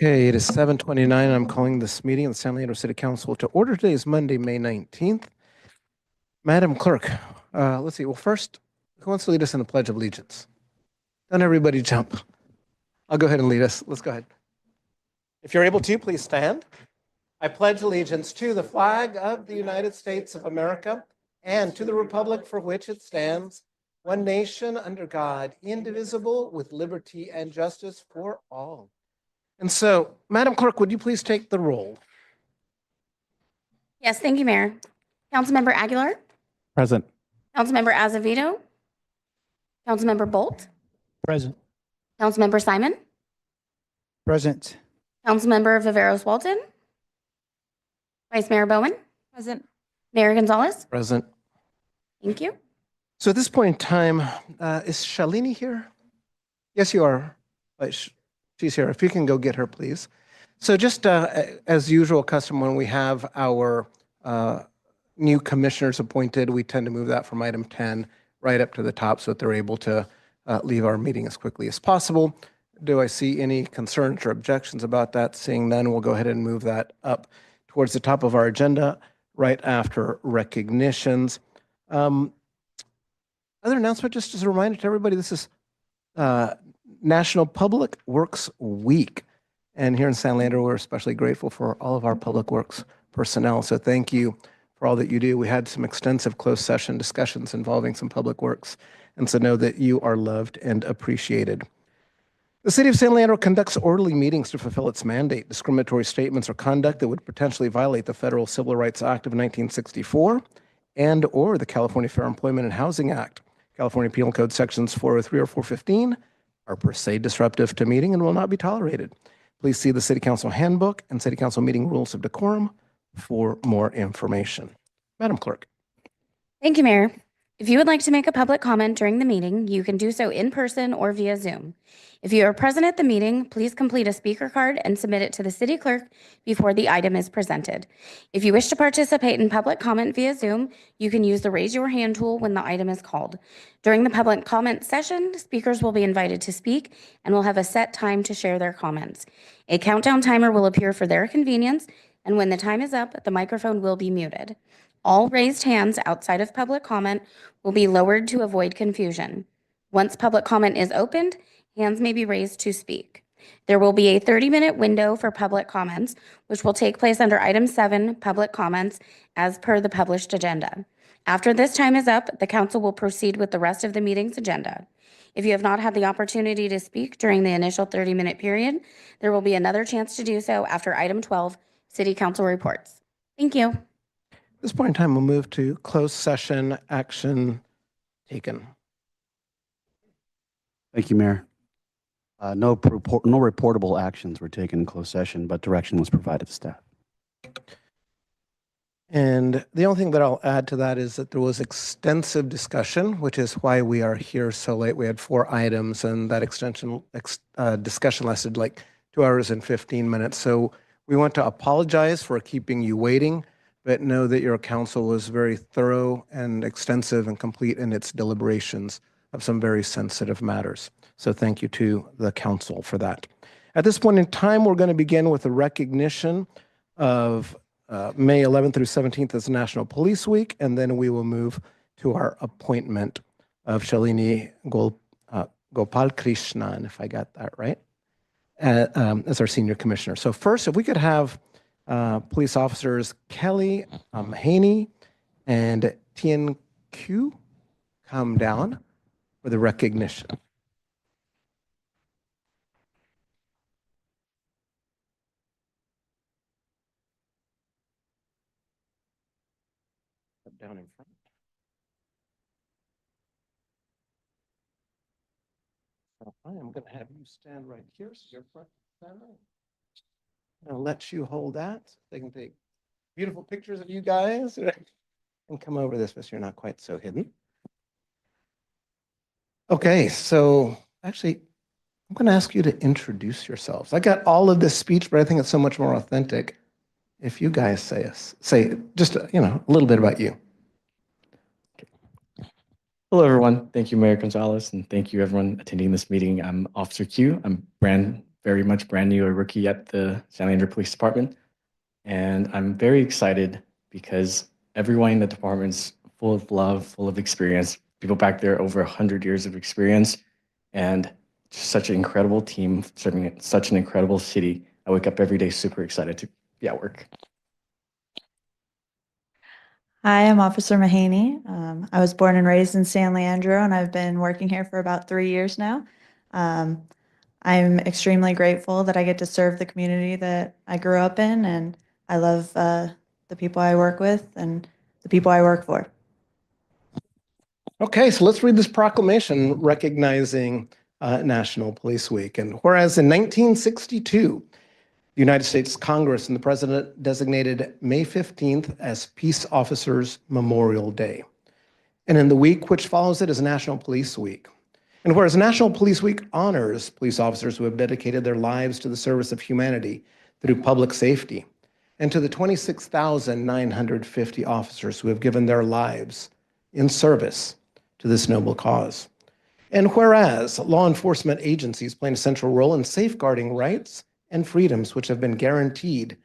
Okay, it is 7:29. I'm calling this meeting of the San Leandro City Council to order. Today is Monday, May 19th. Madam Clerk, let's see. Well, first, who wants to lead us in the Pledge of Allegiance? Don't everybody jump. I'll go ahead and lead us. Let's go ahead. If you're able to, please stand. I pledge allegiance to the flag of the United States of America and to the republic for which it stands, one nation under God, indivisible, with liberty and justice for all. And so, Madam Clerk, would you please take the roll? Yes, thank you, Mayor. Councilmember Aguilar, Present. Councilmember Azevedo, Councilmember Bolt, Present. Councilmember Simon, Present. Councilmember Viveros Walton, Vice Mayor Bowen, Present. Mayor Gonzalez. Present. Thank you. So at this point in time, is Shalini here? Yes, you are. She's here. If you can go get her, please. So just as usual custom, when we have our new commissioners appointed, we tend to move that from item 10 right up to the top so that they're able to leave our meeting as quickly as possible. Do I see any concerns or objections about that? Seeing none, we'll go ahead and move that up towards the top of our agenda right after recognitions. Other announcement, just as a reminder to everybody, this is National Public Works Week. And here in San Leandro, we're especially grateful for all of our public works personnel. So thank you for all that you do. We had some extensive closed session discussions involving some public works. And so know that you are loved and appreciated. The City of San Leandro conducts orderly meetings to fulfill its mandate. Discriminatory statements or conduct that would potentially violate the Federal Civil Rights Act of 1964 and or the California Fair Employment and Housing Act, California Penal Code sections 403 or 415 are per se disruptive to meeting and will not be tolerated. Please see the City Council Handbook and City Council Meeting Rules of Decorum for more information. Madam Clerk. Thank you, Mayor. If you would like to make a public comment during the meeting, you can do so in person or via Zoom. If you are present at the meeting, please complete a speaker card and submit it to the city clerk before the item is presented. If you wish to participate in public comment via Zoom, you can use the raise your hand tool when the item is called. During the public comment session, speakers will be invited to speak and will have a set time to share their comments. A countdown timer will appear for their convenience, and when the time is up, the microphone will be muted. All raised hands outside of public comment will be lowered to avoid confusion. Once public comment is opened, hands may be raised to speak. There will be a 30-minute window for public comments, which will take place under item 7, public comments, as per the published agenda. After this time is up, the council will proceed with the rest of the meeting's agenda. If you have not had the opportunity to speak during the initial 30-minute period, there will be another chance to do so after item 12, city council reports. Thank you. At this point in time, we'll move to closed session action taken. Thank you, Mayor. No reportable actions were taken in closed session, but direction was provided to staff. And the only thing that I'll add to that is that there was extensive discussion, which is why we are here so late. We had 4 items, and that discussion lasted like 2 hours and 15 minutes. So we want to apologize for keeping you waiting, but know that your council was very thorough and extensive and complete in its deliberations of some very sensitive matters. So thank you to the council for that. At this point in time, we're going to begin with a recognition of May 11th through 17th as National Police Week, and then we will move to our appointment of Shalini Gopalkrishnan, if I got that right, as our senior commissioner. So first, if we could have police officers Kelly Haney and Tien Q come down for the recognition. Down in front. I am going to have you stand right here. So you're front center. I'll let you hold that. They can take beautiful pictures of you guys and come over this, but you're not quite so hidden. Okay, so actually, I'm going to ask you to introduce yourselves. I got all of this speech, but I think it's so much more authentic if you guys say just a little bit about you. Hello, everyone. Thank you, Mayor Gonzalez, and thank you, everyone attending this meeting. I'm Officer Q. I'm brand very much brand new, a rookie at the San Leandro Police Department. And I'm very excited because everyone in the department is full of love, full of experience. People back there over 100 years of experience, and just such an incredible team serving at such an incredible city. I wake up every day super excited to be at work. Hi, I'm Officer Mahaney. I was born and raised in San Leandro, and I've been working here for about 3 years now. I'm extremely grateful that I get to serve the community that I grew up in, and I love the people I work with and the people I work for. Okay, so let's read this proclamation recognizing National Police Week. And whereas in 1962, the United States Congress and the President designated May 15th as Peace Officers Memorial Day. And in the week which follows it is National Police Week. And whereas National Police Week honors police officers who have dedicated their lives to the service of humanity through public safety, and to the 26,950 officers who have given their lives in service to this noble cause. And whereas law enforcement agencies play an essential role in safeguarding rights and freedoms which have been guaranteed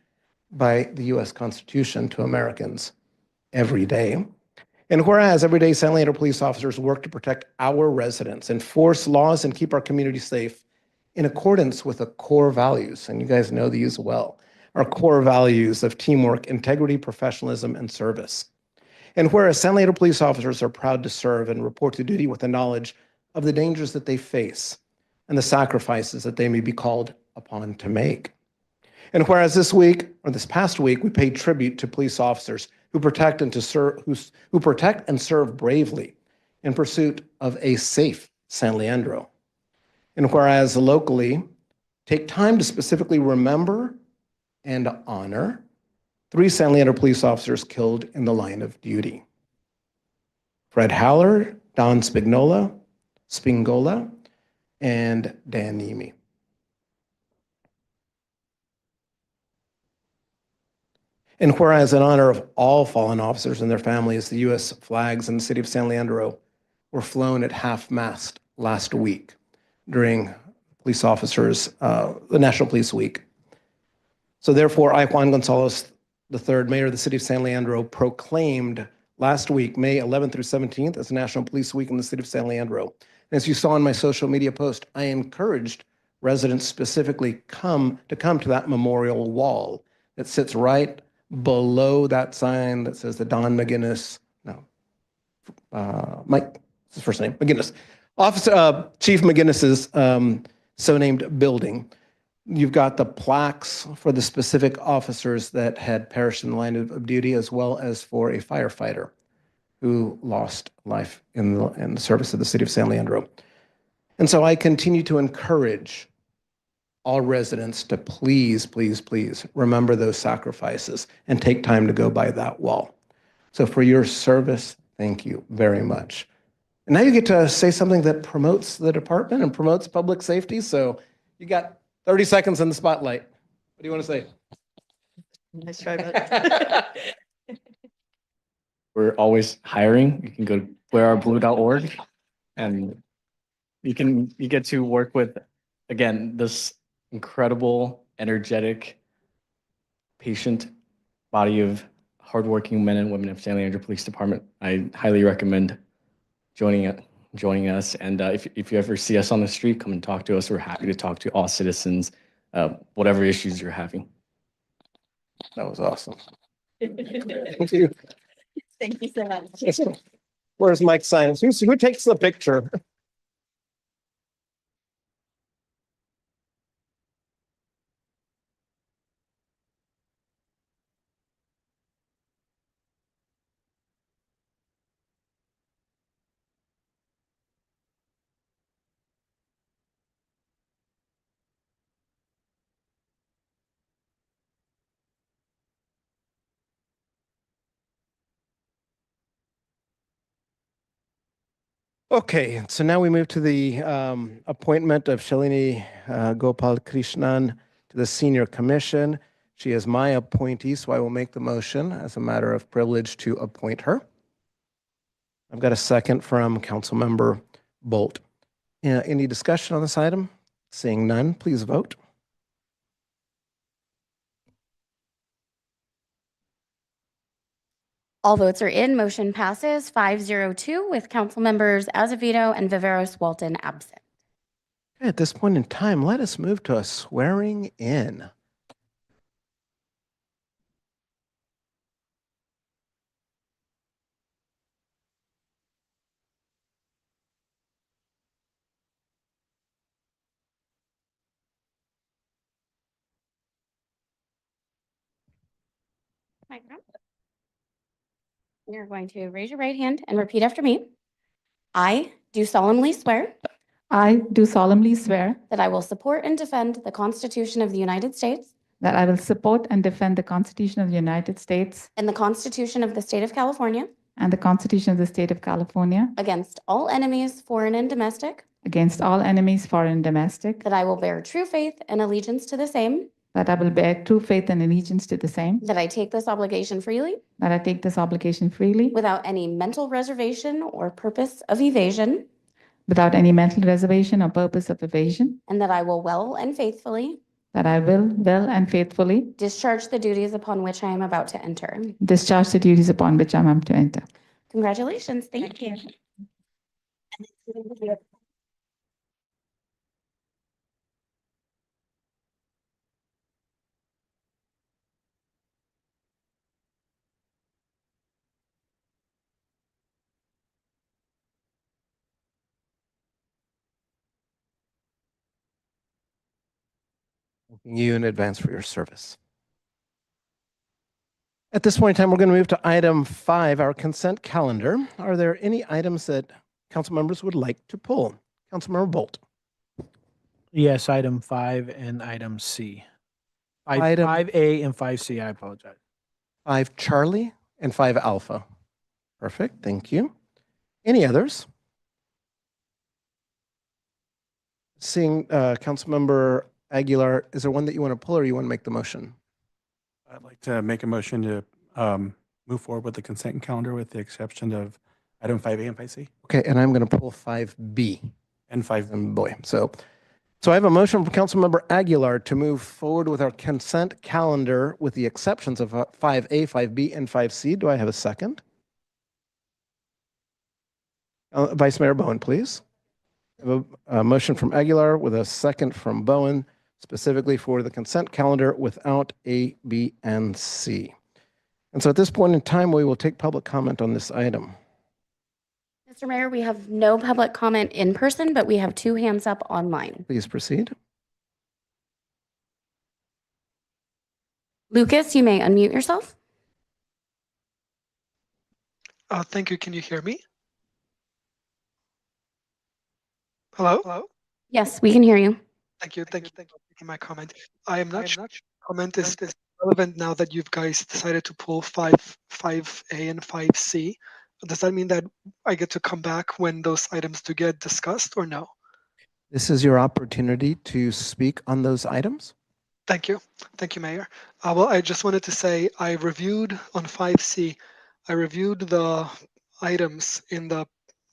by the U.S. Constitution to Americans every day. And whereas every day San Leandro police officers work to protect our residents, enforce laws, and keep our community safe in accordance with the core values, and you guys know these well, our core values of teamwork, integrity, professionalism, and service. And whereas San Leandro police officers are proud to serve and report to duty with the knowledge of the dangers that they face and the sacrifices that they may be called upon to make. And whereas this week, or this past week, we paid tribute to police officers who protect and serve bravely in pursuit of a safe San Leandro. And whereas locally, take time to specifically remember and honor 3 San Leandro police officers killed in the line of duty: Fred Haller, Don Spingola, and Dan Nemi. And whereas in honor of all fallen officers and their families, the U.S. flags in the city of San Leandro were flown at half-mast last week during police officers, the National Police Week. So therefore, I, Juan Gonzalez III, Mayor of the City of San Leandro, proclaimed last week, May 11th through 17th, as National Police Week in the City of San Leandro. And as you saw in my social media post, I encouraged residents specifically to come to that memorial wall that sits right below that sign that says the Don McGinnis, Mike, that's his first name, McGinnis, Chief McGinnis's so-named building. You've got the plaques for the specific officers that had perished in the line of duty, as well as for a firefighter who lost life in the service of the city of San Leandro. And so I continue to encourage all residents to please, please, please remember those sacrifices and take time to go by that wall. So for your service, thank you very much. And now you get to say something that promotes the department and promotes public safety. So you got 30 seconds in the spotlight. What do you want to say? Nice try, bud. We're always hiring. You can go to weareourblue.org, and you get to work with, again, this incredible, energetic, patient body of hardworking men and women of San Leandro Police Department. I highly recommend joining us. And if you ever see us on the street, come and talk to us. We're happy to talk to all citizens, whatever issues you're having. That was awesome. Thank you. Thank you so much. Where's Mike's sign? Who takes the picture? Okay, so now we move to the appointment of Shalini Gopal Krishnan to the Senior Commission. She is my appointee, so I will make the motion as a matter of privilege to appoint her. I've got a second from Councilmember Bolt. Any discussion on this item? Seeing none, please vote. All votes are in. Motion passes 502 with council members Azevedo and Viveros Walton absent. Okay, at this point in time, let us move to a swearing in. You're going to raise your right hand and repeat after me. I do solemnly swear I do solemnly swear that I will support and defend the Constitution of the United States that I will support and defend the Constitution of the United States and the Constitution of the State of California and the Constitution of the State of California against all enemies, foreign and domestic, against all enemies, foreign and domestic, that I will bear true faith and allegiance to the same, that I will bear true faith and allegiance to the same, that I take this obligation freely that I take this obligation freely without any mental reservation or purpose of evasion, without any mental reservation or purpose of evasion, and that I will well and faithfully that I will well and faithfully discharge the duties upon which I am about to enter. discharge the duties upon which I am to enter. Congratulations. Thank you. Thanking you in advance for your service. At this point in time, we're going to move to item 5, our consent calendar. Are there any items that council members would like to pull? Councilmember Bolt. Yes, item 5 and item C. Item- 5A and 5C, I apologize. 5 Charlie and 5 Alpha. Perfect, thank you. Any others? Seeing Councilmember Aguilar, is there one that you want to pull or you want to make the motion? I'd like to make a motion to move forward with the consent calendar with the exception of item 5A and 5C Okay, and I'm going to pull 5B. and 5. And boy, so I have a motion from Councilmember Aguilar to move forward with our consent calendar with the exceptions of 5A, 5B, and 5C. Do I have a second? Vice Mayor Bowen, please. I have a motion from Aguilar with a second from Bowen, specifically for the consent calendar without A, B, and C. And so at this point in time, we will take public comment on this item. Mr. Mayor, we have no public comment in person, but we have 2 hands up online. Please proceed. Lucas, you may unmute yourself. Thank you. Can you hear me? Hello? Hello? Yes, we can hear you. Thank you. Thank you for taking my comment. I am not sure comment is relevant now that you guys decided to pull 5A and 5C. Does that mean that I get to come back when those items do get discussed or no? This is your opportunity to speak on those items. Thank you. Thank you, Mayor. Well, I just wanted to say I reviewed on 5C, I reviewed the items in the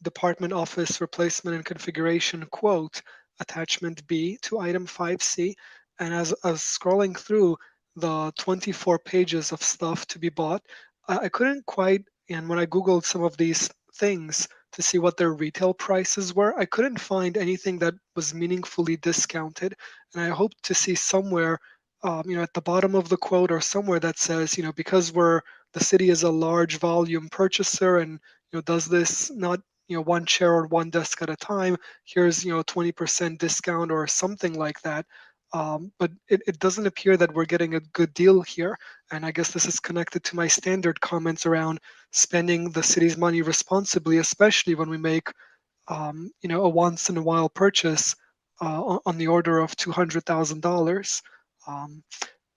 Department Office Replacement and Configuration quote, attachment B to item 5C. And as I was scrolling through the 24 pages of stuff to be bought, I couldn't quite, and when I Googled some of these things to see what their retail prices were, I couldn't find anything that was meaningfully discounted. And I hope to see somewhere, at the bottom of the quote or somewhere that says, because the city is a large volume purchaser and, does this not, one chair or one desk at a time, here's, 20% discount or something like that. But it doesn't appear that we're getting a good deal here. And I guess this is connected to my standard comments around spending the city's money responsibly, especially when we make, a once in a while purchase on the order of $200,000.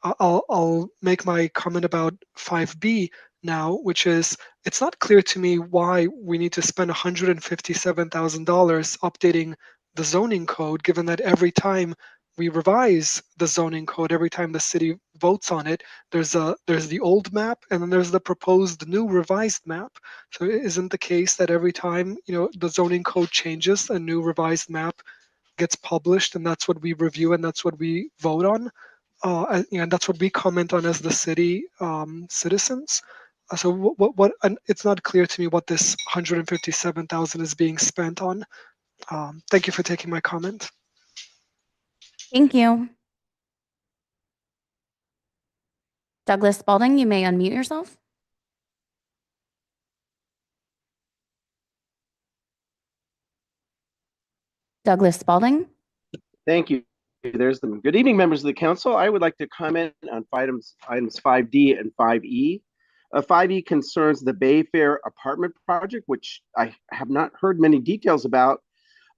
I'll make my comment about 5B now, which is, it's not clear to me why we need to spend $157,000 updating the zoning code, given that every time we revise the zoning code, every time the city votes on it, there's the old map and then there's the proposed new revised map. So it isn't the case that every time the zoning code changes, a new revised map gets published, and that's what we review and that's what we vote on, and that's what we comment on as the city citizens. So what and it's not clear to me what this 157,000 is being spent on. Thank you for taking my comment. Thank you. Douglas Spalding, you may unmute yourself. Douglas Spalding. Thank you. There's them. Good evening, members of the council. I would like to comment on items 5D and 5E. 5E concerns the Bayfair apartment project, which I have not heard many details about,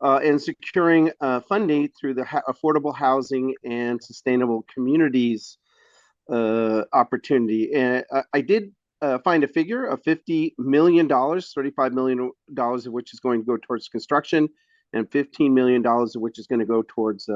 and securing funding through the Affordable Housing and Sustainable Communities opportunity. And I did find a figure of $50 million, $35 million of which is going to go towards construction, and $15 million of which is going to go towards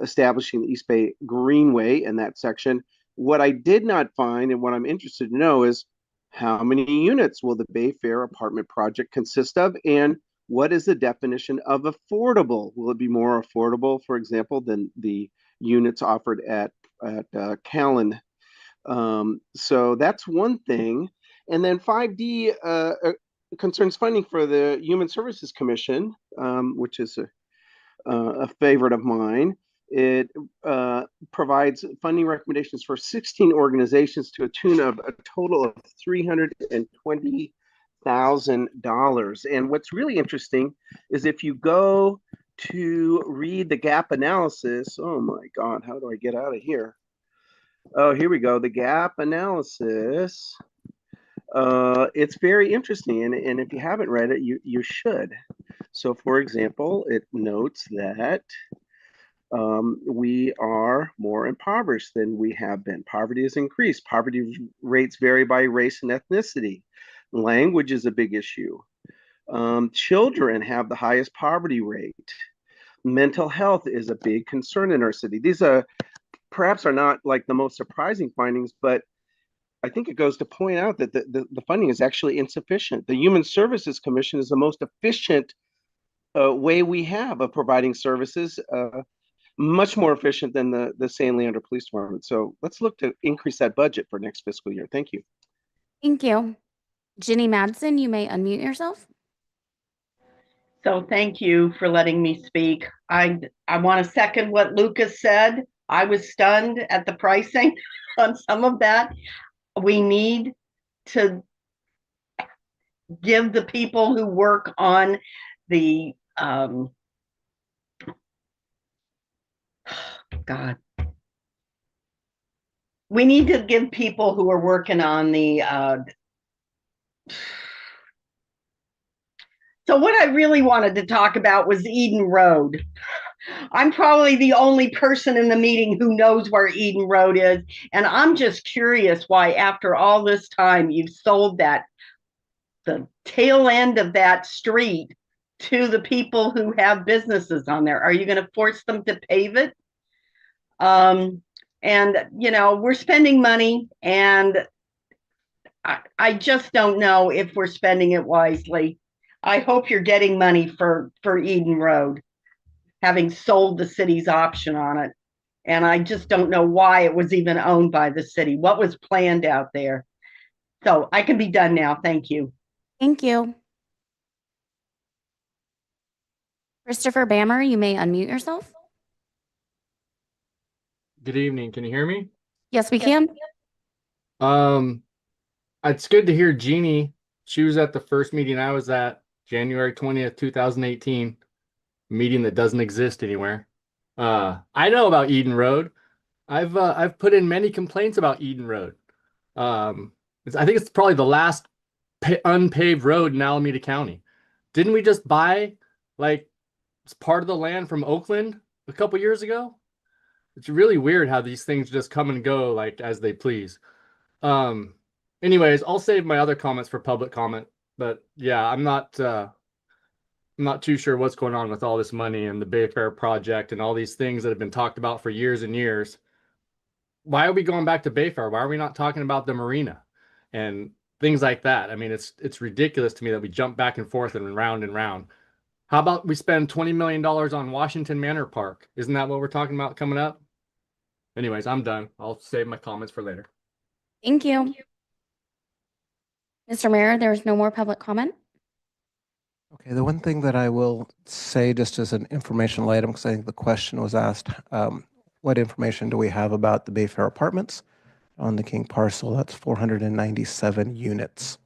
establishing the East Bay Greenway in that section. What I did not find, and what I'm interested to know, is how many units will the Bayfair apartment project consist of, and what is the definition of affordable? Will it be more affordable, for example, than the units offered at Callan? So that's one thing. And then 5D concerns funding for the Human Services Commission, which is a favorite of mine. It provides funding recommendations for 16 organizations to a tune of a total of $320,000. And what's really interesting is if you go to read the gap analysis, oh my God, how do I get out of here? Oh, here we go. The gap analysis. It's very interesting, and if you haven't read it, you should. So, for example, it notes that we are more impoverished than we have been. Poverty has increased. Poverty rates vary by race and ethnicity. Language is a big issue. Children have the highest poverty rate. Mental health is a big concern in our city. These perhaps are not like the most surprising findings, but I think it goes to point out that the funding is actually insufficient. The Human Services Commission is the most efficient way we have of providing services, much more efficient than the San Leandro Police Department. So let's look to increase that budget for next fiscal year. Thank you. Thank you. Ginny Madsen, you may unmute yourself. So thank you for letting me speak. I want to second what Lucas said. I was stunned at the pricing on some of that. We need to give the people who work on the God. We need to give people who are working on the so what I really wanted to talk about was Eden Road. I'm probably the only person in the meeting who knows where Eden Road is. And I'm just curious why, after all this time, you've sold the tail end of that street to the people who have businesses on there. Are you going to force them to pave it? And, you know, we're spending money, and I just don't know if we're spending it wisely. I hope you're getting money for Eden Road, having sold the city's option on it. And I just don't know why it was even owned by the city. What was planned out there? So I can be done now. Thank you. Thank you. Christopher Bammer, you may unmute yourself. Good evening. Can you hear me? Yes, we can. It's good to hear Jeannie. She was at the first meeting I was at, January 20th, 2018, meeting that doesn't exist anywhere. I know about Eden Road. I've put in many complaints about Eden Road. I think it's probably the last unpaved road in Alameda County. Didn't we just buy like part of the land from Oakland a couple years ago? It's really weird how these things just come and go like as they please. Anyways, I'll save my other comments for public comment. But yeah, I'm not too sure what's going on with all this money and the Bayfair project and all these things that have been talked about for years and years. Why are we going back to Bayfair? Why are we not talking about the marina and things like that? I mean, it's ridiculous to me that we jump back and forth and round and round. How about we spend $20 million on Washington Manor Park? Isn't that what we're talking about coming up? Anyways, I'm done. I'll save my comments for later. Thank you. Mr. Mayor, there is no more public comment. Okay, the one thing that I will say just as an informational item, because I think the question was asked, what information do we have about the Bayfair Apartments on the King parcel? That's 497 units.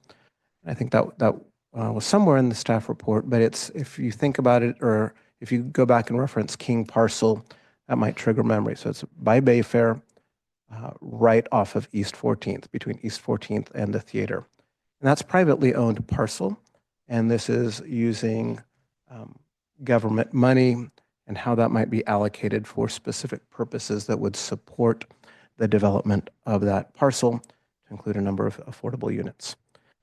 I think that was somewhere in the staff report, but it's, if you think about it, or if you go back and reference King parcel, that might trigger memory. So it's by Bayfair, right off of East 14th, between East 14th and the theater. And that's privately owned parcel. And this is using government money and how that might be allocated for specific purposes that would support the development of that parcel, to include a number of affordable units.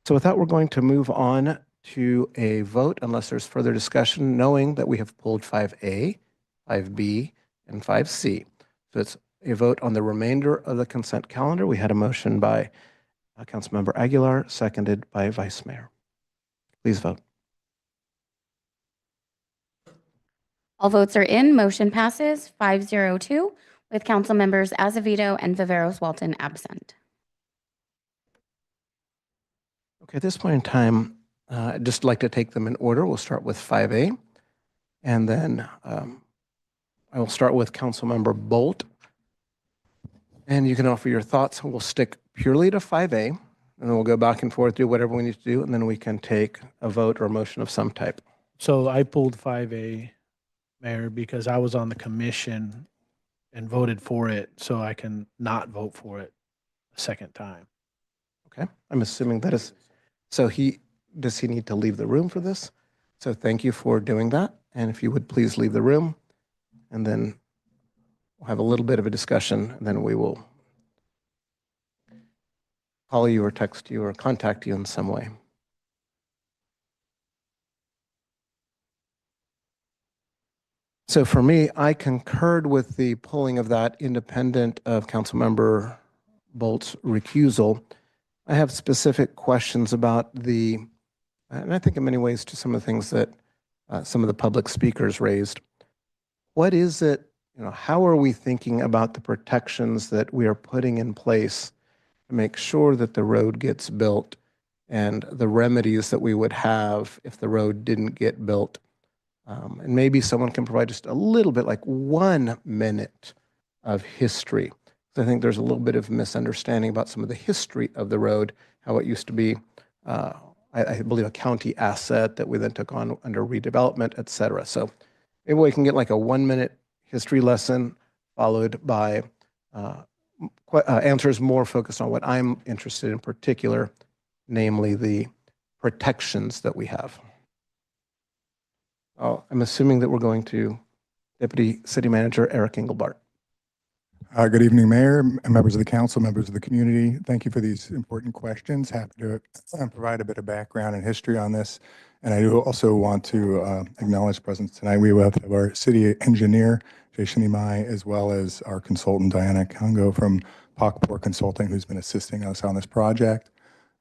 So with that, we're going to move on to a vote unless there's further discussion, knowing that we have pulled 5A, 5B, and 5C. So it's a vote on the remainder of the consent calendar. We had a motion by Councilmember Aguilar, seconded by Vice Mayor. Please vote. All votes are in. Motion passes 502 with council members Azevedo and Viveros Walton absent. Okay, at this point in time, I'd just like to take them in order. We'll start with 5A, and then I will start with Councilmember Bolt. And you can offer your thoughts. We'll stick purely to 5A, and then we'll go back and forth, do whatever we need to do, and then we can take a vote or a motion of some type. So I pulled 5A, Mayor, because I was on the commission and voted for it, so I can not vote for it a second time. Okay, I'm assuming that is, so does he need to leave the room for this? So thank you for doing that. And if you would please leave the room, and then we'll have a little bit of a discussion, and then we will call you or text you or contact you in some way. So for me, I concurred with the pulling of that independent of Councilmember Bolt's recusal. I have specific questions about and I think in many ways to some of the things that some of the public speakers raised. What is it, how are we thinking about the protections that we are putting in place to make sure that the road gets built, and the remedies that we would have if the road didn't get built? And maybe someone can provide just a little bit, like 1 minute of history. So I think there's a little bit of misunderstanding about some of the history of the road, how it used to be, I believe, a county asset that we then took on under redevelopment, et cetera. So maybe we can get like a 1 minute history lesson followed by answers more focused on what I'm interested in particular, namely the protections that we have. I'm assuming that we're going to Deputy City Manager Eric Engelbart. Good evening, Mayor, members of the council, members of the community. Thank you for these important questions. Happy to provide a bit of background and history on this. And I do also want to acknowledge presence tonight. We have our city engineer, Jason Imai, as well as our consultant, Diana Congo from Pakpor Consulting, who's been assisting us on this project.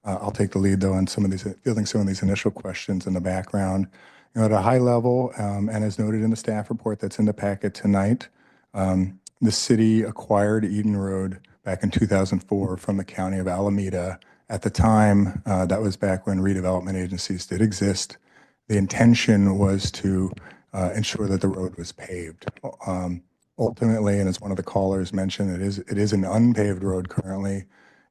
I'll take the lead, though, on fielding some of these initial questions in the background. At a high level, and as noted in the staff report that's in the packet tonight, the city acquired Eden Road back in 2004 from the county of Alameda. At the time, that was back when redevelopment agencies did exist. The intention was to ensure that the road was paved. Ultimately, and as one of the callers mentioned, it is an unpaved road currently.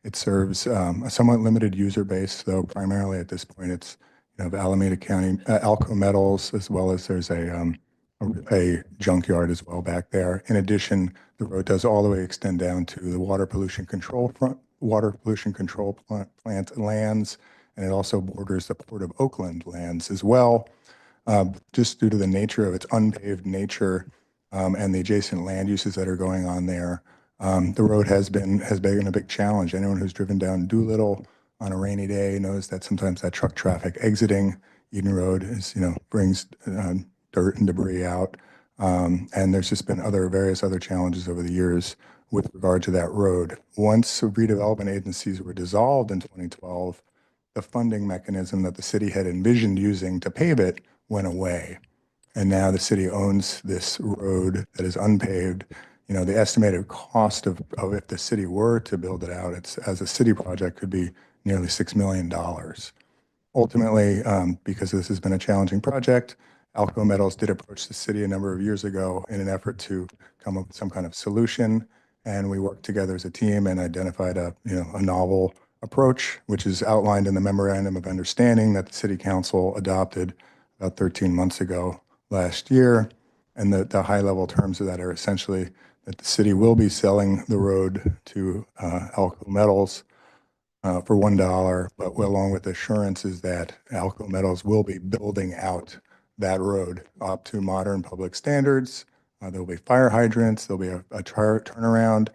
It serves a somewhat limited user base, though primarily at this point it's Alameda County, Alco Metals, as well as there's a junkyard as well back there. In addition, the road does all the way extend down to the water pollution control plant lands, and it also borders the Port of Oakland lands as well. Just due to the nature of its unpaved nature and the adjacent land uses that are going on there, the road has been a big challenge. Anyone who's driven down Doolittle on a rainy day knows that sometimes that truck traffic exiting Eden Road brings dirt and debris out. And there's just been various other challenges over the years with regard to that road. Once redevelopment agencies were dissolved in 2012, the funding mechanism that the city had envisioned using to pave it went away. And now the city owns this road that is unpaved. The estimated cost of if the city were to build it out, it's as a city project, could be nearly $6 million. Ultimately, because this has been a challenging project, Alco Metals did approach the city a number of years ago in an effort to come up with some kind of solution. And we worked together as a team and identified a novel approach, which is outlined in the memorandum of understanding that the city council adopted about 13 months ago last year. And the high level terms of that are essentially that the city will be selling the road to Alco Metals for $1, but along with assurances that Alco Metals will be building out that road up to modern public standards. There'll be fire hydrants, there'll be a turnaround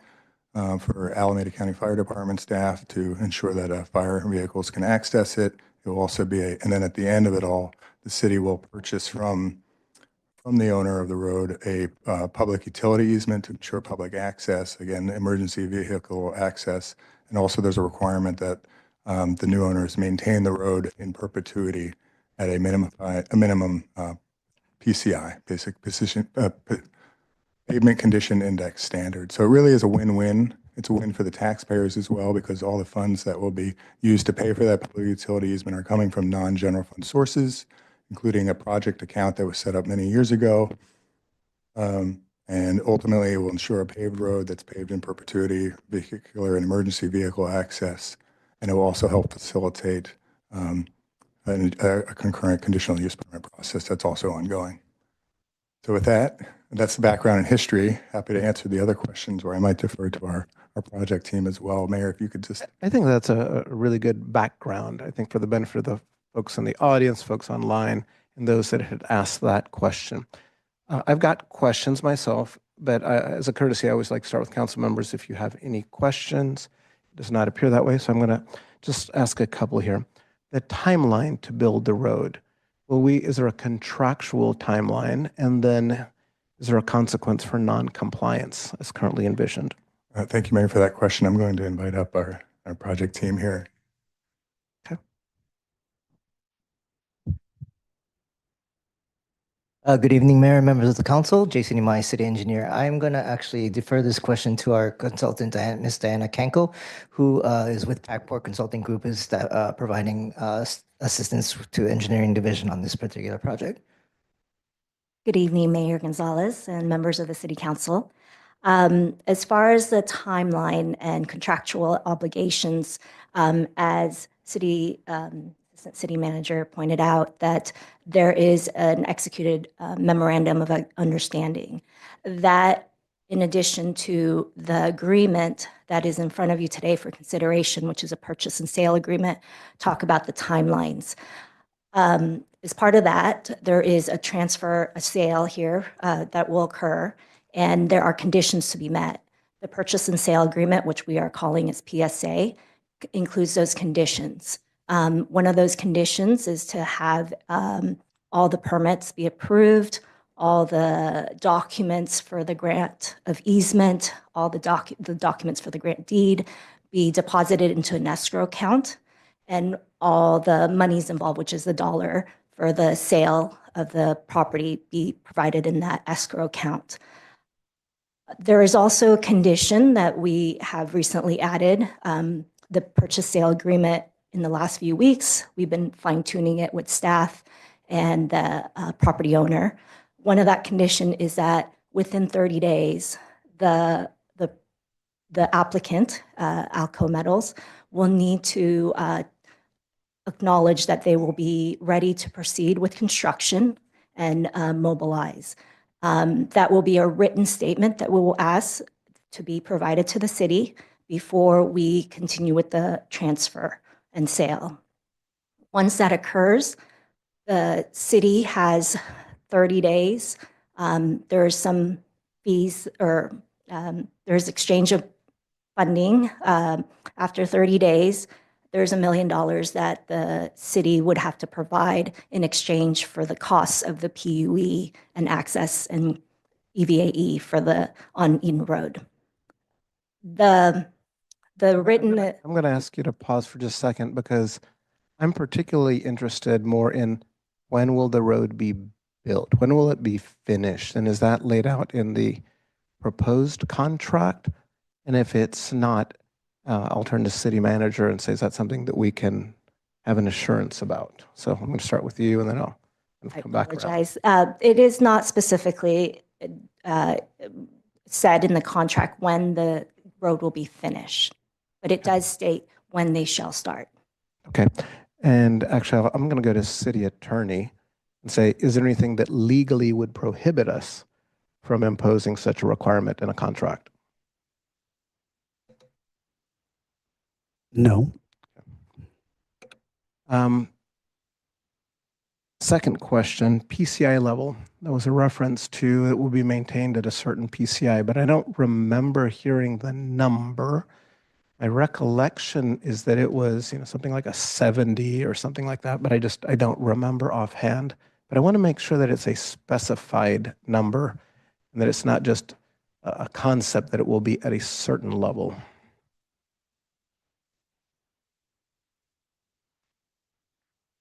for Alameda County Fire Department staff to ensure that fire vehicles can access it. It will also be and then at the end of it all, the city will purchase from the owner of the road a public utility easement to ensure public access, again, emergency vehicle access. And also there's a requirement that the new owners maintain the road in perpetuity at a minimum PCI, pavement condition index standard. So it really is a win-win. It's a win for the taxpayers as well, because all the funds that will be used to pay for that public utility easement are coming from non-general fund sources, including a project account that was set up many years ago. And ultimately, it will ensure a paved road that's paved in perpetuity, vehicular and emergency vehicle access. And it will also help facilitate a concurrent conditional use permit process that's also ongoing. So with that, that's the background and history. Happy to answer the other questions, or I might defer to our project team as well. Mayor, if you could just. I think that's a really good background, I think, for the benefit of the folks in the audience, folks online, and those that had asked that question. I've got questions myself, but as a courtesy, I always like to start with council members if you have any questions. It does not appear that way, so I'm going to just ask a couple here. The timeline to build the road, is there a contractual timeline, and then is there a consequence for non-compliance as currently envisioned? Thank you, Mayor, for that question. I'm going to invite up our project team here. Good evening, Mayor, members of the council. Jason Imai, city engineer. I'm going to actually defer this question to our consultant, Ms. Diana Kanko, who is with Packport Consulting Group, is providing assistance to engineering division on this particular project. Good evening, Mayor Gonzalez and members of the City Council. As far as the timeline and contractual obligations, as Assistant City Manager pointed out, that there is an executed memorandum of understanding that, in addition to the agreement that is in front of you today for consideration, which is a purchase and sale agreement, talk about the timelines. As part of that, there is a sale here that will occur, and there are conditions to be met. The purchase and sale agreement, which we are calling as PSA, includes those conditions. One of those conditions is to have all the permits be approved, all the documents for the grant of easement, all the documents for the grant deed be deposited into an escrow account, and all the monies involved, which is the dollar for the sale of the property, be provided in that escrow account. There is also a condition that we have recently added, the purchase sale agreement. In the last few weeks, we've been fine-tuning it with staff and the property owner. One of that condition is that within 30 days, the applicant, Alco Metals, will need to acknowledge that they will be ready to proceed with construction and mobilize. That will be a written statement that we will ask to be provided to the city before we continue with the transfer and sale. Once that occurs, the city has 30 days. There's some fees, or there's exchange of funding. After 30 days, there's $1 million that the city would have to provide in exchange for the costs of the PUE and access and EVAE for on Eden Road. The written. I'm going to ask you to pause for just a second, because I'm particularly interested more in when will the road be built? When will it be finished? And is that laid out in the proposed contract? And if it's not, I'll turn to city manager and say, is that something that we can have an assurance about? So I'm going to start with you and then I'll kind of I come back around. apologize. It is not specifically said in the contract when the road will be finished, but it does state when they shall start. Okay. And actually, I'm going to go to city attorney and say, is there anything that legally would prohibit us from imposing such a requirement in a contract? No. Second question, PCI level. There was a reference to it will be maintained at a certain PCI, but I don't remember hearing the number. My recollection is that it was, something like a 70 or something like that, but I don't remember offhand. But I want to make sure that it's a specified number and that it's not just a concept that it will be at a certain level.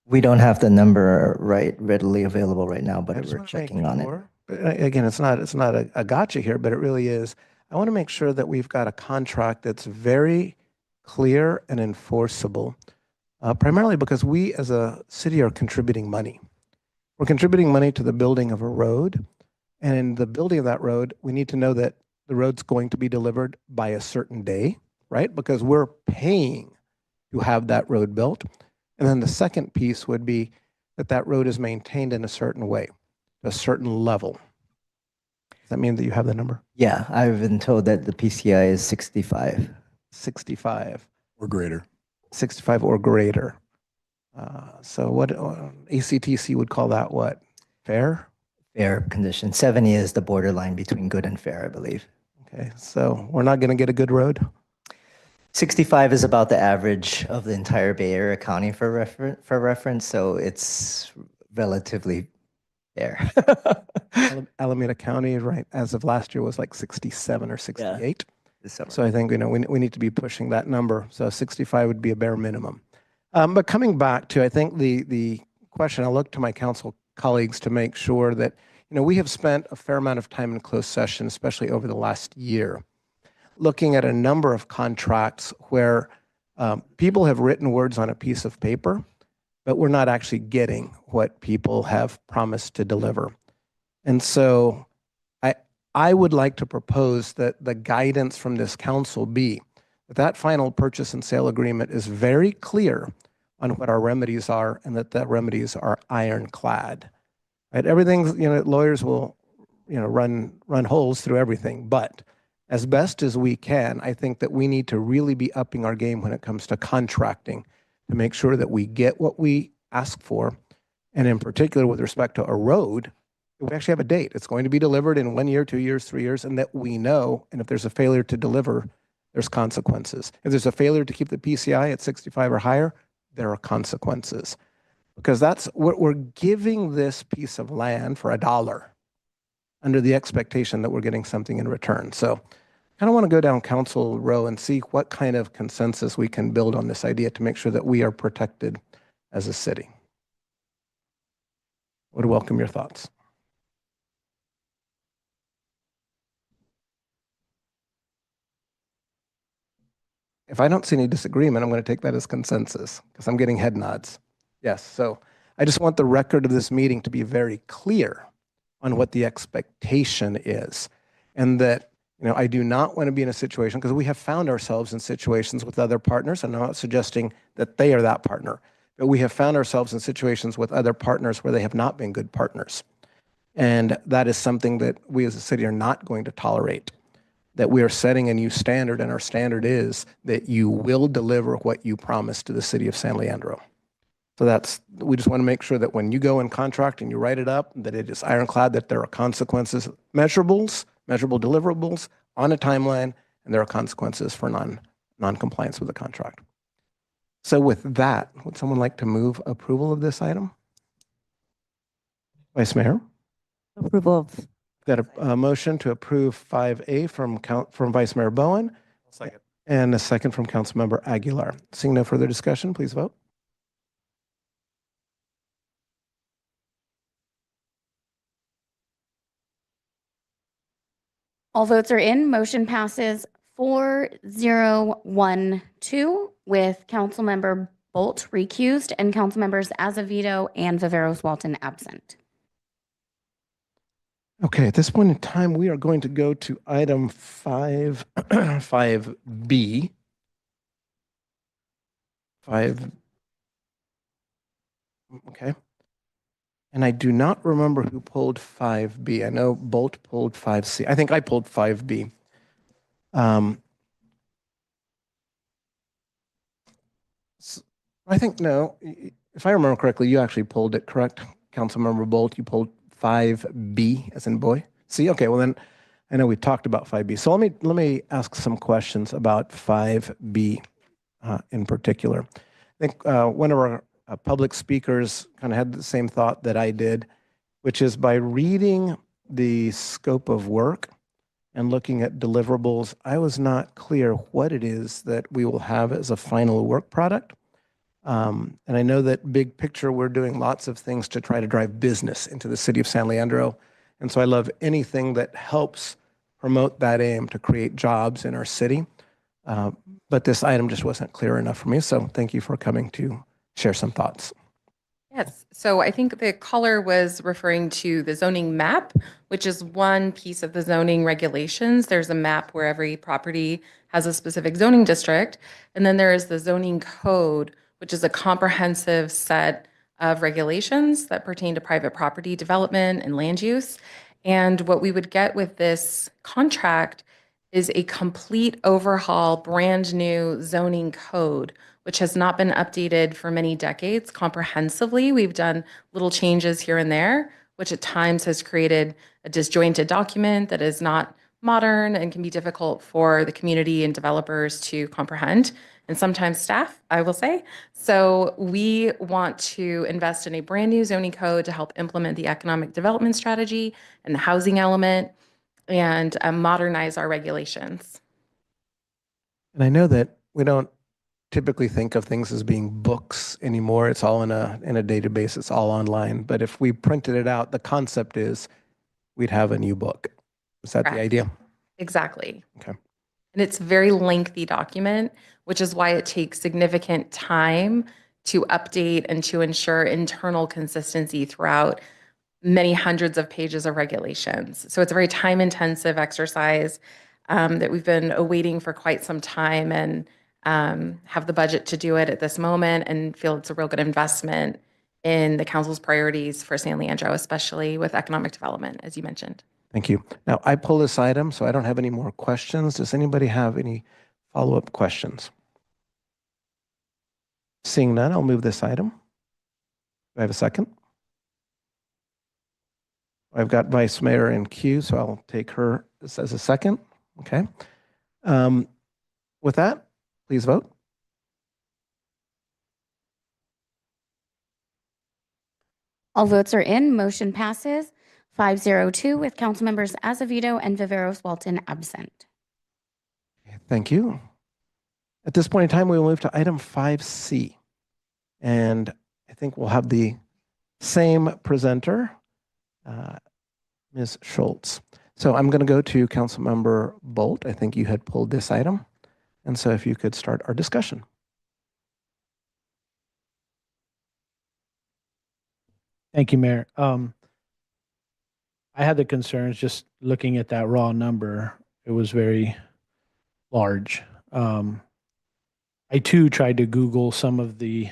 We don't have the number readily available right now, I but just we're wanna make checking on it. sure. But again, it's not a gotcha here, but it really is. I want to make sure that we've got a contract that's very clear and enforceable, primarily because we as a city are contributing money. We're contributing money to the building of a road, and in the building of that road, we need to know that the road's going to be delivered by a certain day, right? Because we're paying to have that road built. And then the second piece would be that that road is maintained in a certain way, a certain level. Does that mean that you have the number? Yeah, I've been told that the PCI is 65. 65. Or greater. 65 or greater. So what ACTC would call that what? Fair? Fair condition. 70 is the borderline between good and fair, I believe. Okay, so we're not going to get a good road? 65 is about the average of the entire Bay Area County for reference, so it's relatively fair. Alameda County, right, as of last year was like 67 or 68. This summer. So I think, we need to be pushing that number. So 65 would be a bare minimum. But coming back to, I think the question, I'll look to my council colleagues to make sure that, we have spent a fair amount of time in closed session, especially over the last year, looking at a number of contracts where people have written words on a piece of paper, but we're not actually getting what people have promised to deliver. And so I would like to propose that the guidance from this council be that that final purchase and sale agreement is very clear on what our remedies are and that the remedies are ironclad. Right? Everything, lawyers will, run holes through everything, but as best as we can, I think that we need to really be upping our game when it comes to contracting to make sure that we get what we ask for. And in particular, with respect to a road, we actually have a date. It's going to be delivered in 1 year, 2 years, 3 years, and that we know. And if there's a failure to deliver, there's consequences. If there's a failure to keep the PCI at 65 or higher, there are consequences. Because that's what we're giving this piece of land for $1 under the expectation that we're getting something in return. So I kind of want to go down council row and see what kind of consensus we can build on this idea to make sure that we are protected as a city. Would welcome your thoughts. If I don't see any disagreement, I'm going to take that as consensus because I'm getting head nods. Yes, so I just want the record of this meeting to be very clear on what the expectation is. And that, I do not want to be in a situation, because we have found ourselves in situations with other partners, and I'm not suggesting that they are that partner, but we have found ourselves in situations with other partners where they have not been good partners. And that is something that we as a city are not going to tolerate. That we are setting a new standard, and our standard is that you will deliver what you promised to the city of San Leandro. So we just want to make sure that when you go in contract and you write it up, that it is ironclad, that there are consequences, measurable deliverables on a timeline, and there are consequences for non-compliance with the contract. So with that, would someone like to move approval of this item? Vice Mayor? Approval of. Got a motion to approve 5A from Vice Mayor Bowen. Second. And a second from Councilmember Aguilar. Seeing no further discussion, please vote. All votes are in. Motion passes 4012 with Councilmember Bolt recused and Councilmembers Azevedo and Viveros Walton absent. Okay, at this point in time, we are going to go to item 5B. 5. Okay. And I do not remember who pulled 5B. I know Bolt pulled 5C. I think I pulled 5B. I think, no, if I remember correctly, you actually pulled it, correct? Councilmember Bolt, you pulled 5B as in boy? See, okay, well then, I know we talked about 5B. So let me ask some questions about 5B in particular. I think one of our public speakers kind of had the same thought that I did, which is by reading the scope of work and looking at deliverables, I was not clear what it is that we will have as a final work product. And I know that big picture, we're doing lots of things to try to drive business into the city of San Leandro. And so I love anything that helps promote that aim to create jobs in our city. But this item just wasn't clear enough for me. So thank you for coming to share some thoughts. Yes, so I think the caller was referring to the zoning map, which is one piece of the zoning regulations. There's a map where every property has a specific zoning district. And then there is the zoning code, which is a comprehensive set of regulations that pertain to private property development and land use. And what we would get with this contract is a complete overhaul, brand new zoning code, which has not been updated for many decades comprehensively. We've done little changes here and there, which at times has created a disjointed document that is not modern and can be difficult for the community and developers to comprehend, and sometimes staff, I will say. So we want to invest in a brand new zoning code to help implement the economic development strategy and the housing element and modernize our regulations. And I know that we don't typically think of things as being books anymore. It's all in a database. It's all online. But if we printed it out, the concept is we'd have a new book. Is that Correct. the idea? Exactly. Okay. And it's a very lengthy document, which is why it takes significant time to update and to ensure internal consistency throughout many hundreds of pages of regulations. So it's a very time-intensive exercise that we've been awaiting for quite some time, and have the budget to do it at this moment and feel it's a real good investment in the council's priorities for San Leandro, especially with economic development, as you mentioned. Thank you. Now, I pull this item, so I don't have any more questions. Does anybody have any follow-up questions? Seeing none, I'll move this item. Do I have a second? I've got Vice Mayor in queue, so I'll take her as a second. Okay. With that, please vote. All votes are in. Motion passes 502 with Councilmembers Azevedo and Viveros Walton absent. Thank you. At this point in time, we will move to item 5C. And I think we'll have the same presenter, Ms. Schultz. So I'm going to go to Councilmember Bolt. I think you had pulled this item. And so if you could start our discussion. Thank you, Mayor. I had the concerns just looking at that raw number. It was very large. I too tried to Google some of the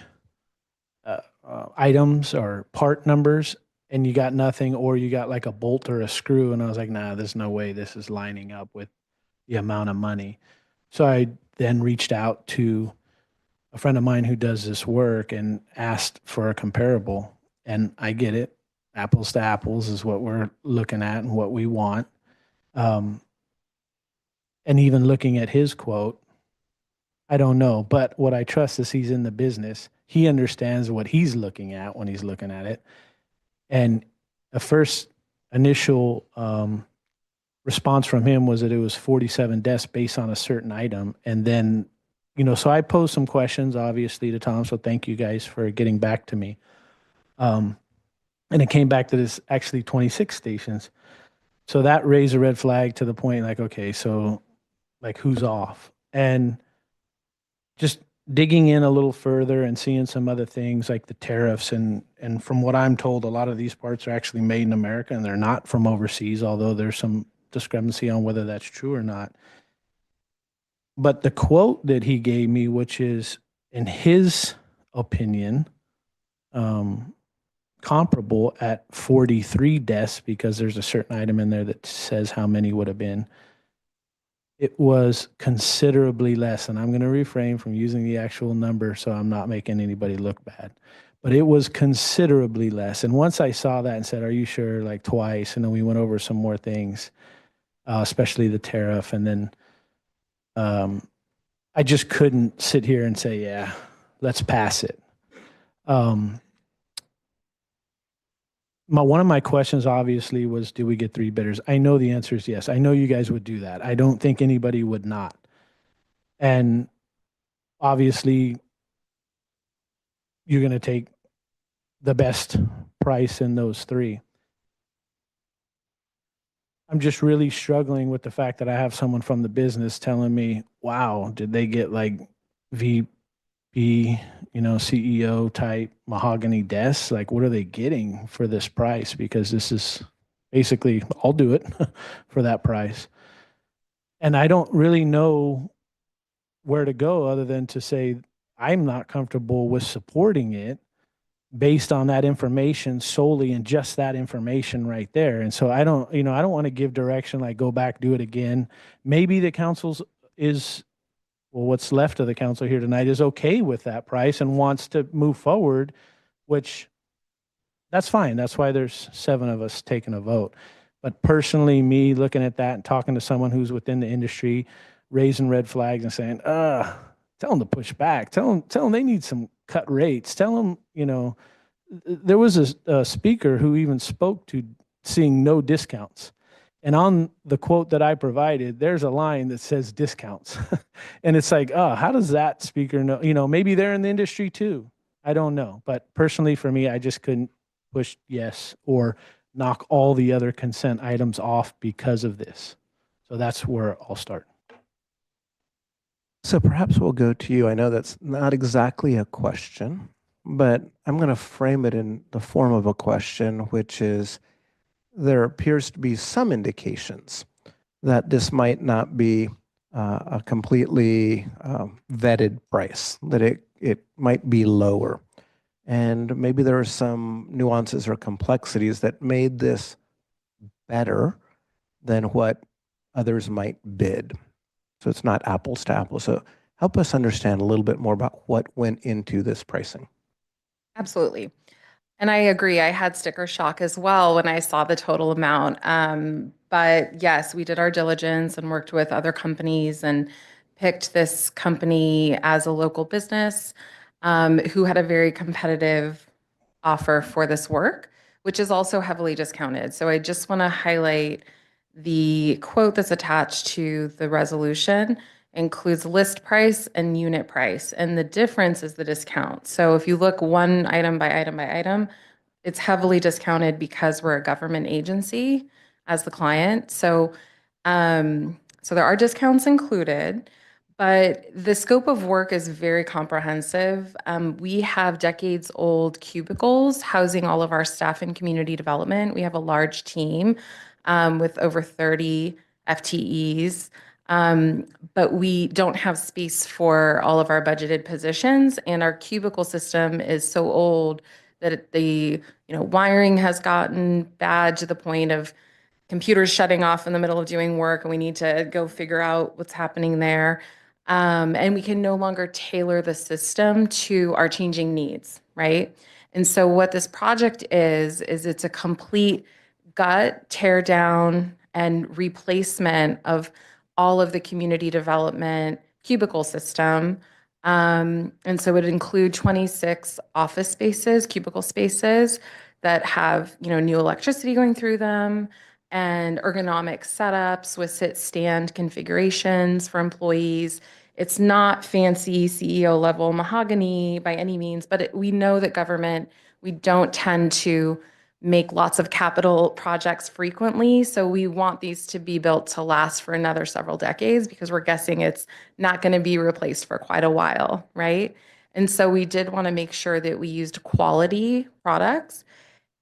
items or part numbers, and you got nothing, or you got like a bolt or a screw. And I was like, nah, there's no way this is lining up with the amount of money. So I then reached out to a friend of mine who does this work and asked for a comparable. And I get it. Apples to apples is what we're looking at and what we want. And even looking at his quote, I don't know. But what I trust is he's in the business. He understands what he's looking at when he's looking at it. And the first initial response from him was that it was 47 desks based on a certain item. And then, so I posed some questions, obviously, to Tom. So thank you guys for getting back to me. And it came back to this actually 26 stations. So that raised a red flag to the point like, okay, so like who's off. And just digging in a little further and seeing some other things like the tariffs and from what I'm told, a lot of these parts are actually made in America and they're not from overseas, although there's some discrepancy on whether that's true or not. But the quote that he gave me, which is in his opinion, comparable at 43 deaths, because there's a certain item in there that says how many would have been. It was considerably less, and I'm going to refrain from using the actual number so I'm not making anybody look bad. But it was considerably less. And once I saw that and said, "Are you sure?" like twice, and then we went over some more things, especially the tariff, and then I just couldn't sit here and say, "Yeah, let's pass it." One of my questions obviously was, do we get 3 bidders? I know the answer is yes. I know you guys would do that. I don't think anybody would not. And obviously, you're going to take the best price in those 3. I'm just really struggling with the fact that I have someone from the business telling me, wow, did they get like VP, CEO type mahogany desks? Like, what are they getting for this price? Because this is basically, I'll do it for that price. And I don't really know where to go other than to say, I'm not comfortable with supporting it based on that information solely and just that information right there. And so I don't want to give direction like go back, do it again. Maybe the council's what's left of the council here tonight is okay with that price and wants to move forward, which that's fine. That's why there's 7 of us taking a vote. But personally, me looking at that and talking to someone who's within the industry, raising red flags and saying, tell them to push back. Tell them they need some cut rates. Tell them, there was a speaker who even spoke to seeing no discounts. And on the quote that I provided, there's a line that says discounts. And it's like, how does that speaker know? Maybe they're in the industry too. I don't know. But personally, for me, I just couldn't push yes or knock all the other consent items off because of this. So that's where I'll start. So perhaps we'll go to you. I know that's not exactly a question, but I'm going to frame it in the form of a question, which is, there appears to be some indications that this might not be a completely vetted price, that it might be lower. And maybe there are some nuances or complexities that made this better than what others might bid. So it's not apples to apples. So help us understand a little bit more about what went into this pricing. Absolutely. And I agree. I had sticker shock as well when I saw the total amount. But yes, we did our diligence and worked with other companies and picked this company as a local business who had a very competitive offer for this work, which is also heavily discounted. So I just want to highlight the quote that's attached to the resolution includes list price and unit price, and the difference is the discount. So if you look one item by item by item, it's heavily discounted because we're a government agency as the client. So, so there are discounts included, but the scope of work is very comprehensive. We have decades-old cubicles housing all of our staff in community development. We have a large team with over 30 FTEs. But we don't have space for all of our budgeted positions, and our cubicle system is so old that the wiring has gotten bad to the point of computers shutting off in the middle of doing work, and we need to go figure out what's happening there. And we can no longer tailor the system to our changing needs, right? And so what this project is it's a complete gut, tear down, and replacement of all of the community development cubicle system. And so it would include 26 office spaces, cubicle spaces that have, new electricity going through them and ergonomic setups with sit-stand configurations for employees. It's not fancy CEO level mahogany by any means, but we know that government, we don't tend to make lots of capital projects frequently. So we want these to be built to last for another several decades because we're guessing it's not going to be replaced for quite a while, right? And so we did want to make sure that we used quality products.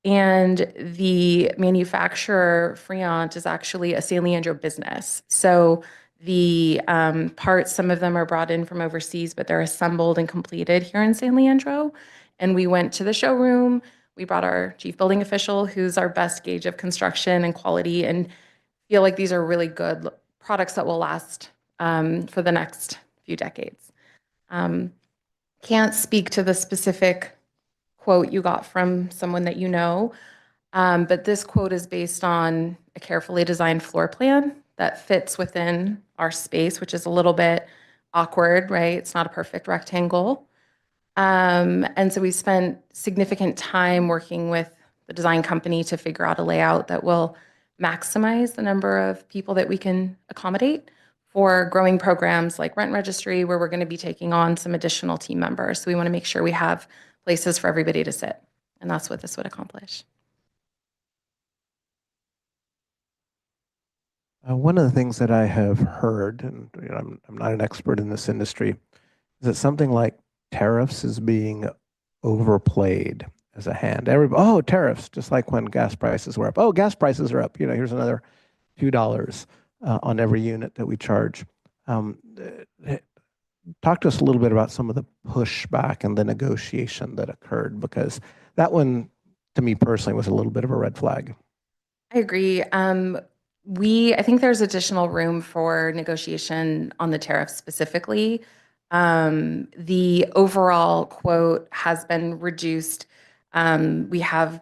And the manufacturer, Freon, is actually a San Leandro business. So the parts, some of them are brought in from overseas, but they're assembled and completed here in San Leandro. And we went to the showroom. We brought our chief building official, who's our best gauge of construction and quality, and feel like these are really good products that will last for the next few decades. Can't speak to the specific quote you got from someone that you know, but this quote is based on a carefully designed floor plan that fits within our space, which is a little bit awkward, right? It's not a perfect rectangle. And so we spent significant time working with the design company to figure out a layout that will maximize the number of people that we can accommodate for growing programs like Rent Registry, where we're going to be taking on some additional team members. So we want to make sure we have places for everybody to sit. And that's what this would accomplish. One of the things that I have heard, and I'm not an expert in this industry, is that something like tariffs is being overplayed as a hand. Oh, tariffs, just like when gas prices were up. Oh, gas prices are up. Here's another $2 on every unit that we charge. Talk to us a little bit about some of the pushback and the negotiation that occurred, because that one, to me personally, was a little bit of a red flag. I agree. I think there's additional room for negotiation on the tariffs specifically. The overall quote has been reduced. We have,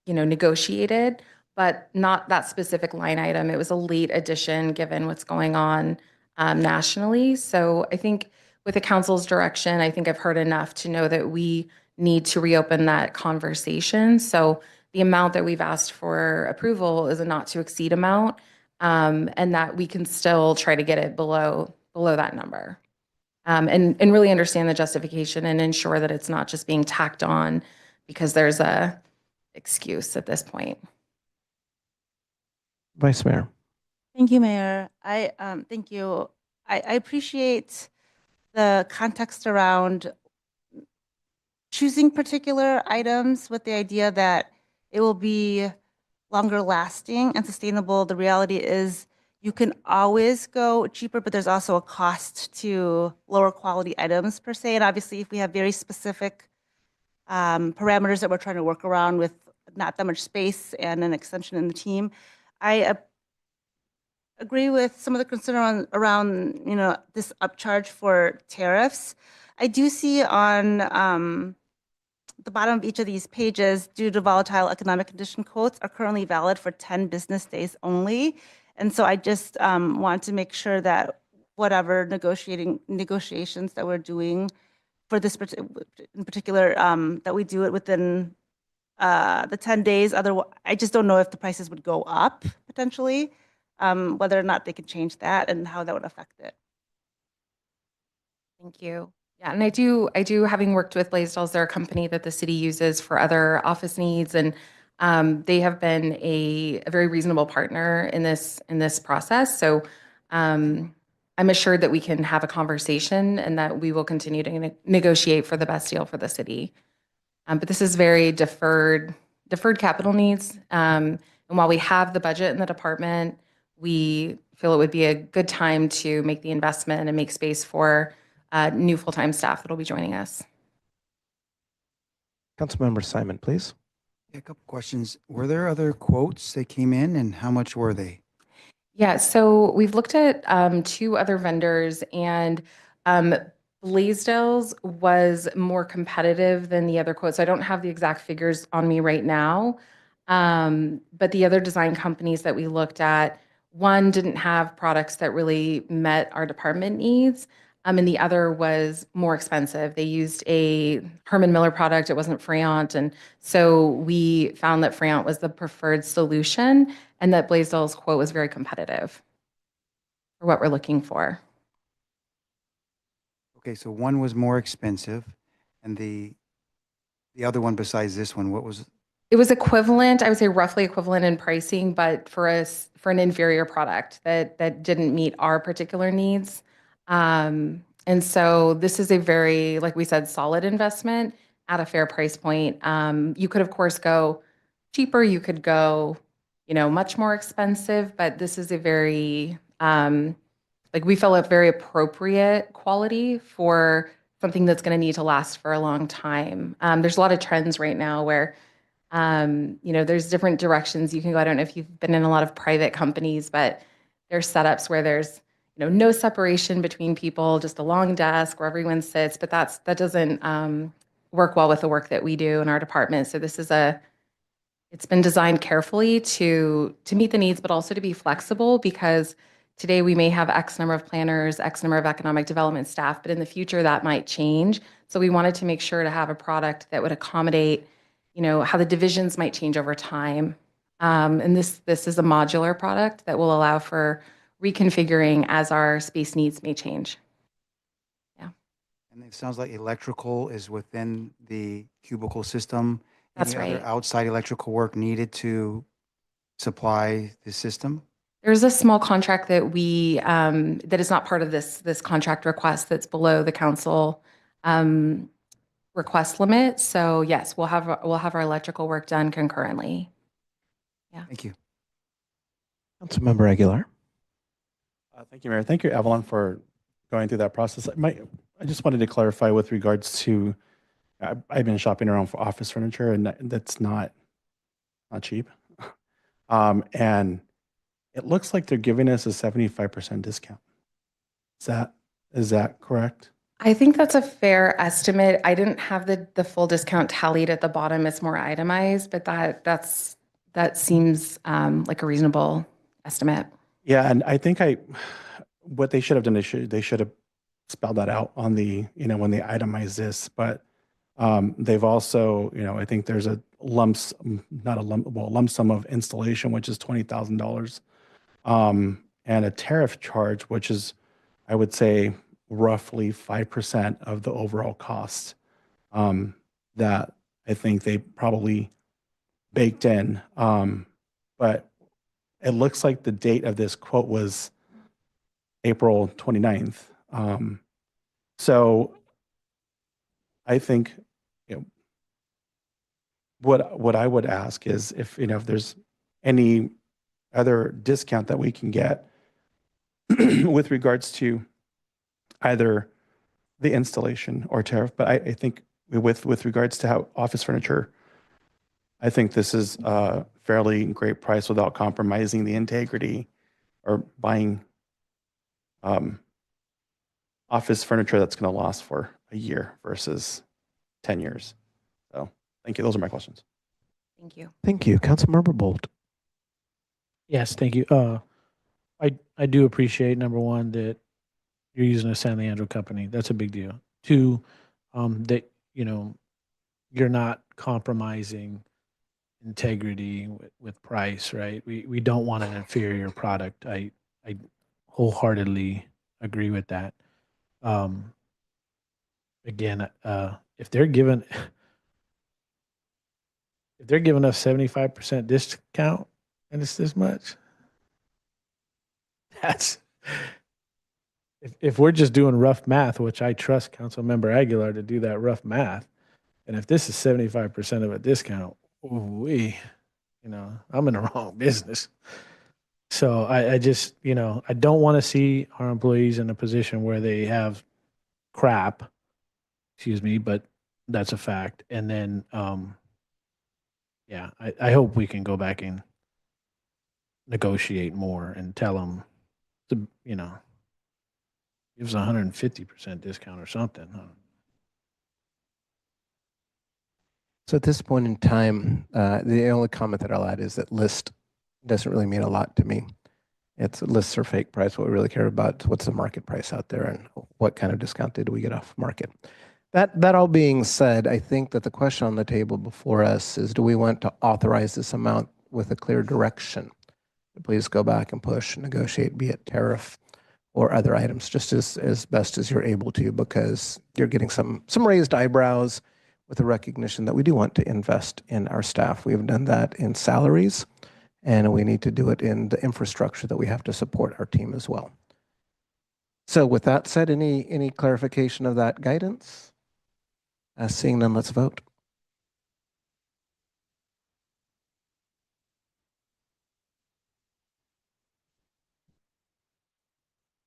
negotiated, but not that specific line item. It was a late addition given what's going on nationally. So I think with the council's direction, I think I've heard enough to know that we need to reopen that conversation. So the amount that we've asked for approval is a not to exceed amount, and that we can still try to get it below that number. And really understand the justification and ensure that it's not just being tacked on because there's a excuse at this point. Vice Mayor. Thank you, Mayor. Thank you. I appreciate the context around choosing particular items with the idea that it will be longer lasting and sustainable. The reality is you can always go cheaper, but there's also a cost to lower quality items per se. And obviously, if we have very specific parameters that we're trying to work around with not that much space and an extension in the team, I agree with some of the concern around this upcharge for tariffs. I do see on the bottom of each of these pages, due to volatile economic condition quotes are currently valid for 10 business days only. And so I just want to make sure that whatever negotiations that we're doing for this in particular, that we do it within the 10 days. Otherwise, I just don't know if the prices would go up potentially, whether or not they could change that and how that would affect it. Thank you. Yeah, and I do, having worked with Blaisdells, they're a company that the city uses for other office needs, and they have been a very reasonable partner in this process. So I'm assured that we can have a conversation and that we will continue to negotiate for the best deal for the city. But this is very deferred capital needs. And while we have the budget in the department, we feel it would be a good time to make the investment and make space for new full-time staff that will be joining us. Councilmember Simon, please. Yeah, a couple questions. Were there other quotes that came in, and how much were they? Yeah, so we've looked at 2 other vendors, and Blaisdells was more competitive than the other quotes. I don't have the exact figures on me right now, but the other design companies that we looked at, one didn't have products that really met our department needs. And the other was more expensive. They used a Herman Miller product. It wasn't Freon. And so we found that Freon was the preferred solution and that Blaisdells' quote was very competitive for what we're looking for. Okay, so one was more expensive, and the other one besides this one, what was It was equivalent, I would say roughly equivalent in pricing, but for an inferior product that didn't meet our particular needs. And so this is a very, like we said, solid investment at a fair price point. You could, of course, go cheaper. You could go, much more expensive, but this is a very, we feel a very appropriate quality for something that's going to need to last for a long time. There's a lot of trends right now where, there's different directions you can go. I don't know if you've been in a lot of private companies, but there's setups where there's, no separation between people, just a long desk where everyone sits, but that doesn't work well with the work that we do in our department. So this is it's been designed carefully to meet the needs, but also to be flexible, because today we may have X number of planners, X number of economic development staff, but in the future that might change. So we wanted to make sure to have a product that would accommodate, how the divisions might change over time. And this is a modular product that will allow for reconfiguring as our space needs may change. Yeah. And it sounds like electrical is within the cubicle system. That's Any right. other outside electrical work needed to supply the system? There's a small contract that we that is not part of this contract request that's below the council request limit. So yes, we'll have our electrical work done concurrently. Yeah. Thank you. Councilmember Aguilar. Thank you, Mayor. Thank you, Evelyn, for going through that process. I just wanted to clarify with regards to, I've been shopping around for office furniture, and that's not cheap. And it looks like they're giving us a 75% discount. Is that correct? I think that's a fair estimate. I didn't have the full discount tallied at the bottom. It's more itemized, but that seems like a reasonable estimate. Yeah, and I think what they should have done, they should have spelled that out on the, when they itemize this, but they've also, I think there's a lump sum of installation, which is $20,000, and a tariff charge, which is, I would say, roughly 5% of the overall cost, that I think they probably baked in. But it looks like the date of this quote was April 29th. So I think, what I would ask is if there's any other discount that we can get with regards to either the installation or tariff. But I think with regards to how office furniture, I think this is a fairly great price without compromising the integrity or buying office furniture that's going to last for a year versus 10 years. So thank you. Those are my questions. Thank you. Thank you. Councilmember Bolt. Yes, thank you. I do appreciate, number one, that you're using a San Leandro company. That's a big deal. Two, that, you're not compromising integrity with price, right? We don't want an inferior product. I wholeheartedly agree with that. Again, if they're giving us 75% discount and it's this much, that's if we're just doing rough math, which I trust Councilmember Aguilar to do that rough math, and if this is 75% of a discount, I'm in the wrong business. So I just, I don't want to see our employees in a position where they have crap, but that's a fact. And then, I hope we can go back and negotiate more and tell them to, give us 150% discount or something. So at this point in time, the only comment that I'll add is that list doesn't really mean a lot to me. Lists are fake price. What we really care about is what's the market price out there and what kind of discount did we get off market. That all being said, I think that the question on the table before us is, do we want to authorize this amount with a clear direction? Please go back and push, negotiate, be it tariff or other items, just as best as you're able to, because you're getting some raised eyebrows with a recognition that we do want to invest in our staff. We have done that in salaries, and we need to do it in the infrastructure that we have to support our team as well. So with that said, any clarification of that guidance? Seeing none, let's vote.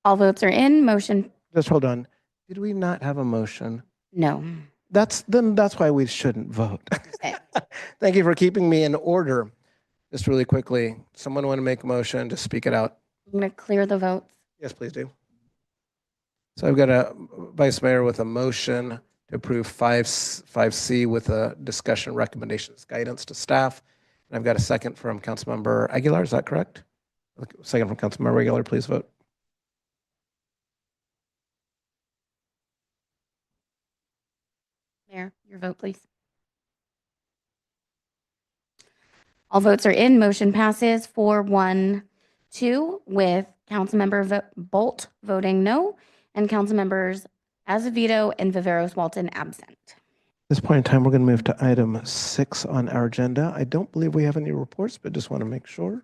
All votes are in. Motion, Just hold on. Did we not have a motion? no. That's why we shouldn't vote. Okay. Thank you for keeping me in order. Just really quickly, someone want to make a motion, just speak it out. I'm going to clear the votes. Yes, please do. So I've got a Vice Mayor with a motion to approve 5C with a discussion, recommendations, guidance to staff. And I've got a second from Councilmember Aguilar. Is that correct? Second from Councilmember Aguilar, please vote. Mayor, your vote, please. All votes are in. Motion passes 4-1-2 with Councilmember Bolt voting no and Councilmembers Azevedo and Viveros Walton absent. At this point in time, we're going to move to item 6 on our agenda. I don't believe we have any reports, but just want to make sure.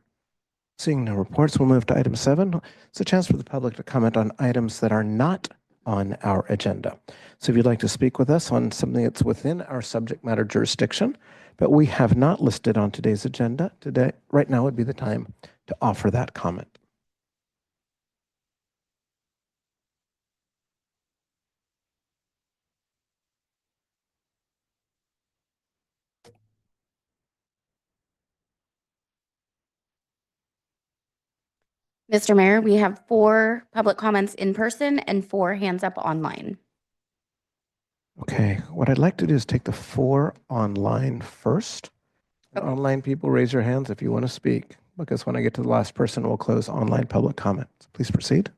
Seeing no reports, we'll move to item 7. It's a chance for the public to comment on items that are not on our agenda. So if you'd like to speak with us on something that's within our subject matter jurisdiction, but we have not listed on today's agenda, right now would be the time to offer that comment. Mr. Mayor, we have 4 public comments in person and 4 hands up online. Okay, what I'd like to do is take the 4 online first. Online people, raise your hands if you want to speak, because when I get to the last person, we'll close online public comments. Please proceed.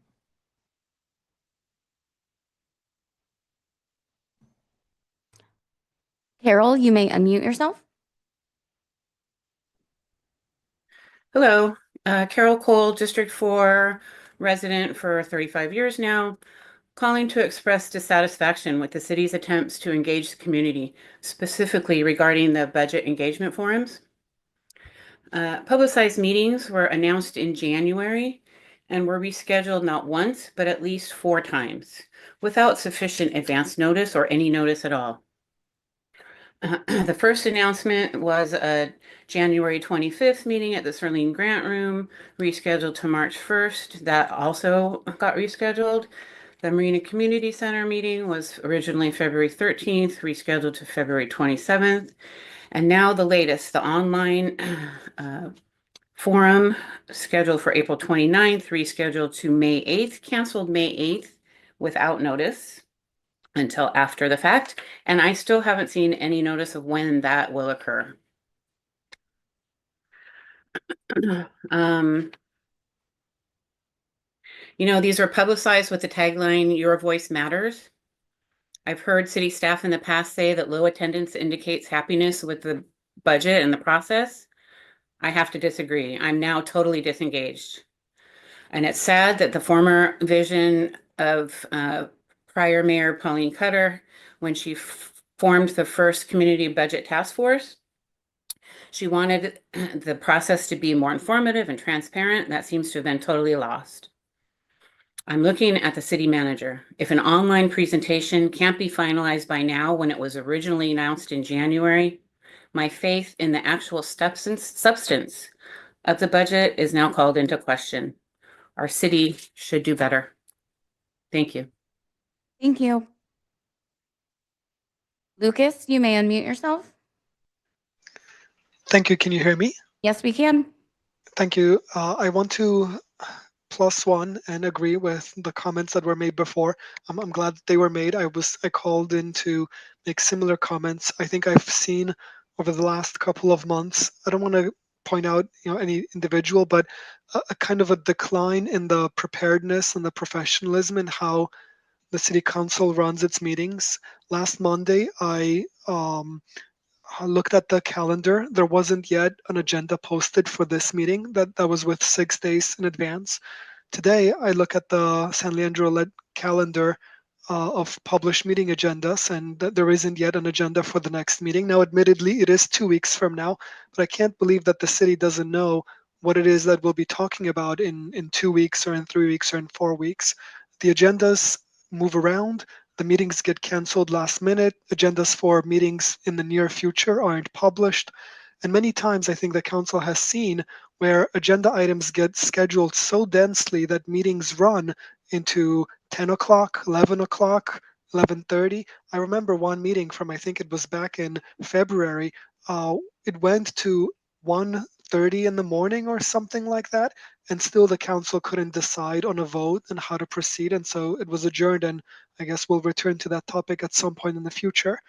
Carol, you may unmute yourself. Hello, Carol Cole, District 4 resident for 35 years now, calling to express dissatisfaction with the city's attempts to engage the community, specifically regarding the budget engagement forums. Publicized meetings were announced in January and were rescheduled not once, but at least 4 times, without sufficient advance notice or any notice at all. The first announcement was a January 25th meeting at the Sterling Grant Room, rescheduled to March 1st. That also got rescheduled. The Marina Community Center meeting was originally February 13th, rescheduled to February 27th. And now the latest, the online forum scheduled for April 29th, rescheduled to May 8th, canceled May 8th without notice until after the fact, and I still haven't seen any notice of when that will occur. You know, these are publicized with the tagline, "Your voice matters." I've heard city staff in the past say that low attendance indicates happiness with the budget and the process. I have to disagree. I'm now totally disengaged. And it's sad that the former vision of prior Mayor Pauline Cutter, when she formed the first community budget task force, she wanted the process to be more informative and transparent. That seems to have been totally lost. I'm looking at the city manager. If an online presentation can't be finalized by now when it was originally announced in January, my faith in the actual substance of the budget is now called into question. Our city should do better. Thank you. Thank you. Lucas, you may unmute yourself. Thank you. Can you hear me? Yes, we can. Thank you. I want to +1 and agree with the comments that were made before. I'm glad that they were made. I called in to make similar comments. I think I've seen over the last couple of months, I don't want to point out any individual, but a kind of a decline in the preparedness and the professionalism in how the city council runs its meetings. Last Monday, I looked at the calendar. There wasn't yet an agenda posted for this meeting. That was with 6 days in advance. Today, I look at the San Leandro calendar. of published meeting agendas, and that there isn't yet an agenda for the next meeting. Now, admittedly, it is 2 weeks from now, but I can't believe that the city doesn't know what it is that we'll be talking about in 2 weeks or in 3 weeks or in 4 weeks. The agendas move around. The meetings get canceled last minute. Agendas for meetings in the near future aren't published. And many times I think the council has seen where agenda items get scheduled so densely that meetings run into 10 o'clock, 11 o'clock, 11:30. I remember one meeting from, I think it was back in February, it went to 1:30 in the morning or something like that, and still the council couldn't decide on a vote and how to proceed, and so it was adjourned, and I guess we'll return to that topic at some point in the future.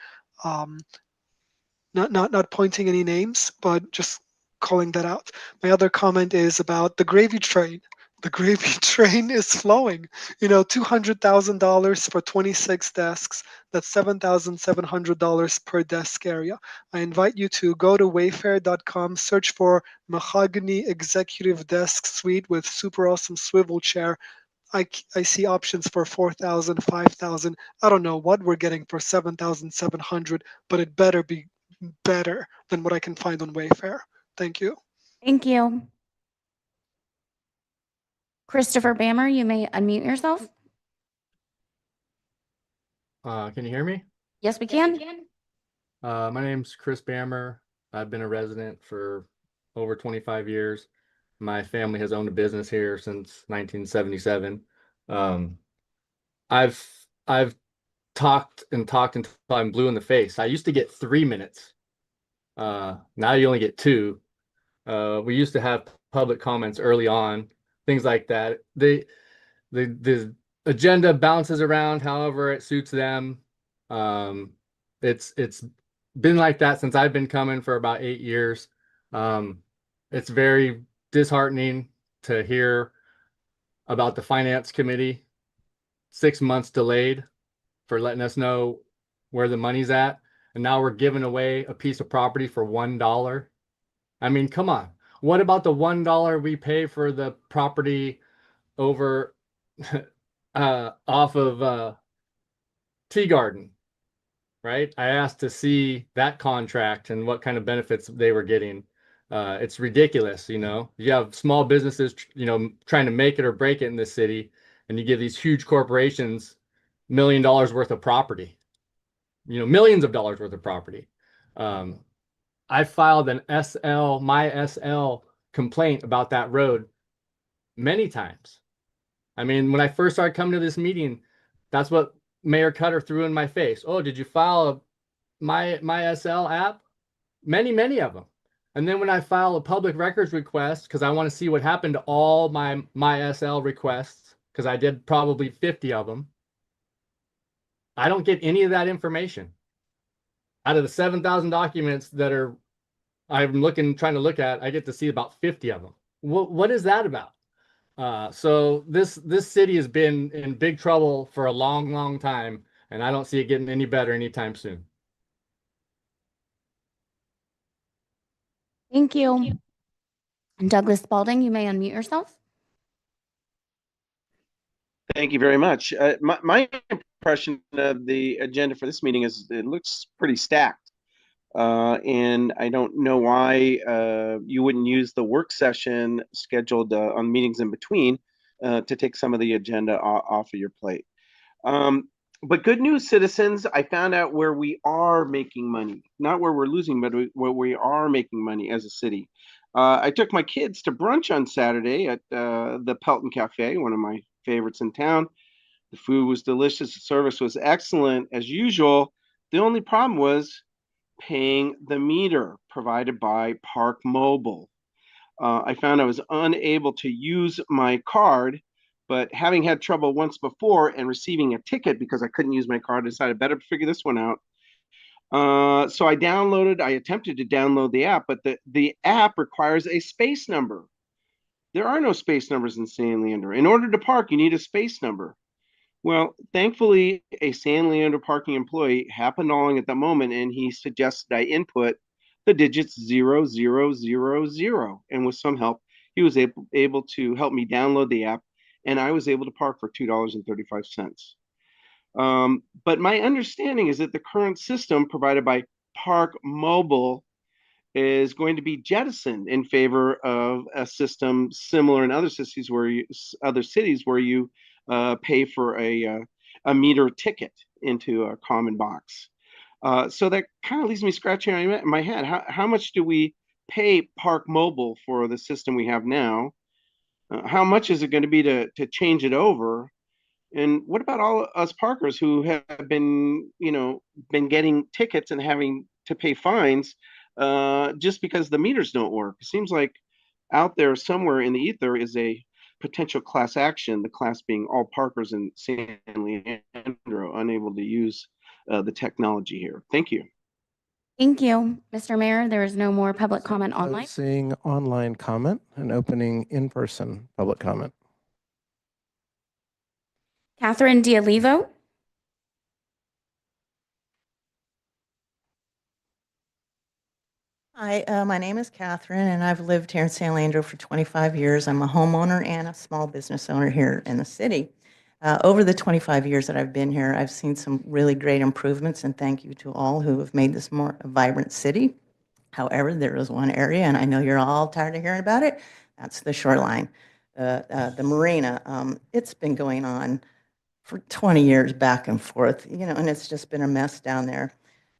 Not pointing any names, but just calling that out. My other comment is about the gravy train. The gravy train is flowing. You know, $200,000 for 26 desks. That's $7,700 per desk area. I invite you to go to wayfair.com, search for Mahogany Executive Desk Suite with super awesome swivel chair. I see options for 4,000, 5,000. I don't know what we're getting for 7,700, but it better be better than what I can find on Wayfair. Thank you. Thank you. Christopher Bammer, you may unmute yourself. Can you hear me? Yes, we can. My name's Chris Bammer. I've been a resident for over 25 years. My family has owned a business here since 1977. I've talked until I'm blue in the face. I used to get 3 minutes. Now you only get 2. We used to have public comments early on, things like that. The agenda bounces around however it suits them. It's been like that since I've been coming for about 8 years. It's very disheartening to hear about the finance committee 6 months delayed for letting us know where the money's at. And now we're giving away a piece of property for $1. I mean, come on. What about the $1 we pay for the property over off of Tea Garden, right? I asked to see that contract and what kind of benefits they were getting. It's ridiculous, you know. You have small businesses, you know, trying to make it or break it in this city, and you give these huge corporations $1 million worth of property, you know, millions of dollars worth of property. I filed an my SL complaint about that road many times. I mean, when I first started coming to this meeting, that's what Mayor Cutter threw in my face. Oh, did you file my SL app? Many of them. And then when I file a public records request, because I want to see what happened to all my SL requests, because I did probably 50 of them, I don't get any of that information. Out of the 7,000 documents that I'm trying to look at, I get to see about 50 of them. What is that about? So this city has been in big trouble for a long time, and I don't see it getting any better anytime soon. Thank you. Douglas Spalding, you may unmute yourself. Thank you very much. My impression of the agenda for this meeting is it looks pretty stacked. And I don't know why you wouldn't use the work session scheduled on meetings in between to take some of the agenda off of your plate. But good news, citizens, I found out where we are making money. Not where we're losing, but where we are making money as a city. I took my kids to brunch on Saturday at the Pelton Cafe, one of my favorites in town. The food was delicious. The service was excellent as usual. The only problem was paying the meter provided by Park Mobile. I found I was unable to use my card, but having had trouble once before and receiving a ticket because I couldn't use my card, I decided better figure this one out. So I attempted to download the app, but the app requires a space number. There are no space numbers in San Leandro. In order to park, you need a space number. Well, thankfully, a San Leandro parking employee happened along at the moment, and he suggested I input the digits 0000. And with some help, he was able to help me download the app, and I was able to park for $2.35. But my understanding is that the current system provided by Park Mobile is going to be jettisoned in favor of a system similar in other cities where you pay for a meter ticket into a common box. So that kind of leaves me scratching my head. How much do we pay Park Mobile for the system we have now? How much is it going to be to change it over? And what about all us parkers who have been getting tickets and having to pay fines just because the meters don't work? It seems like out there somewhere in the ether is a potential class action, the class being all parkers in San Leandro unable to use the technology here. Thank you. Thank you, Mr. Mayor. There is no more public comment online. Closing online comment and opening in-person public comment. Catherine D'Olivo. Hi, my name is Catherine, and I've lived here in San Leandro for 25 years. I'm a homeowner and a small business owner here in the city. Over the 25 years that I've been here, I've seen some really great improvements, and thank you to all who have made this more a vibrant city. However, there is one area, and I know you're all tired of hearing about it. That's the shoreline, the marina. It's been going on for 20 years back and forth, and it's just been a mess down there.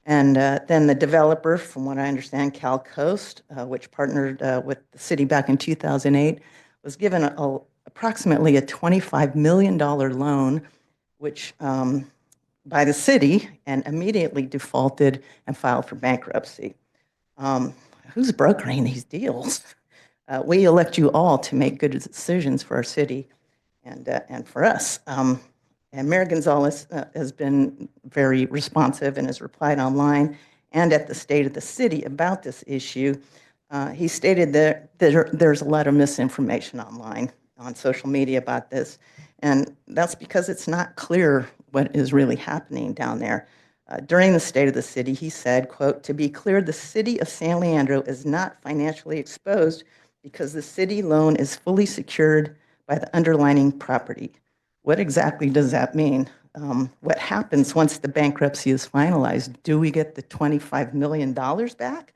And then the developer, from what I understand, Cal Coast, which partnered with the city back in 2008, was given approximately a $25 million loan, which by the city, and immediately defaulted and filed for bankruptcy. Who's brokering these deals? We elect you all to make good decisions for our city and for us. And Mayor Gonzalez has been very responsive and has replied online and at the State of the City about this issue. He stated that there's a lot of misinformation online on social media about this, and that's because it's not clear what is really happening down there. During the State of the City, he said, quote, "To be clear, the city of San Leandro is not financially exposed because the city loan is fully secured by the underlying property." What exactly does that mean? What happens once the bankruptcy is finalized? Do we get the $25 million back?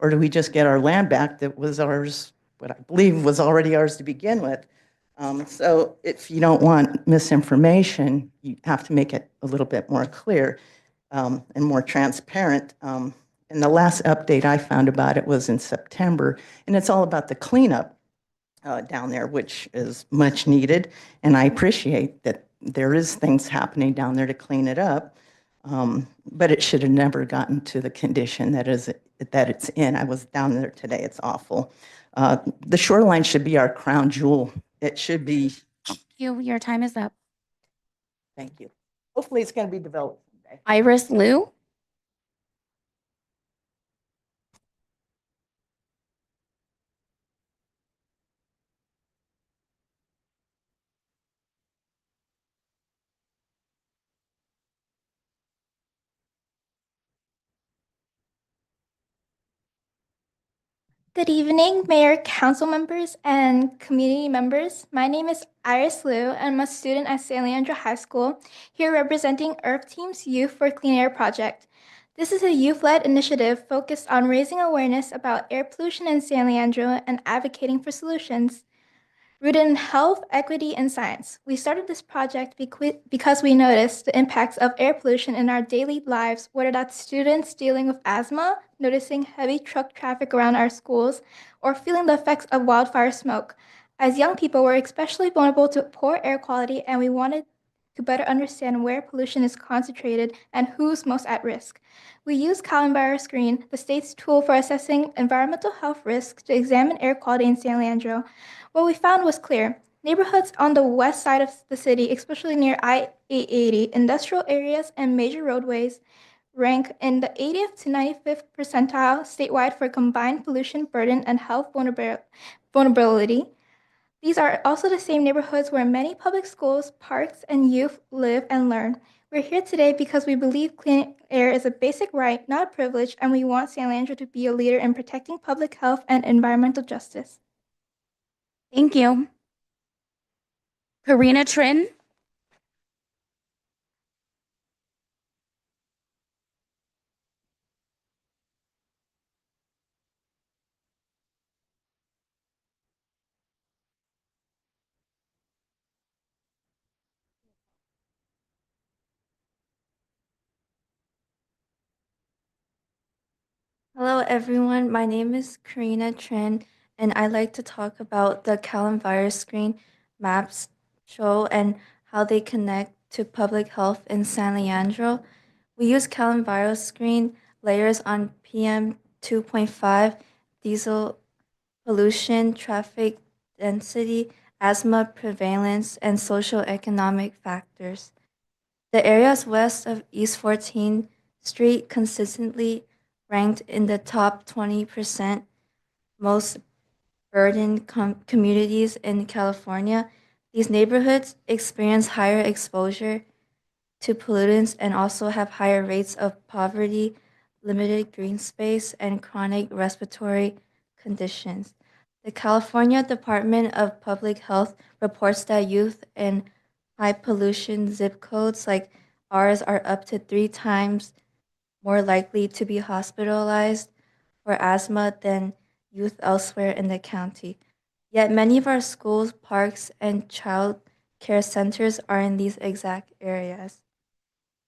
Or do we just get our land back that was ours, what I believe was already ours to begin with? So if you don't want misinformation, you have to make it a little bit more clear and more transparent. And the last update I found about it was in September, and it's all about the cleanup down there, which is much needed. And I appreciate that there is things happening down there to clean it up. But it should have never gotten to the condition that it's in. I was down there today. It's awful. The shoreline should be our crown jewel. It should be. Thank you. Your time is up. Thank you. Hopefully it's going to be developed someday. Iris Liu. Good evening, Mayor, council members, and community members. My name is Iris Liu, and I'm a student at San Leandro High School, here representing Earth Team's Youth for Clean Air project. This is a youth-led initiative focused on raising awareness about air pollution in San Leandro and advocating for solutions. Rooted in health, equity, and science, we started this project because we noticed the impacts of air pollution in our daily lives, whether that's students dealing with asthma, noticing heavy truck traffic around our schools, or feeling the effects of wildfire smoke. As young people, we're especially vulnerable to poor air quality, and we wanted to better understand where pollution is concentrated and who's most at risk. We use CalEnviroscreen, the state's tool for assessing environmental health risks, to examine air quality in San Leandro. What we found was clear. Neighborhoods on the west side of the city, especially near I-880, industrial areas, and major roadways, rank in the 80th to 95th percentile statewide for combined pollution burden and health vulnerability. These are also the same neighborhoods where many public schools, parks, and youth live and learn. We're here today because we believe clean air is a basic right, not a privilege, and we want San Leandro to be a leader in protecting public health and environmental justice. Thank you. Karina Trin. everyone. My name is Karina Tran, and I'd like to talk about the Calum-Virus screen maps show and how they connect to public health in San Leandro. We use Calum-Virus screen layers on PM 2.5, diesel pollution, traffic density, asthma prevalence, and socioeconomic factors. The areas west of East 14th Street consistently ranked in the top 20% most burdened communities in California. These neighborhoods experience higher exposure to pollutants and also have higher rates of poverty, limited green space, and chronic respiratory conditions. The California Department of Public Health reports that youth in high pollution zip codes like ours are up to 3 times more likely to be hospitalized for asthma than youth elsewhere in the county. Yet many of our schools, parks, and child care centers are in these exact areas.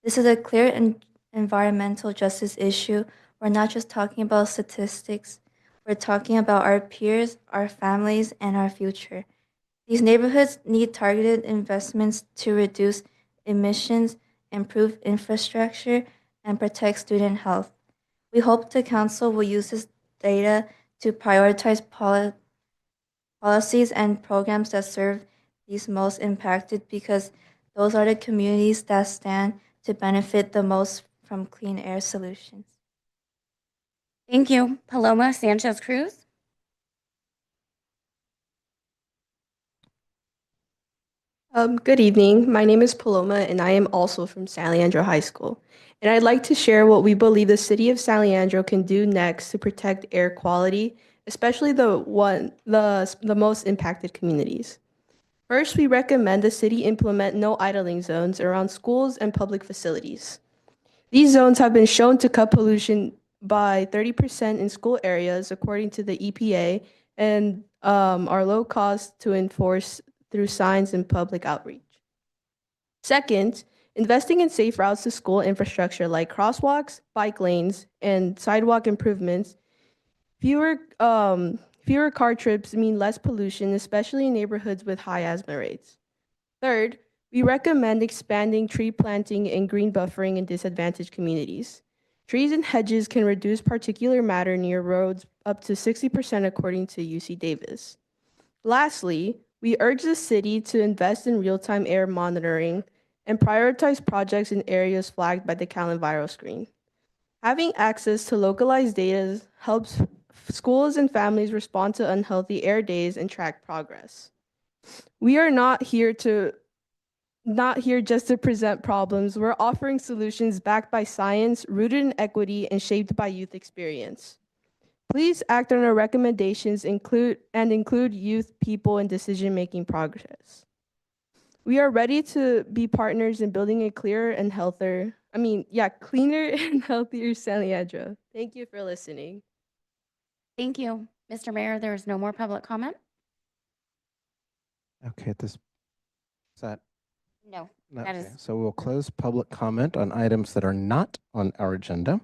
This is a clear environmental justice issue. We're not just talking about statistics, we're talking about our peers, our families, and our future. These neighborhoods need targeted investments to reduce emissions, improve infrastructure, and protect student health. We hope the council will use this data to prioritize policies and programs that serve these most impacted, because those are the communities that stand to benefit the most from clean air solutions. Thank you. Paloma Sanchez Cruz. Good evening. My name is Paloma, and I am also from San Leandro High School. And I'd like to share what we believe the city of San Leandro can do next to protect air quality, especially the most impacted communities. First, we recommend the city implement no idling zones around schools and public facilities. These zones have been shown to cut pollution by 30% in school areas, according to the EPA, and are low cost to enforce through signs and public outreach. Second, investing in safe routes to school infrastructure like crosswalks, bike lanes, and sidewalk improvements. Fewer car trips mean less pollution, especially in neighborhoods with high asthma rates. Third, we recommend expanding tree planting and green buffering in disadvantaged communities. Trees and hedges can reduce particulate matter near roads up to 60%, according to UC Davis. Lastly, we urge the city to invest in real-time air monitoring and prioritize projects in areas flagged by the Calum-Virus screen. Having access to localized data helps schools and families respond to unhealthy air days and track progress. We are not here just to present problems. We're offering solutions backed by science, rooted in equity, and shaped by youth experience. Please act on our recommendations, include youth, people, in decision-making progress. We are ready to be partners in building a cleaner and healthier San Leandro. Thank you for listening. Thank you. Mr. Mayor, there is no more public comment? Okay, is that? No, Okay, that is, so we'll close public comment on items that are not on our agenda.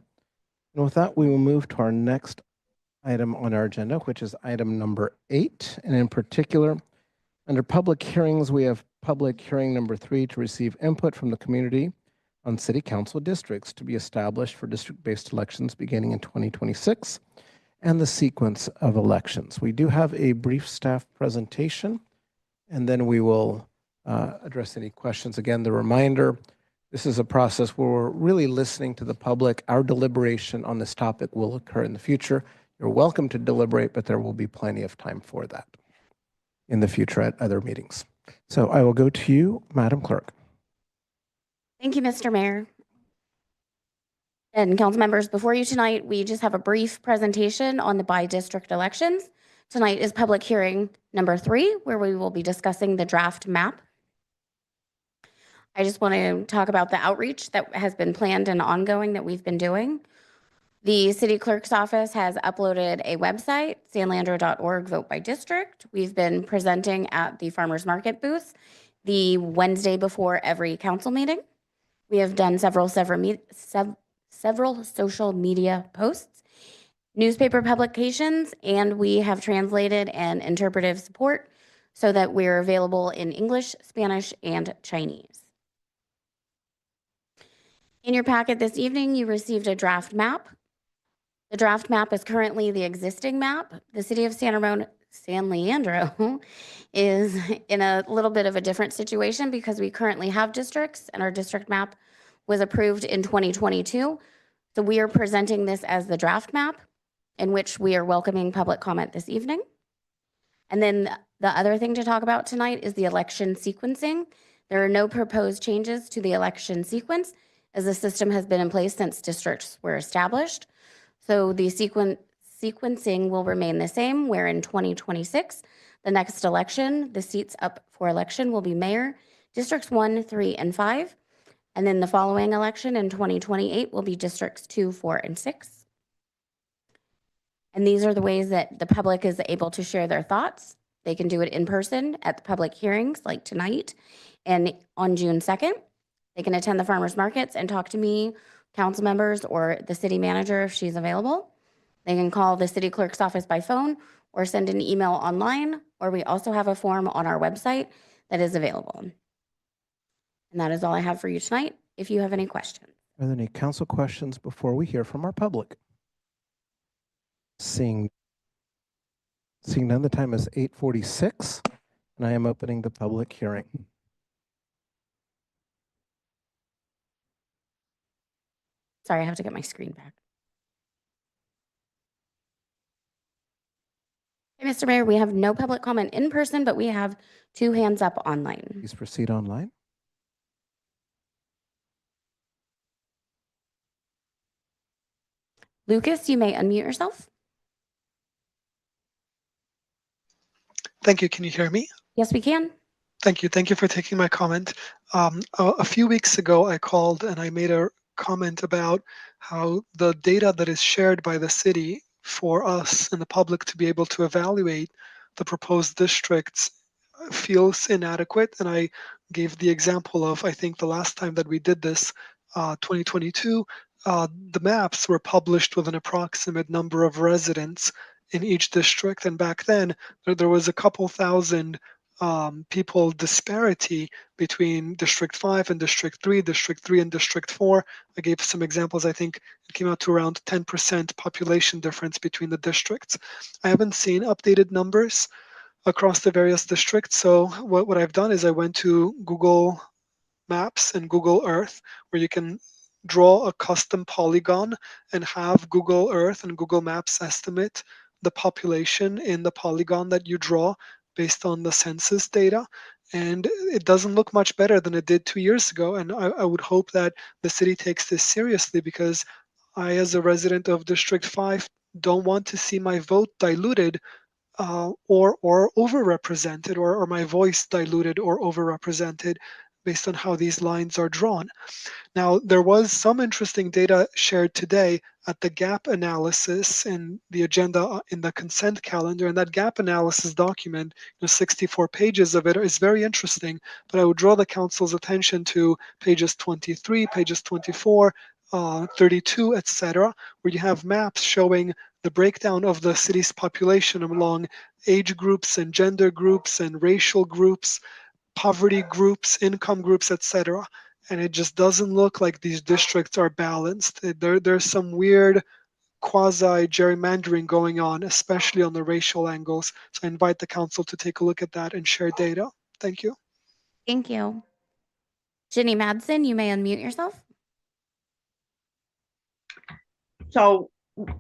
And with that, we will move to our next item on our agenda, which is item number 8. And in particular, under public hearings, we have public hearing number 3 to receive input from the community on city council districts to be established for district-based elections beginning in 2026 and the sequence of elections. We do have a brief staff presentation, and then we will address any questions. Again, the reminder, this is a process where we're really listening to the public. Our deliberation on this topic will occur in the future. You're welcome to deliberate, but there will be plenty of time for that in the future at other meetings. So I will go to you, Madam Clerk. thank you, Mr. Mayor. And council members, before you tonight, we just have a brief presentation on the by-district elections. Tonight is public hearing number 3, where we will be discussing the draft map. I just want to talk about the outreach that has been planned and ongoing that we've been doing. The city clerk's office has uploaded a website, sanleandro.org, vote by district. We've been presenting at the farmers market booth the Wednesday before every council meeting. We have done several social media posts. newspaper publications, and we have translated and interpretive support so that we're available in English, Spanish, and Chinese. In your packet this evening, you received a draft map. The draft map is currently the existing map. The city of San Leandro is in a little bit of a different situation because we currently have districts and our district map was approved in 2022. So we are presenting this as the draft map in which we are welcoming public comment this evening. And then the other thing to talk about tonight is the election sequencing. There are no proposed changes to the election sequence as the system has been in place since districts were established. So the sequencing will remain the same, where in 2026, the next election, the seats up for election will be mayor, districts 1, 3, and 5. And then the following election in 2028 will be districts 2, 4, and 6. And these are the ways that the public is able to share their thoughts. They can do it in person at the public hearings like tonight and on June 2nd. They can attend the farmers markets and talk to me, council members, or the city manager if she's available. They can call the city clerk's office by phone or send an email online, or we also have a form on our website that is available. And that is all I have for you tonight. If you have any questions. Are there any council questions before we hear from our public? Seeing none, the time is 8:46, and I am opening the public hearing. Sorry, I have to get my screen back. Hey, Mr. Mayor, we have no public comment in person, but we have 2 hands up online. Please proceed online. Lucas, you may unmute yourself. Thank you. Can you hear me? Yes, we can. Thank you. Thank you for taking my comment. A few weeks ago, I called and I made a comment about how the data that is shared by the city for us and the public to be able to evaluate the proposed districts feels inadequate. And I gave the example of, I think the last time that we did this, 2022, the maps were published with an approximate number of residents in each district. And back then, there was a couple thousand people disparity between District 5 and District 3, District 3 and District 4. I gave some examples. I think it came out to around 10% population difference between the districts. I haven't seen updated numbers across the various districts. So what I've done is I went to Google Maps and Google Earth, where you can draw a custom polygon and have Google Earth and Google Maps estimate the population in the polygon that you draw based on the census data. And it doesn't look much better than it did 2 years ago. And I would hope that the city takes this seriously, because I, as a resident of District 5, don't want to see my vote diluted or overrepresented, or my voice diluted or overrepresented based on how these lines are drawn. Now, there was some interesting data shared today at the gap analysis in the agenda in the consent calendar, and that gap analysis document, 64 pages of it, is very interesting, but I would draw the council's attention to pages 23, pages 24, 32, etc., where you have maps showing the breakdown of the city's population along age groups and gender groups and racial groups, poverty groups, income groups, etc. And it just doesn't look like these districts are balanced. There's some weird quasi-gerrymandering going on, especially on the racial angles. So I invite the council to take a look at that and share data. Thank you. Thank you. Jenny Madsen, you may unmute yourself. So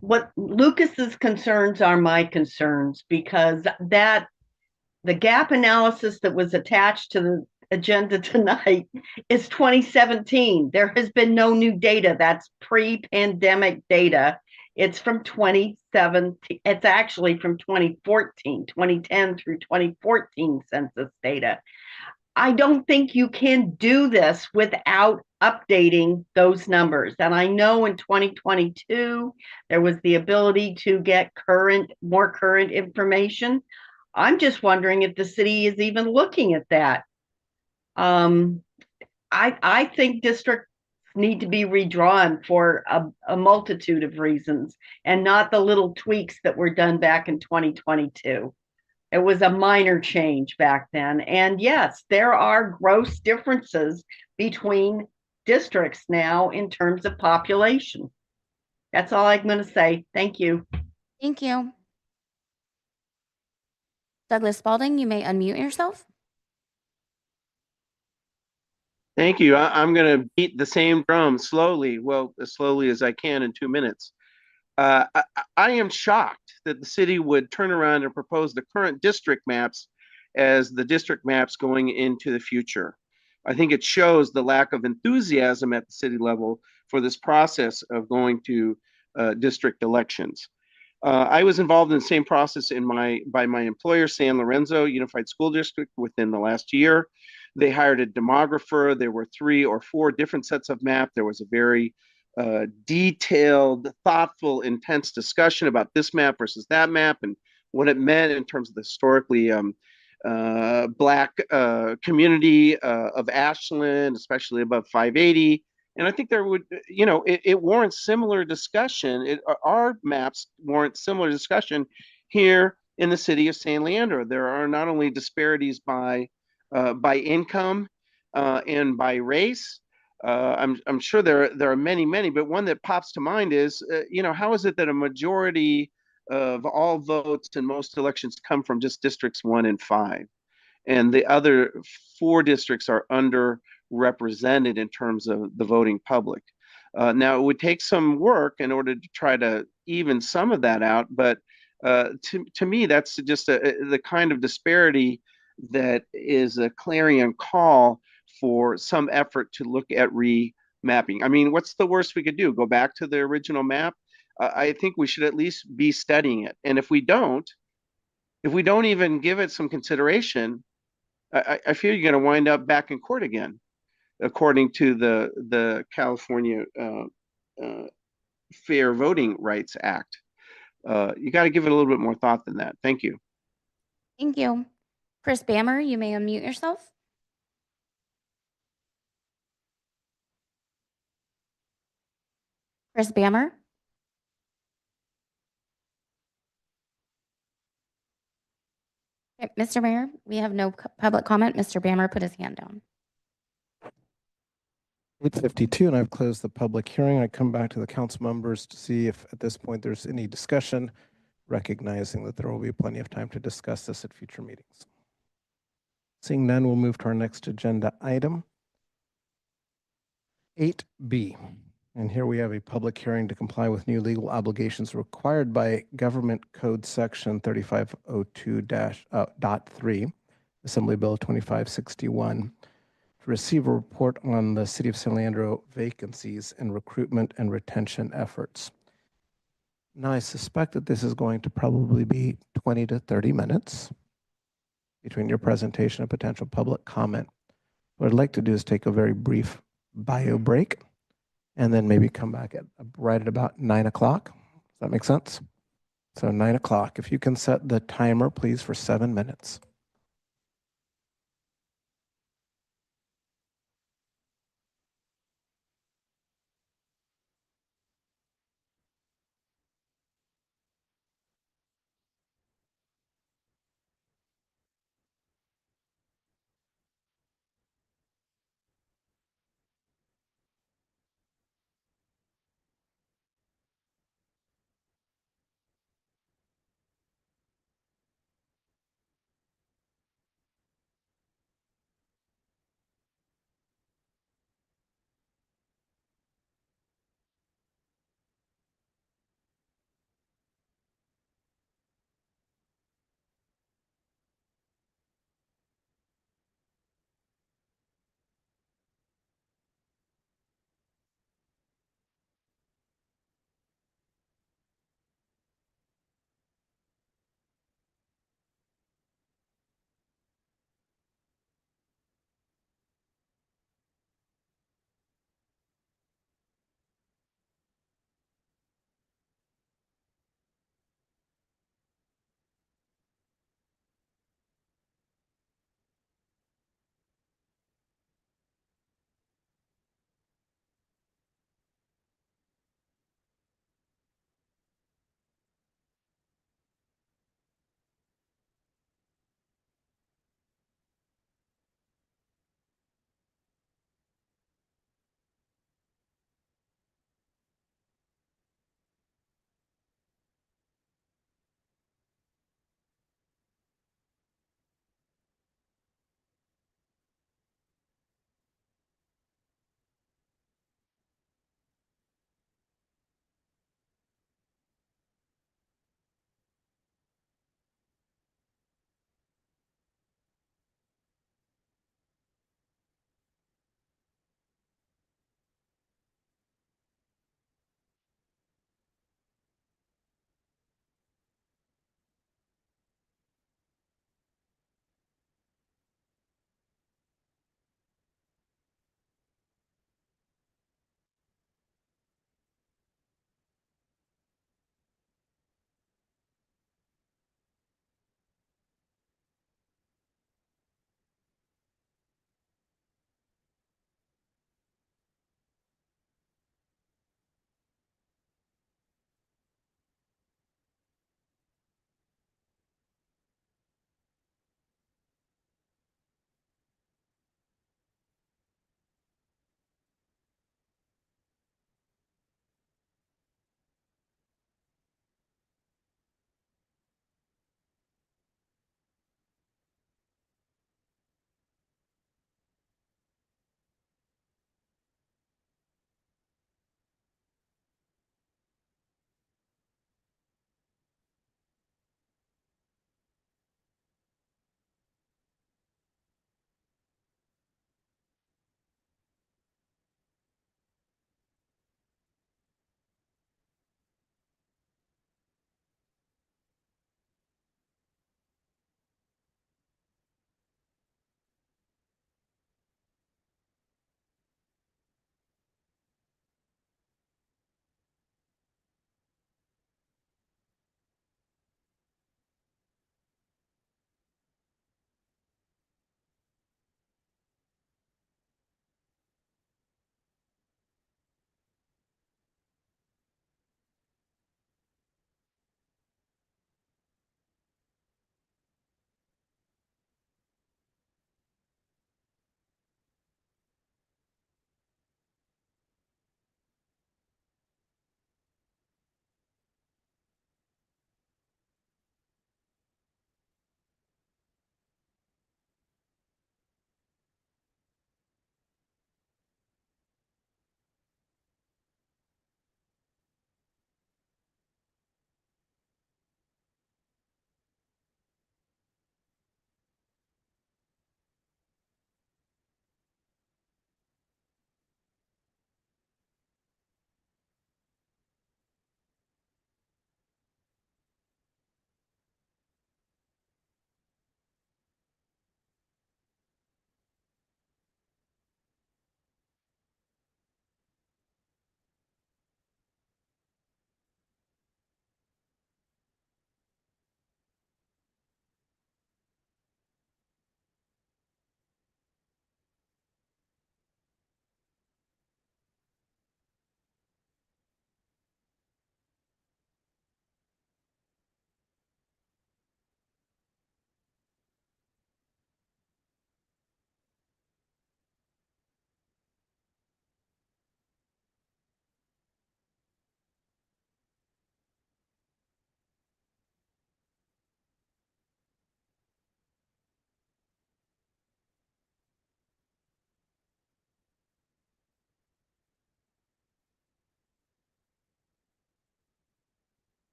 what Lucas's concerns are my concerns, because the gap analysis that was attached to the agenda tonight is 2017. There has been no new data. That's pre-pandemic data. It's from 2017. It's actually from 2014, 2010 through 2014 census data. I don't think you can do this without updating those numbers. And I know in 2022, there was the ability to get more current information. I'm just wondering if the city is even looking at that. I think District need to be redrawn for a multitude of reasons and not the little tweaks that were done back in 2022. It was a minor change back then. And yes, there are gross differences between districts now in terms of population. That's all I'm going to say. Thank you. Thank you. Douglas Spalding, you may unmute yourself. Thank you. I'm going to beat the same drum slowly, well, as slowly as I can in 2 minutes. I am shocked that the city would turn around and propose the current district maps as the district maps going into the future. I think it shows the lack of enthusiasm at the city level for this process of going to district elections. I was involved in the same process by my employer, San Lorenzo Unified School District, within the last year. They hired a demographer. There were 3 or 4 different sets of map. There was a very detailed, thoughtful, intense discussion about this map versus that map and what it meant in terms of the historically Black community of Ashland, especially above 580. And I think there would, it warrants similar discussion. Our maps warrant similar discussion here in the city of San Leandro. There are not only disparities by income and by race. I'm sure there are many, but one that pops to mind is, how is it that a majority of all votes in most elections come from just districts 1 and 5, and the other 4 districts are underrepresented in terms of the voting public? Now, it would take some work in order to try to even some of that out, but to me, that's just the kind of disparity that is a clarion call for some effort to look at remapping. I mean, what's the worst we could do? Go back to the original map? I think we should at least be studying it. And if we don't even give it some consideration, I fear you're going to wind up back in court again, according to the California Fair Voting Rights Act. You got to give it a little bit more thought than that. Thank you. Thank you. Chris Bammer, you may unmute yourself. Chris Bammer. Okay, Mr. Mayor, we have no public comment. Mr. Bammer put his hand down. 8:52, and I've closed the public hearing. I come back to the council members to see if at this point there's any discussion, recognizing that there will be plenty of time to discuss this at future meetings. Seeing none, we'll move to our next agenda item, 8B. And here we have a public hearing to comply with new legal obligations required by Government Code Section 3502-.3, Assembly Bill 2561, to receive a report on the City of San Leandro vacancies and recruitment and retention efforts. Now, I suspect that this is going to probably be 20 to 30 minutes between your presentation and potential public comment. What I'd like to do is take a very brief bio break and then maybe come back right at about 9 o'clock. Does that make sense? So 9 o'clock. If you can set the timer, please, for 7 minutes.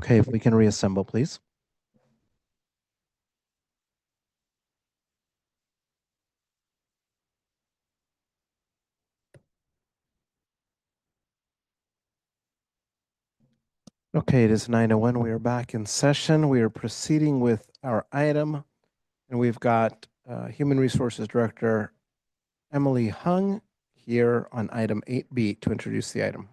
Okay, if we can reassemble, please. Okay, it is 9:01. We are back in session. We are proceeding with our item, and we've got Human Resources Director Emily Hung here on item 8B to introduce the item.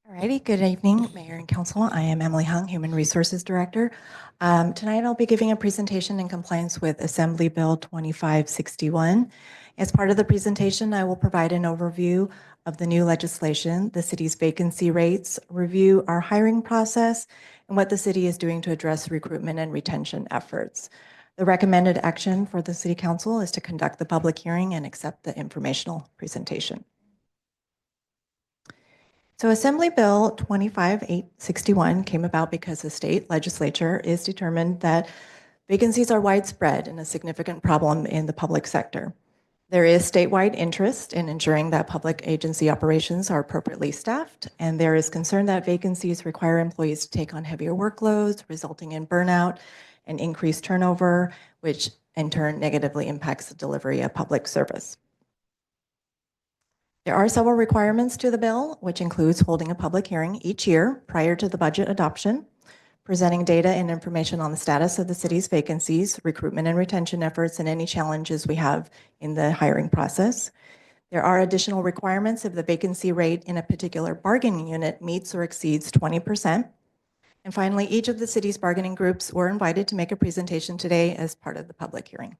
Alrighty, good evening, Mayor and Council. I am Emily Hung, Human Resources Director. Tonight I'll be giving a presentation in compliance with Assembly Bill 2561. As part of the presentation, I will provide an overview of the new legislation, the city's vacancy rates, review our hiring process, and what the city is doing to address recruitment and retention efforts. The recommended action for the City Council is to conduct the public hearing and accept the informational presentation. So Assembly Bill 2561 came about because the state legislature is determined that vacancies are widespread and a significant problem in the public sector. There is statewide interest in ensuring that public agency operations are appropriately staffed, and there is concern that vacancies require employees to take on heavier workloads, resulting in burnout and increased turnover, which in turn negatively impacts the delivery of public service. There are several requirements to the bill, which includes holding a public hearing each year prior to the budget adoption, presenting data and information on the status of the city's vacancies, recruitment and retention efforts, and any challenges we have in the hiring process. There are additional requirements if the vacancy rate in a particular bargaining unit meets or exceeds 20%. And finally, each of the city's bargaining groups were invited to make a presentation today as part of the public hearing.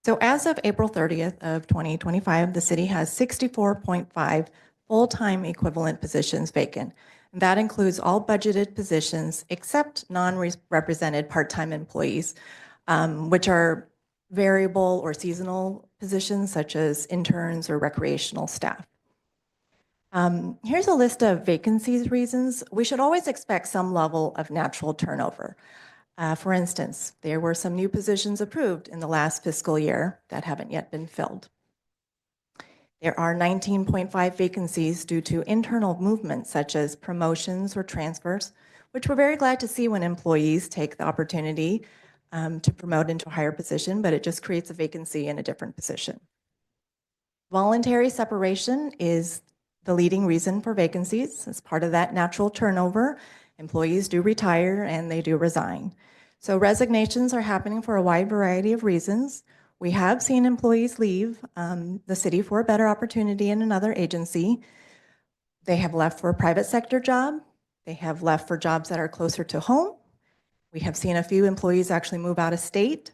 So as of April 30th of 2025, the city has 64.5 full-time equivalent positions vacant. And that includes all budgeted positions except non-represented part-time employees, which are variable or seasonal positions such as interns or recreational staff. Here's a list of vacancies reasons. We should always expect some level of natural turnover. For instance, there were some new positions approved in the last fiscal year that haven't yet been filled. There are 19.5 vacancies due to internal movements such as promotions or transfers, which we're very glad to see when employees take the opportunity to promote into a higher position, but it just creates a vacancy in a different position. Voluntary separation is the leading reason for vacancies. As part of that natural turnover, employees do retire and they do resign. So resignations are happening for a wide variety of reasons. We have seen employees leave the city for a better opportunity in another agency. They have left for a private sector job. They have left for jobs that are closer to home. We have seen a few employees actually move out of state.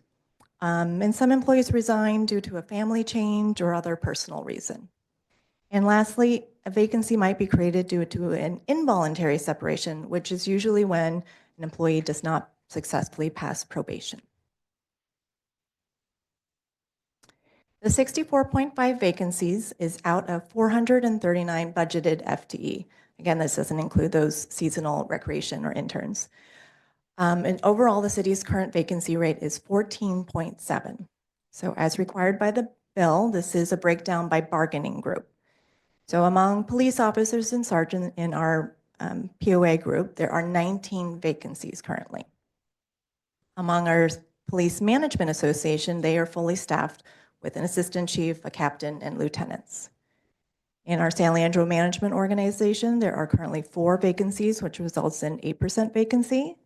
And some employees resign due to a family change or other personal reason. And lastly, a vacancy might be created due to an involuntary separation, which is usually when an employee does not successfully pass probation. The 64.5 vacancies is out of 439 budgeted FTE. Again, this doesn't include those seasonal recreation or interns. And overall, the city's current vacancy rate is 14.7. So as required by the bill, this is a breakdown by bargaining group. So among police officers and sergeants in our POA group, there are 19 vacancies currently. Among our Police Management Association, they are fully staffed with an assistant chief, a captain, and lieutenants. In our San Leandro Management Organization, there are currently 4 vacancies, which results in 8% vacancy.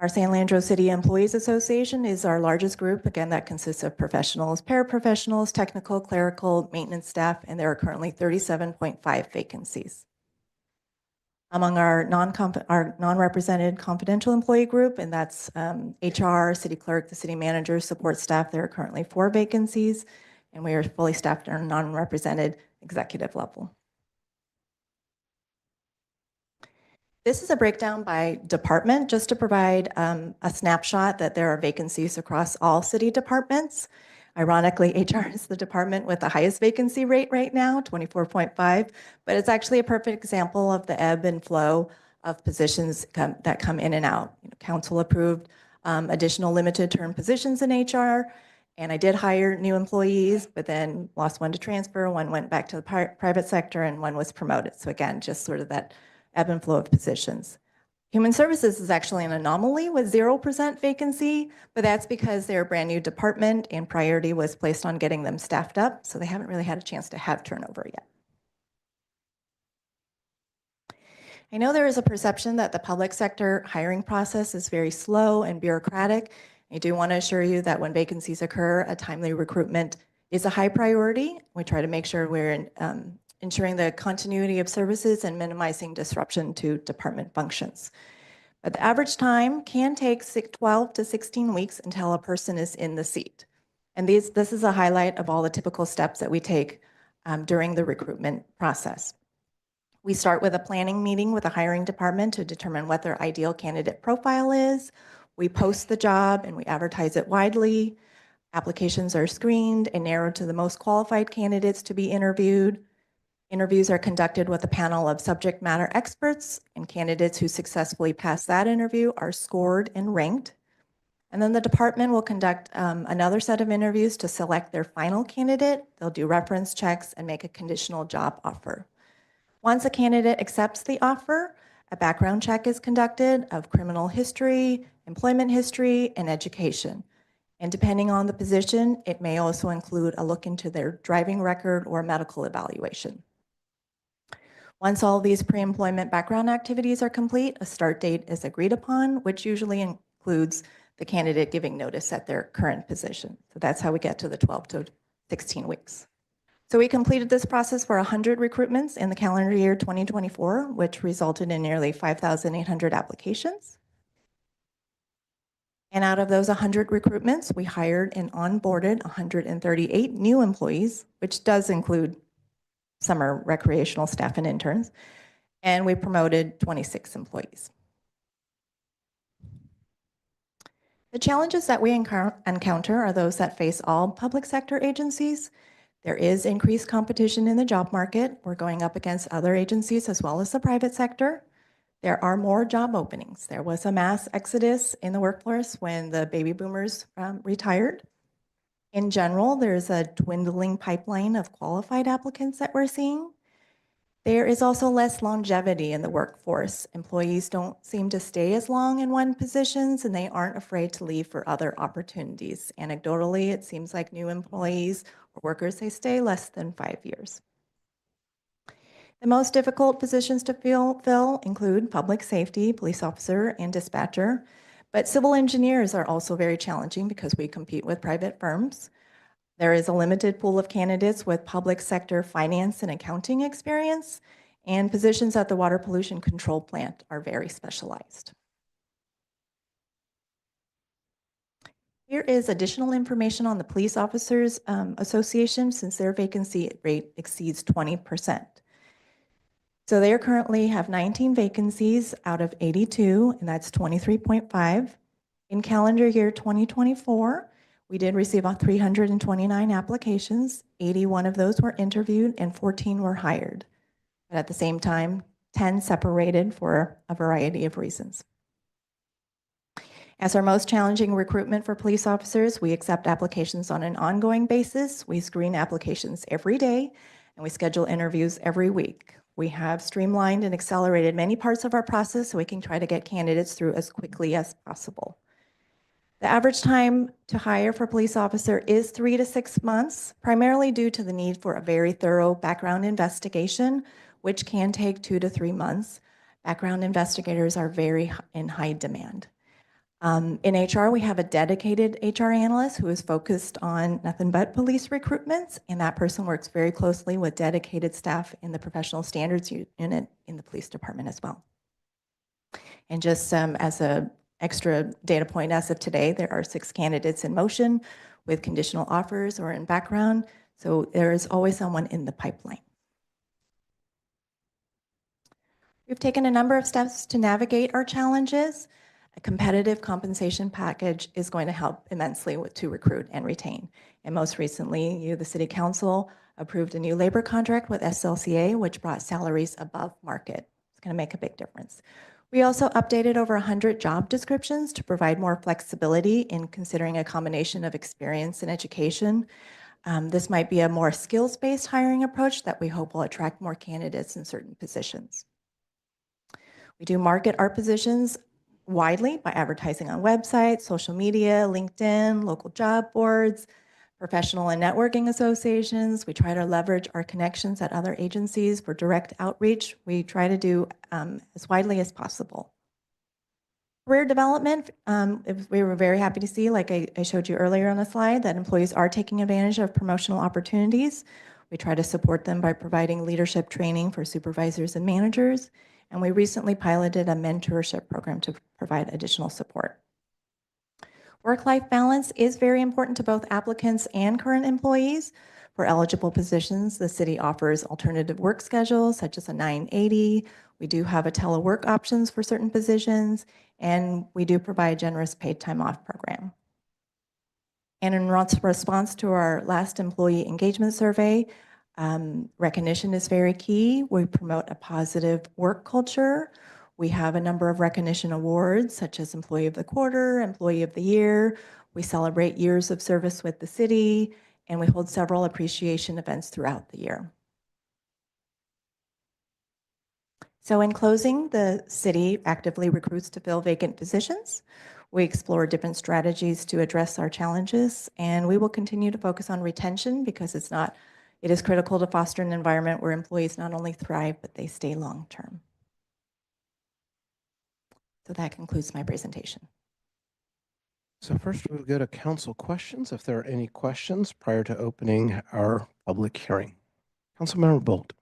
Our San Leandro City Employees Association is our largest group. Again, that consists of professionals, paraprofessionals, technical, clerical, maintenance staff, and there are currently 37.5 vacancies. Among our non-represented confidential employee group, and that's HR, city clerk, the city manager, support staff, there are currently 4 vacancies, and we are fully staffed at our non-represented executive level. This is a breakdown by department, just to provide a snapshot that there are vacancies across all city departments. Ironically, HR is the department with the highest vacancy rate right now, 24.5, but it's actually a perfect example of the ebb and flow of positions that come in and out. Council approved additional limited term positions in HR. And I did hire new employees, but then lost one to transfer, one went back to the private sector, and one was promoted. So again, just sort of that ebb and flow of positions. Human Services is actually an anomaly with 0% vacancy, but that's because they're a brand new department and priority was placed on getting them staffed up. So they haven't really had a chance to have turnover yet. I know there is a perception that the public sector hiring process is very slow and bureaucratic. I do want to assure you that when vacancies occur, a timely recruitment is a high priority. We try to make sure we're ensuring the continuity of services and minimizing disruption to department functions. But the average time can take 12 to 16 weeks until a person is in the seat. And this is a highlight of all the typical steps that we take during the recruitment process. We start with a planning meeting with the hiring department to determine what their ideal candidate profile is. We post the job and we advertise it widely. Applications are screened and narrowed to the most qualified candidates to be interviewed. Interviews are conducted with a panel of subject matter experts, and candidates who successfully pass that interview are scored and ranked. And then the department will conduct another set of interviews to select their final candidate. They'll do reference checks and make a conditional job offer. Once a candidate accepts the offer, a background check is conducted of criminal history, employment history, and education. And depending on the position, it may also include a look into their driving record or medical evaluation. Once all these pre-employment background activities are complete, a start date is agreed upon, which usually includes the candidate giving notice at their current position. So that's how we get to the 12 to 16 weeks. So we completed this process for 100 recruitments in the calendar year 2024, which resulted in nearly 5,800 applications. And out of those 100 recruitments, we hired and onboarded 138 new employees, which does include summer recreational staff and interns, and we promoted 26 employees. The challenges that we encounter are those that face all public sector agencies. There is increased competition in the job market. We're going up against other agencies as well as the private sector. There are more job openings. There was a mass exodus in the workforce when the baby boomers retired. In general, there's a dwindling pipeline of qualified applicants that we're seeing. There is also less longevity in the workforce. Employees don't seem to stay as long in one positions, and they aren't afraid to leave for other opportunities. Anecdotally, it seems like new employees or workers, they stay less than 5 years. The most difficult positions to fill include public safety, police officer, and dispatcher. But civil engineers are also very challenging because we compete with private firms. There is a limited pool of candidates with public sector finance and accounting experience, and positions at the water pollution control plant are very specialized. Here is additional information on the Police Officers Association since their vacancy rate exceeds 20%. So they currently have 19 vacancies out of 82, and that's 23.5. In calendar year 2024, we did receive 329 applications. 81 of those were interviewed and 14 were hired. But at the same time, 10 separated for a variety of reasons. As our most challenging recruitment for police officers, we accept applications on an ongoing basis. We screen applications every day, and we schedule interviews every week. We have streamlined and accelerated many parts of our process so we can try to get candidates through as quickly as possible. The average time to hire for a police officer is 3 to 6 months, primarily due to the need for a very thorough background investigation, which can take 2 to 3 months. Background investigators are very in high demand. In HR, we have a dedicated HR analyst who is focused on nothing but police recruitments, and that person works very closely with dedicated staff in the professional standards unit in the police department as well. And just as an extra data point, as of today, there are 6 candidates in motion with conditional offers or in background, so there is always someone in the pipeline. We've taken a number of steps to navigate our challenges. A competitive compensation package is going to help immensely to recruit and retain. And most recently, the City Council, approved a new labor contract with SLCA, which brought salaries above market. It's going to make a big difference. We also updated over 100 job descriptions to provide more flexibility in considering a combination of experience and education. This might be a more skills-based hiring approach that we hope will attract more candidates in certain positions. We do market our positions widely by advertising on websites, social media, LinkedIn, local job boards, professional and networking associations. We try to leverage our connections at other agencies for direct outreach. We try to do as widely as possible. Career development, we were very happy to see, like I showed you earlier on the slide, that employees are taking advantage of promotional opportunities. We try to support them by providing leadership training for supervisors and managers. And we recently piloted a mentorship program to provide additional support. Work-life balance is very important to both applicants and current employees. For eligible positions, the city offers alternative work schedules such as a 980. We do have a telework options for certain positions, and we do provide generous paid time off program. And in response to our last employee engagement survey, recognition is very key. We promote a positive work culture. We have a number of recognition awards such as Employee of the Quarter, Employee of the Year. We celebrate years of service with the city, and we hold several appreciation events throughout the year. So in closing, the city actively recruits to fill vacant positions. We explore different strategies to address our challenges, and we will continue to focus on retention because it is critical to foster an environment where employees not only thrive, but they stay long-term. So that concludes my presentation. So first we'll go to council questions, if there are any questions prior to opening our public hearing. Councilmember Bolt.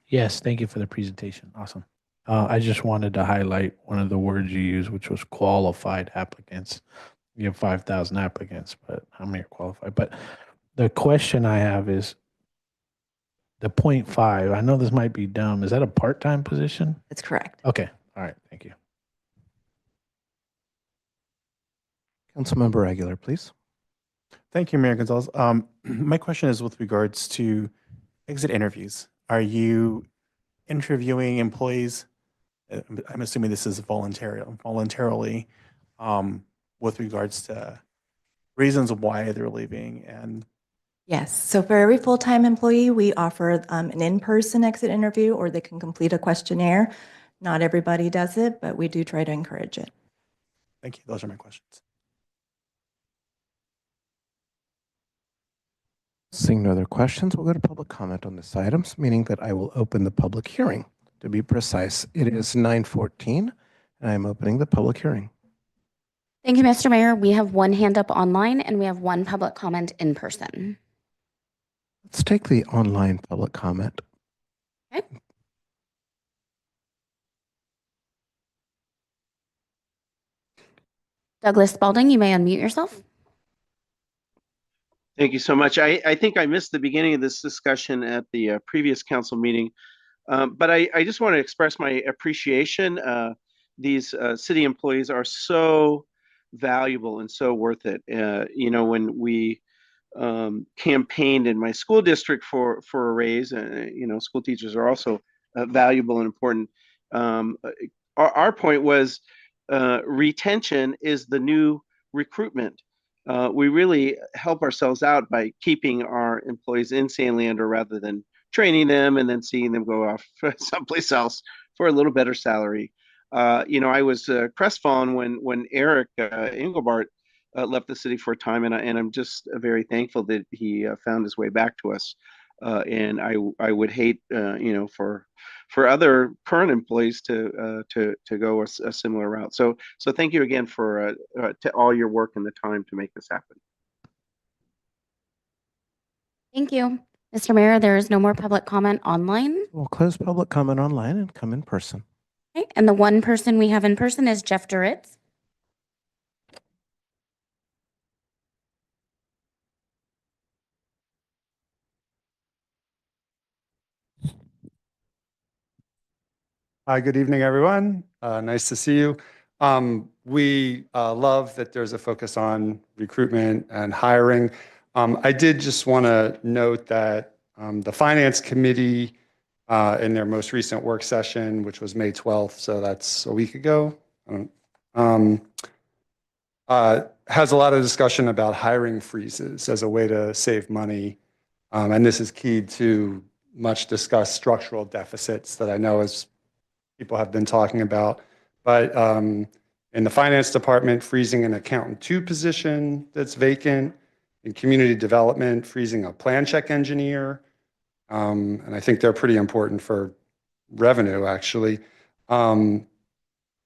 Yes, thank you for the presentation. Awesome. I just wanted to highlight one of the words you used, which was qualified applicants. You have 5,000 applicants, but how many are qualified? But the question I have is the 0.5. I know this might be dumb. Is that a part-time position? That's correct. Okay. All right. Thank you. Councilmember Aguilar, please. Thank you, Mayor Gonzalez. My question is with regards to exit interviews. Are you interviewing employees? I'm assuming this is voluntarily with regards to reasons why they're leaving. And Yes, so for every full-time employee, we offer an in-person exit interview, or they can complete a questionnaire. Not everybody does it, but we do try to encourage it. thank you. Those are my questions. Seeing no other questions, we'll go to public comment on this item, meaning that I will open the public hearing. To be precise, it is 9:14, and I'm opening the public hearing. Thank you, Mr. Mayor. We have one hand up online and we have one public comment in person. Let's take the online public comment. Okay. Douglas Spalding, you may unmute yourself. Thank you so much. I think I missed the beginning of this discussion at the previous council meeting, but I just want to express my appreciation. These city employees are so valuable and so worth it. You know, when we campaigned in my school district for a raise, you know, school teachers are also valuable and important. Our point was retention is the new recruitment. We really help ourselves out by keeping our employees in San Leandro rather than training them and then seeing them go off someplace else for a little better salary. You know, I was crestfallen when Eric Engelbart left the city for a time, and I'm just very thankful that he found his way back to us. And I would hate, you know, for other current employees to go a similar route. So thank you again for to all your work and the time to make this happen. Thank you. Mr. Mayor, there is no more public comment online. We'll close public comment online and come in person. Okay. And the one person we have in person is Jeff Duritz. Hi, good evening, everyone. Nice to see you. We love that there's a focus on recruitment and hiring. I did just want to note that the Finance Committee in their most recent work session, which was May 12th, so that's a week ago. Has a lot of discussion about hiring freezes as a way to save money. And this is key to much discussed structural deficits that I know as people have been talking about. But in the finance department, freezing an accountant 2 position that's vacant. In community development, freezing a plan check engineer. And I think they're pretty important for revenue, actually.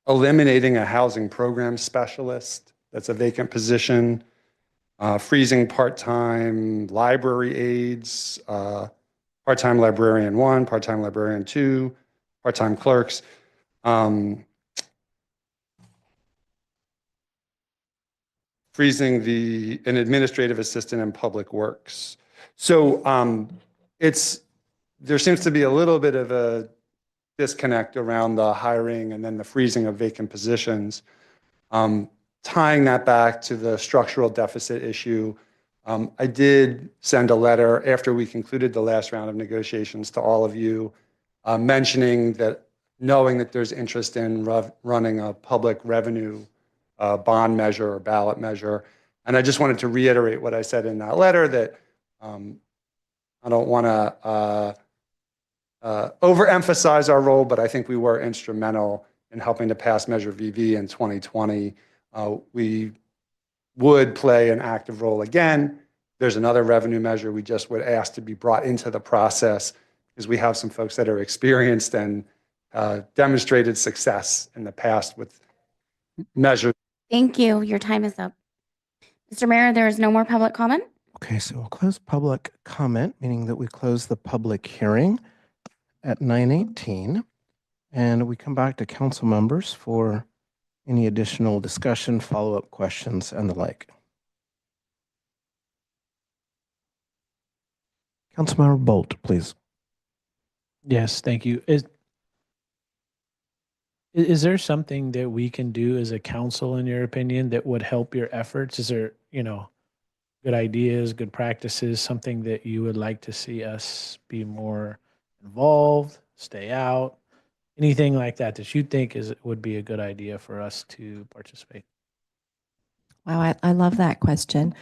Eliminating a housing program specialist, that's a vacant position. Freezing part-time library aides, part-time librarian 1, part-time librarian 2, part-time clerks. Freezing an administrative assistant in public works. So there seems to be a little bit of a disconnect around the hiring and then the freezing of vacant positions. Tying that back to the structural deficit issue, I did send a letter after we concluded the last round of negotiations to all of you, mentioning that knowing that there's interest in running a public revenue bond measure or ballot measure. And I just wanted to reiterate what I said in that letter, that I don't want to overemphasize our role, but I think we were instrumental in helping to pass Measure VV in 2020. We would play an active role again. There's another revenue measure we just would ask to be brought into the process, because we have some folks that are experienced and demonstrated success in the past with measures. Thank you. Your time is up. Mr. Mayor, there is no more public comment. Okay, so we'll close public comment, meaning that we close the public hearing at 9:18. And we come back to council members for any additional discussion, follow-up questions, and the like. Councilmember Bolt, please. Yes, thank you. Is there something that we can do as a council, in your opinion, that would help your efforts? Is there, good ideas, good practices, something that you would like to see us be more involved, stay out, anything like that that you think would be a good idea for us to participate? Wow, I love that question.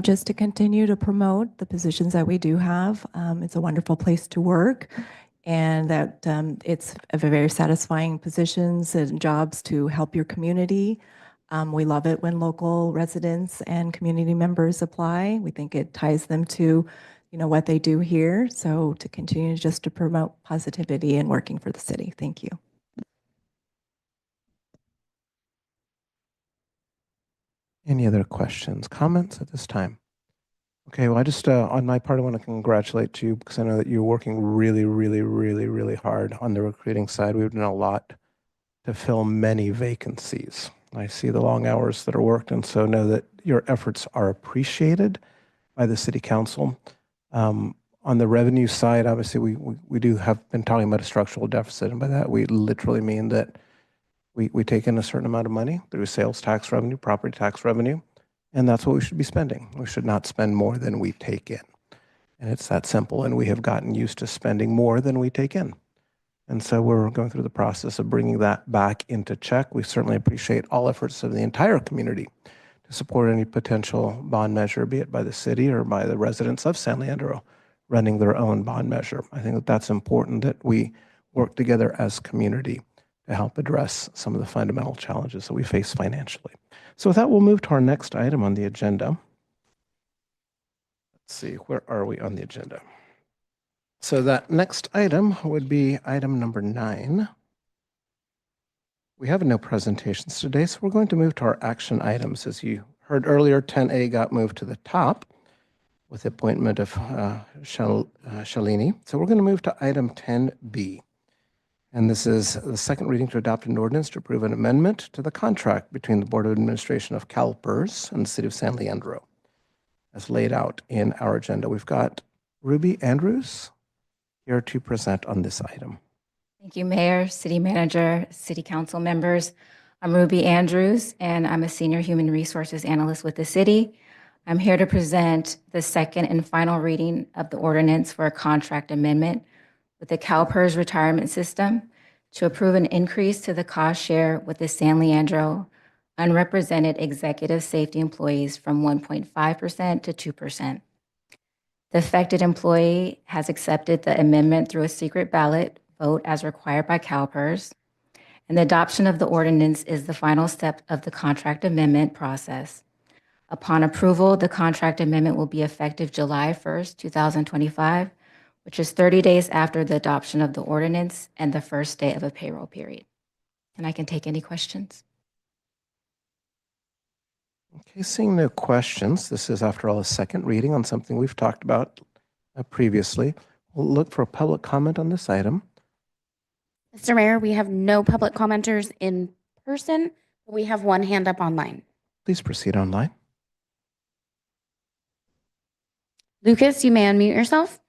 Just to continue to promote the positions that we do have. It's a wonderful place to work, and that it's a very satisfying positions and jobs to help your community. We love it when local residents and community members apply. We think it ties them to, what they do here. So to continue just to promote positivity and working for the city. Thank you. Any other questions, comments at this time? Okay, well, I just, on my part, I want to congratulate you, because I know that you're working really, really, really, really hard on the recruiting side. We've done a lot to fill many vacancies. I see the long hours that are worked, and so know that your efforts are appreciated by the city council. On the revenue side, obviously, we do have been talking about a structural deficit, and by that we literally mean that we take in a certain amount of money through sales tax revenue, property tax revenue, and that's what we should be spending. We should not spend more than we take in. And it's that simple, and we have gotten used to spending more than we take in. And so we're going through the process of bringing that back into check. We certainly appreciate all efforts of the entire community to support any potential bond measure, be it by the city or by the residents of San Leandro running their own bond measure. I think that that's important, that we work together as community to help address some of the fundamental challenges that we face financially. So with that, we'll move to our next item on the agenda. Let's see, where are we on the agenda? So that next item would be item number 9. We have no presentations today, so we're going to move to our action items. As you heard earlier, 10A got moved to the top with the appointment of Shalini. So we're going to move to item 10B. And this is the second reading to adopt an ordinance to approve an amendment to the contract between the Board of Administration of CalPERS and the City of San Leandro, as laid out in our agenda. We've got Ruby Andrews here to present on this item. Thank you, Mayor, City Manager, City Council members. I'm Ruby Andrews, and I'm a Senior Human Resources Analyst with the city. I'm here to present the second and final reading of the ordinance for a contract amendment with the CalPERS retirement system to approve an increase to the cost share with the San Leandro unrepresented executive safety employees from 1.5% to 2%. The affected employee has accepted the amendment through a secret ballot vote as required by CalPERS, and the adoption of the ordinance is the final step of the contract amendment process. Upon approval, the contract amendment will be effective July 1st, 2025, which is 30 days after the adoption of the ordinance and the first day of a payroll period. And I can take any questions. Okay, seeing no questions, this is, after all, a second reading on something we've talked about previously. We'll look for a public comment on this item. Mr. Mayor, we have no public commenters in person, but we have one hand up online. Please proceed online. Lucas, you may unmute yourself.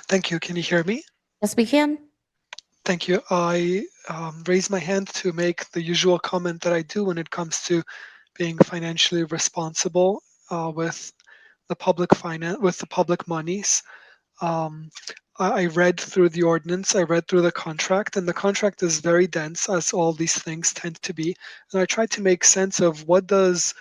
Thank you. Can you hear me? Yes, we can. Thank you. I raise my hand to make the usual comment that I do when it comes to being financially responsible with the public monies. I read through the ordinance, I read through the contract, and the contract is very dense, as all these things tend to be. And I tried to make sense of what does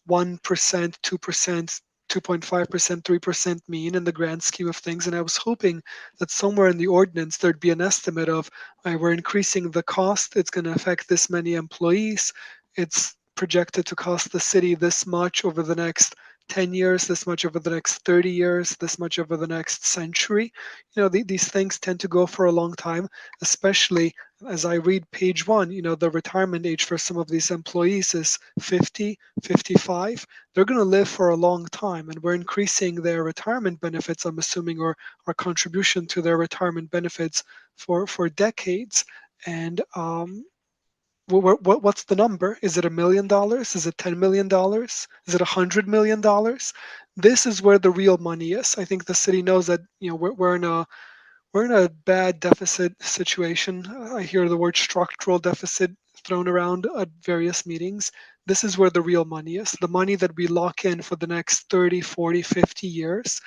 1%, 2%, 2.5%, 3% mean in the grand scheme of things. And I was hoping that somewhere in the ordinance there'd be an estimate of, we're increasing the cost, it's going to affect this many employees, it's projected to cost the city this much over the next 10 years, this much over the next 30 years, this much over the next century. You know, these things tend to go for a long time, especially as I read page 1, you know, the retirement age for some of these employees is 50, 55. They're going to live for a long time, and we're increasing their retirement benefits, I'm assuming, or our contribution to their retirement benefits for decades. And what's the number? Is it $1 million? Is it $10 million? Is it $100 million? This is where the real money is. I think the city knows that, you know, we're in a bad deficit situation. I hear the word structural deficit thrown around at various meetings. This is where the real money is, the money that we lock in for the next 30, 40, 50 years.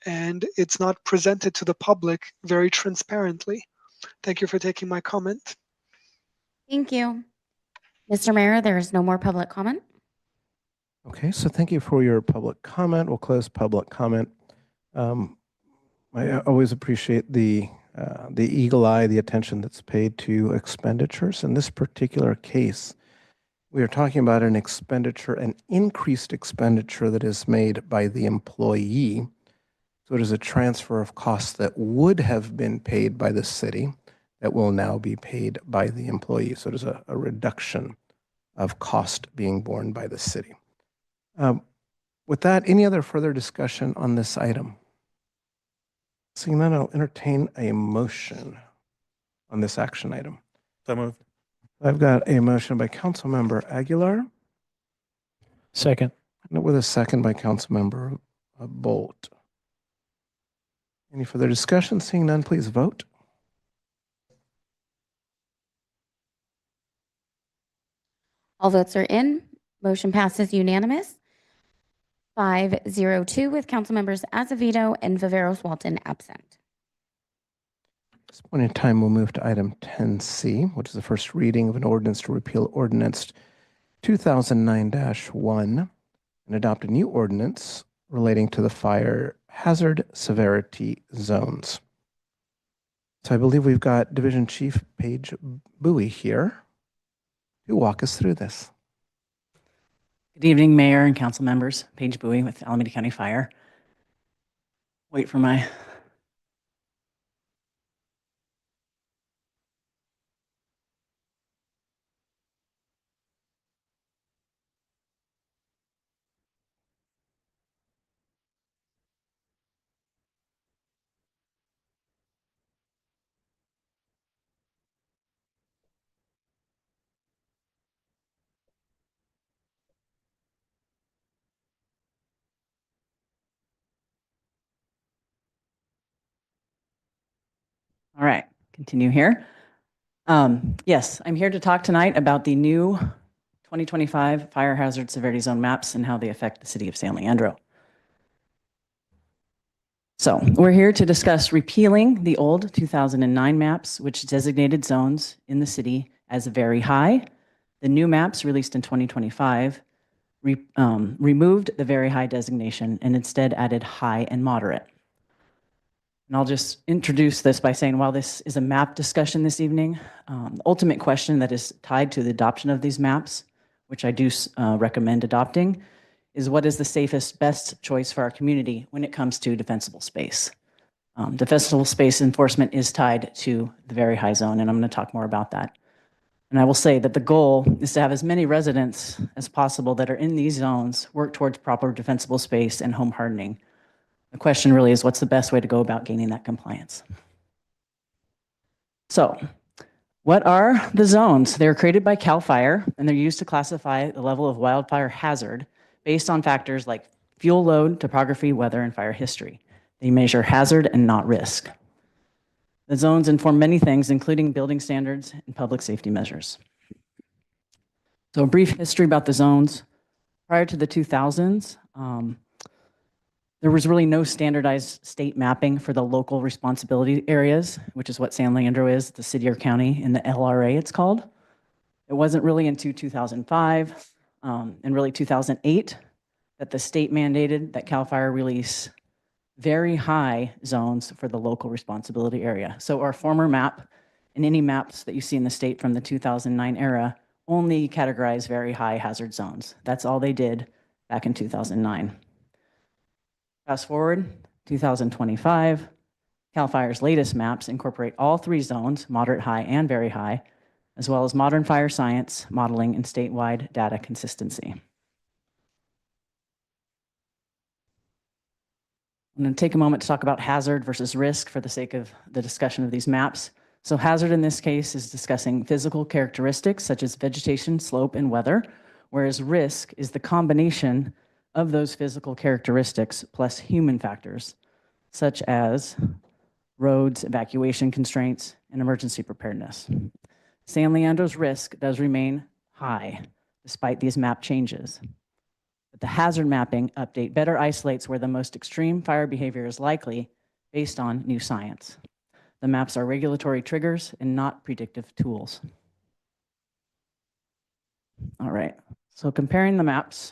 And it's not presented to the public very transparently. Thank you for taking my comment. Thank you. Mr. Mayor, there is no more public comment. Okay, so thank you for your public comment. We'll close public comment. I always appreciate the eagle eye, the attention that's paid to expenditures. In this particular case, we are talking about an expenditure, an increased expenditure that is made by the employee. So it is a transfer of costs that would have been paid by the city that will now be paid by the employee. So it is a reduction of cost being borne by the city. With that, any other further discussion on this item? Seeing none, I'll entertain a motion on this action item. So moved. I've got a motion by Councilmember Aguilar, Second. and with a second by Councilmember Bolt. Any further discussion? Seeing none, please vote. All votes are in. Motion passes unanimous. 502 with council members Azevedo and Viveros Walton absent. At this point in time, we'll move to item 10C, which is the first reading of an ordinance to repeal Ordinance 2009-1 and adopt a new ordinance relating to the fire hazard severity zones. So I believe we've got Division Chief Paige Bowie here to walk us through this. Good evening, Mayor and council members. Paige Bowie with Alameda County Fire. Wait for my... All right, continue here. Yes, I'm here to talk tonight about the new 2025 Fire Hazard Severity Zone maps and how they affect the city of San Leandro. So we're here to discuss repealing the old 2009 maps, which designated zones in the city as very high. The new maps released in 2025 removed the very high designation and instead added high and moderate. And I'll just introduce this by saying, while this is a map discussion this evening, the ultimate question that is tied to the adoption of these maps, which I do recommend adopting, is what is the safest, best choice for our community when it comes to defensible space. Defensible space enforcement is tied to the very high zone, and I'm going to talk more about that. And I will say that the goal is to have as many residents as possible that are in these zones work towards proper defensible space and home hardening. The question really is, what's the best way to go about gaining that compliance? So, what are the zones? They're created by CAL FIRE, and they're used to classify the level of wildfire hazard based on factors like fuel load, topography, weather, and fire history. They measure hazard and not risk. The zones inform many things, including building standards and public safety measures. So a brief history about the zones. Prior to the 2000s, there was really no standardized state mapping for the local responsibility areas, which is what San Leandro is, the city or county, in the LRA it's called. It wasn't really until 2005 and really 2008 that the state mandated that CAL FIRE release very high zones for the local responsibility area. So our former map and any maps that you see in the state from the 2009 era only categorize very high hazard zones. That's all they did back in 2009. Fast forward, 2025, CAL FIRE's latest maps incorporate all three zones, moderate, high, and very high, as well as modern fire science, modeling, and statewide data consistency. I'm going to take a moment to talk about hazard versus risk for the sake of the discussion of these maps. So hazard in this case is discussing physical characteristics such as vegetation, slope, and weather, whereas risk is the combination of those physical characteristics plus human factors, such as roads, evacuation constraints, and emergency preparedness. San Leandro's risk does remain high despite these map changes. But the hazard mapping update better isolates where the most extreme fire behavior is likely based on new science. The maps are regulatory triggers and not predictive tools. All right, so comparing the maps,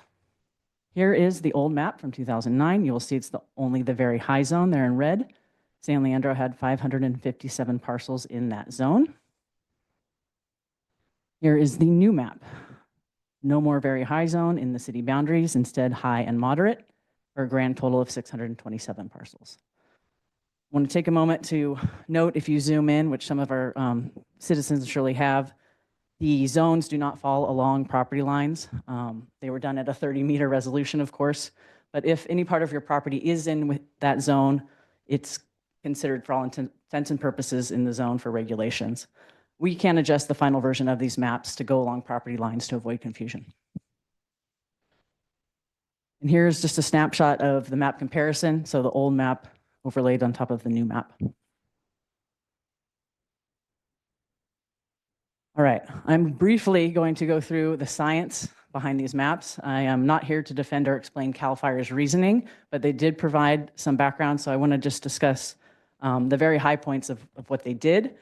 here is the old map from 2009. You will see it's only the very high zone there in red. San Leandro had 557 parcels in that zone. Here is the new map. No more very high zone in the city boundaries, instead high and moderate, for a grand total of 627 parcels. I want to take a moment to note, if you zoom in, which some of our citizens surely have, the zones do not fall along property lines. They were done at a 30-meter resolution, of course, but if any part of your property is in with that zone, it's considered for all intents and purposes in the zone for regulations. We can adjust the final version of these maps to go along property lines to avoid confusion. And here's just a snapshot of the map comparison. So the old map overlaid on top of the new map. All right, I'm briefly going to go through the science behind these maps. I am not here to defend or explain CAL FIRE's reasoning, but they did provide some background. So I want to just discuss the very high points of what they did.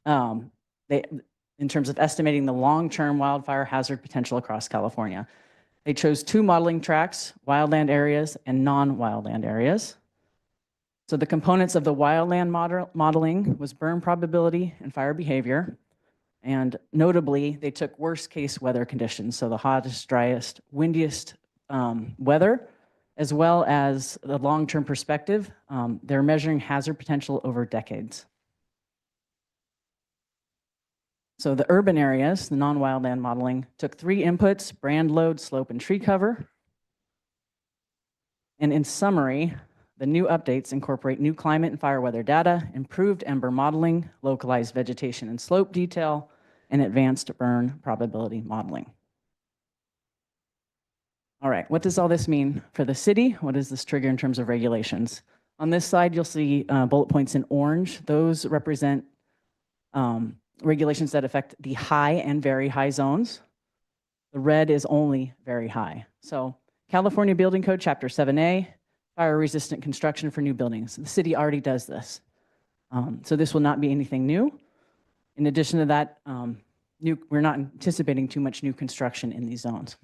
In terms of estimating the long-term wildfire hazard potential across California. They chose two modeling tracks, wildland areas and non-wildland areas. So the components of the wildland modeling was burn probability and fire behavior. And notably, they took worst case weather conditions, so the hottest, driest, windiest weather, as well as the long-term perspective. They're measuring hazard potential over decades. So the urban areas, the non-wildland modeling, took three inputs: brand load, slope, and tree cover. And in summary, the new updates incorporate new climate and fire weather data, improved ember modeling, localized vegetation and slope detail, and advanced burn probability modeling. All right, what does all this mean for the city? What does this trigger in terms of regulations? On this side, you'll see bullet points in orange. Those represent regulations that affect the high and very high zones. The red is only very high. So California Building Code Chapter 7A, fire-resistant construction for new buildings. The city already does this. So this will not be anything new. In addition to that, we're not anticipating too much new construction in these zones.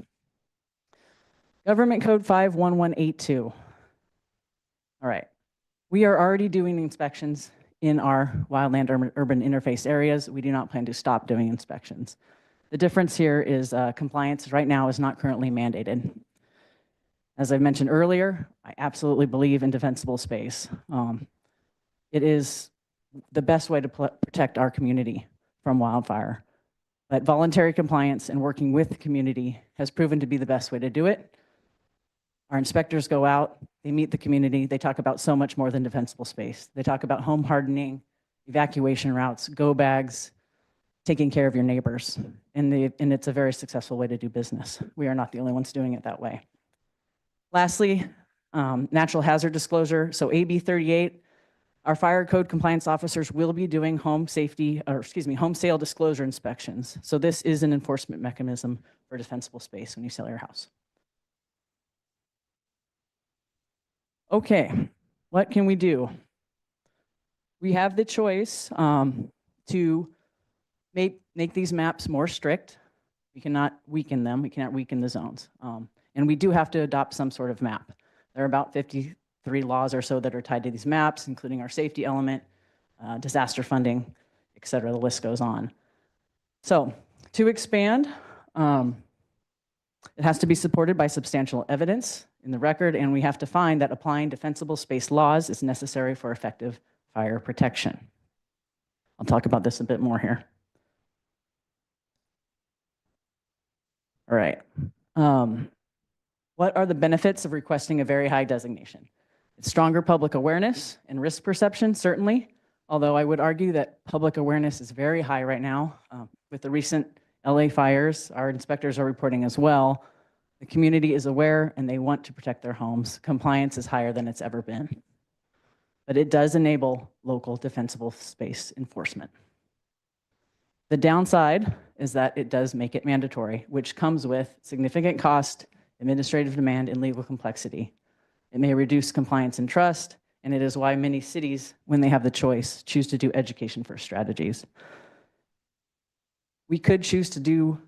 Government Code 51182. All right. We are already doing inspections in our wildland urban interface areas. We do not plan to stop doing inspections. The difference here is compliance right now is not currently mandated. As I mentioned earlier, I absolutely believe in defensible space. It is the best way to protect our community from wildfire. But voluntary compliance and working with the community has proven to be the best way to do it. Our inspectors go out, they meet the community, they talk about so much more than defensible space. They talk about home hardening, evacuation routes, go bags, taking care of your neighbors. And it's a very successful way to do business. We are not the only ones doing it that way. Lastly, natural hazard disclosure. So AB 38, our fire code compliance officers will be doing home sale disclosure inspections. So this is an enforcement mechanism for defensible space when you sell your house. Okay, what can we do? We have the choice to make these maps more strict. We cannot weaken them. We cannot weaken the zones. And we do have to adopt some sort of map. There are about 53 laws or so that are tied to these maps, including our safety element, disaster funding, et cetera. The list goes on. So to expand, it has to be supported by substantial evidence in the record, and we have to find that applying defensible space laws is necessary for effective fire protection. I'll talk about this a bit more here. All right. What are the benefits of requesting a very high designation? It's stronger public awareness and risk perception, certainly, although I would argue that public awareness is very high right now. With the recent LA fires, our inspectors are reporting as well. The community is aware and they want to protect their homes. Compliance is higher than it's ever been. But it does enable local defensible space enforcement. The downside is that it does make it mandatory, which comes with significant cost, administrative demand, and legal complexity. It may reduce compliance and trust, and it is why many cities, when they have the choice, choose to do education-first strategies. We could choose to do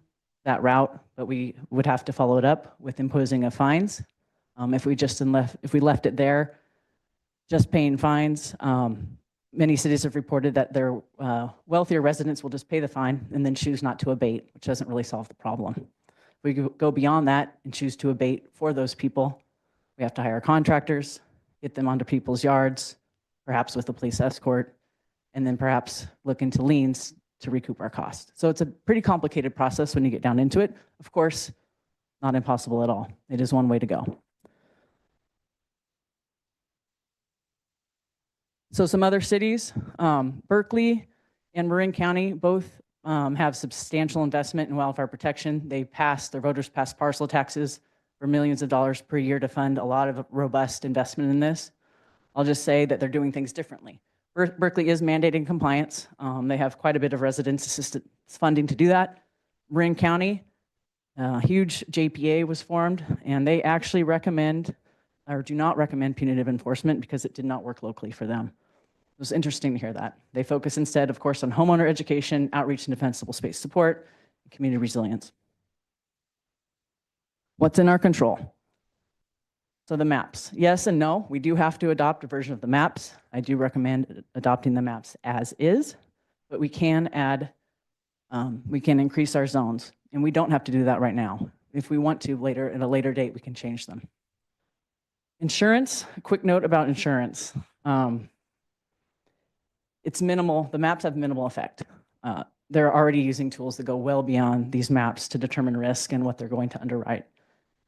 that route, but we would have to follow it up with imposing of fines. If we left it there, just paying fines, many cities have reported that their wealthier residents will just pay the fine and then choose not to abate, which doesn't really solve the problem. If we go beyond that and choose to abate for those people, we have to hire contractors, get them onto people's yards, perhaps with a police escort, and then perhaps look into liens to recoup our cost. So it's a pretty complicated process when you get down into it. Of course, not impossible at all. It is one way to go. So some other cities, Berkeley and Marin County, both have substantial investment in wildfire protection. Their voters passed parcel taxes for millions of dollars per year to fund a lot of robust investment in this. I'll just say that they're doing things differently. Berkeley is mandating compliance. They have quite a bit of residence assistance funding to do that. Marin County, a huge JPA was formed, and they actually recommend or do not recommend punitive enforcement because it did not work locally for them. It was interesting to hear that. They focus instead, of course, on homeowner education, outreach and defensible space support, and community resilience. What's in our control? So the maps, yes and no. We do have to adopt a version of the maps. I do recommend adopting the maps as is, but we can add, we can increase our zones, and we don't have to do that right now. If we want to later, at a later date, we can change them. Insurance, a quick note about insurance. It's minimal, the maps have minimal effect. They're already using tools that go well beyond these maps to determine risk and what they're going to underwrite.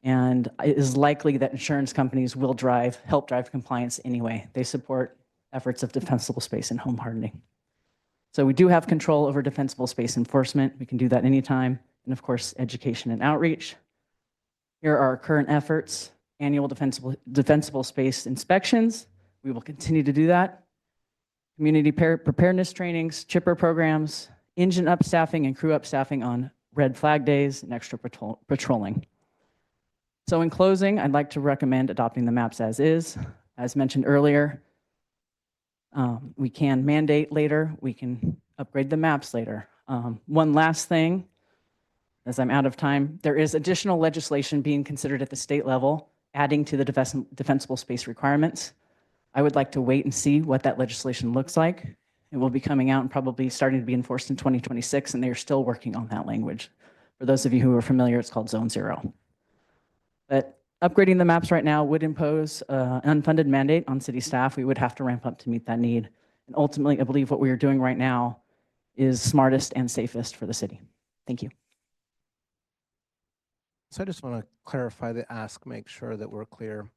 And it is likely that insurance companies will help drive compliance anyway. They support efforts of defensible space and home hardening. So we do have control over defensible space enforcement. We can do that anytime. And of course, education and outreach. Here are our current efforts. Annual defensible space inspections. We will continue to do that. Community preparedness trainings, chipper programs, engine upstaffing and crew upstaffing on red flag days, and extra patrolling. So in closing, I'd like to recommend adopting the maps as is. As mentioned earlier, we can mandate later, we can upgrade the maps later. One last thing, as I'm out of time, there is additional legislation being considered at the state level, adding to the defensible space requirements. I would like to wait and see what that legislation looks like. It will be coming out and probably starting to be enforced in 2026, and they are still working on that language. For those of you who are familiar, it's called Zone 0. But upgrading the maps right now would impose an unfunded mandate on city staff. We would have to ramp up to meet that need. And ultimately, I believe what we are doing right now is smartest and safest for the city. Thank you. So I just want to clarify the ask, make sure that we're clear.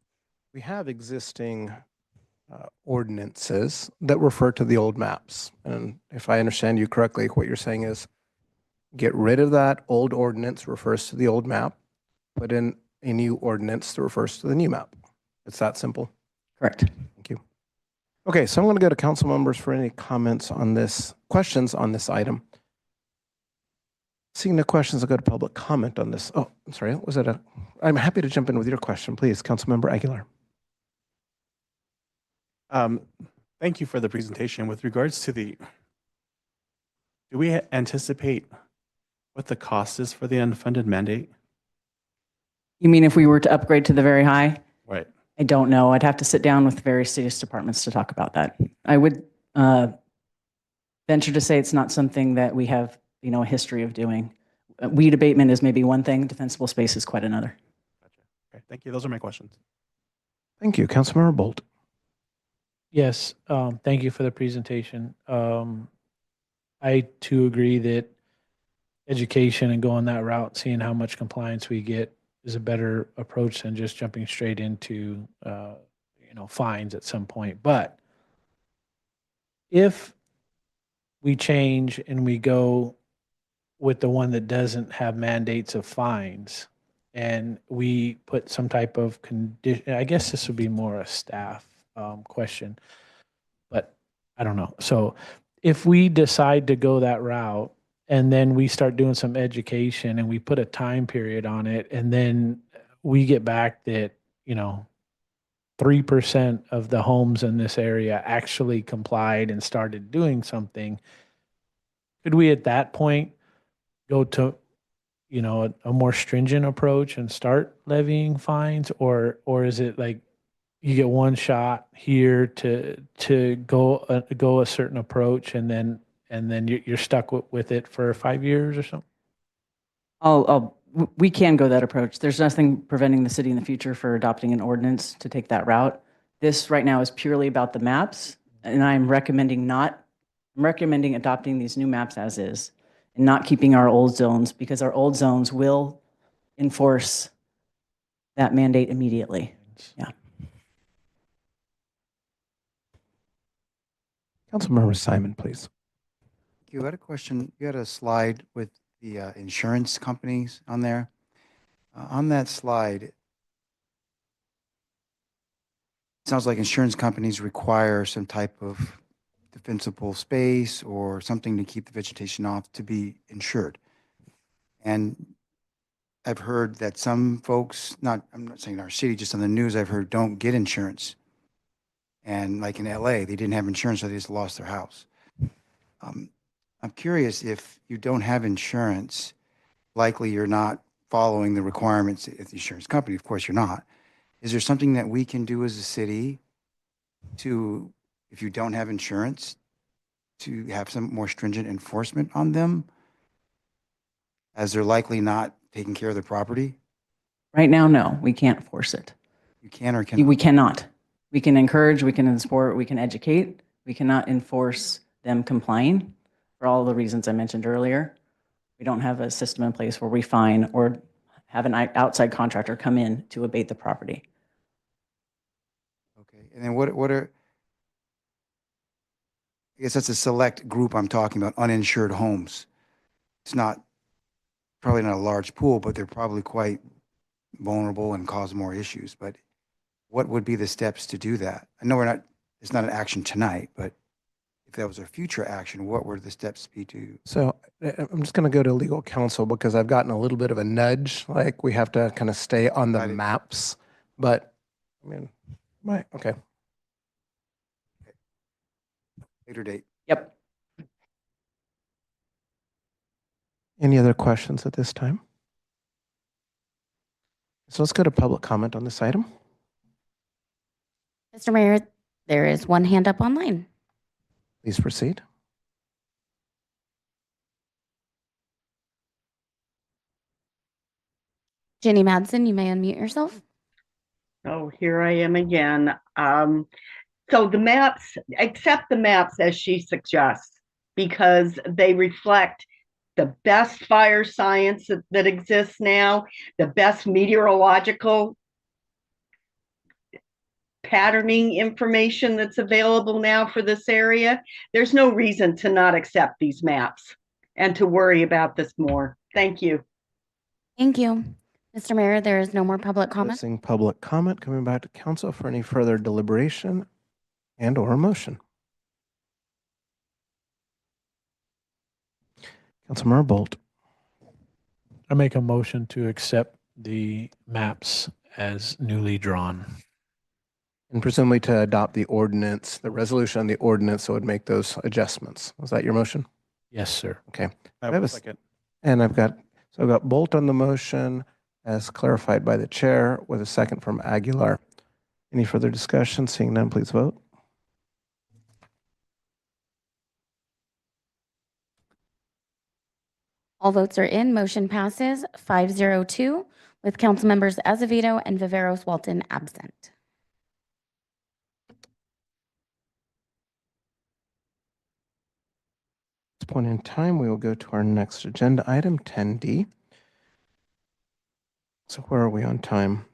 We have existing ordinances that refer to the old maps. And if I understand you correctly, what you're saying is get rid of that old ordinance refers to the old map, put in a new ordinance that refers to the new map. It's that simple. Correct. Thank you. Okay, so I'm going to go to council members for any comments on this, questions on this item. Seeing no questions, I'll go to public comment on this. Oh, I'm sorry. Was it I'm happy to jump in with your question, please, Councilmember Aguilar. Thank you for the presentation. With regards to do we anticipate what the cost is for the unfunded mandate? You mean if we were to upgrade to the very high? Right. I don't know. I'd have to sit down with various city's departments to talk about that. I would venture to say it's not something that we have, a history of doing. Weed abatement is maybe one thing. Defensible space is quite another. Gotcha. Okay, thank you. Those are my questions. Thank you, Councilmember Bolt. Yes, thank you for the presentation. I too agree that education and going that route, seeing how much compliance we get is a better approach than just jumping straight into, fines at some point. But if we change and we go with the one that doesn't have mandates of fines, and we put some type of condition, I guess this would be more a staff question, but I don't know. So if we decide to go that route and then we start doing some education and we put a time period on it, and then we get back that, 3% of the homes in this area actually complied and started doing something, could we at that point go to, a more stringent approach and start levying fines? Or is it like you get one shot here to go a certain approach and then you're stuck with it for 5 years or something? We can go that approach. There's nothing preventing the city in the future for adopting an ordinance to take that route. This right now is purely about the maps, and I'm recommending adopting these new maps as is and not keeping our old zones, because our old zones will enforce that mandate immediately. Yeah. Councilmember Simon, please. You had a question. You had a slide with the insurance companies on there. On that slide, it sounds like insurance companies require some type of defensible space or something to keep the vegetation off to be insured. And I've heard that some folks, I'm not saying our city, just on the news, I've heard don't get insurance. And like in LA, they didn't have insurance, so they just lost their house. I'm curious, if you don't have insurance, likely you're not following the requirements of the insurance company. Of course, you're not. Is there something that we can do as a city to, if you don't have insurance, to have some more stringent enforcement on them, as they're likely not taking care of their property? Right now, no, we can't force it. You can or cannot? We cannot. We can encourage, we can support, we can educate. We cannot enforce them complying for all the reasons I mentioned earlier. We don't have a system in place where we fine or have an outside contractor come in to abate the property. Okay, and then what are, I guess that's a select group I'm talking about, uninsured homes. It's probably not a large pool, but they're probably quite vulnerable and cause more issues. But what would be the steps to do that? I know it's not an action tonight, but if that was a future action, what would the steps be to? So I'm just going to go to legal counsel because I've gotten a little bit of a nudge, like we have to kind of stay on the Got it. maps. But I mean, right, okay. Later date. Yep. Any other questions at this time? So let's go to public comment on this item. Mr. Mayor, there is one hand up online. Please proceed. Jenny Madsen, you may unmute yourself. Oh, here I am again. So the maps, accept the maps as she suggests, because they reflect the best fire science that exists now, the best meteorological patterning information that's available now for this area. There's no reason to not accept these maps and to worry about this more. Thank you. Thank you. Mr. Mayor, there is no more public comment. Closing public comment, coming back to council for any further deliberation and or a motion. Councilmember Bolt. I make a motion to accept the maps as newly drawn. And presumably to adopt the ordinance, the resolution on the ordinance, so it would make those adjustments. Was that your motion? Yes, sir. Okay. I I have will a second. And I've got Bolt on the motion as clarified by the chair with a second from Aguilar. Any further discussion? Seeing none, please vote. All votes are in. Motion passes 502 with council members Azevedo and Viveros Walton absent. At this point in time, we will go to our next agenda item, 10D. So where are we on time?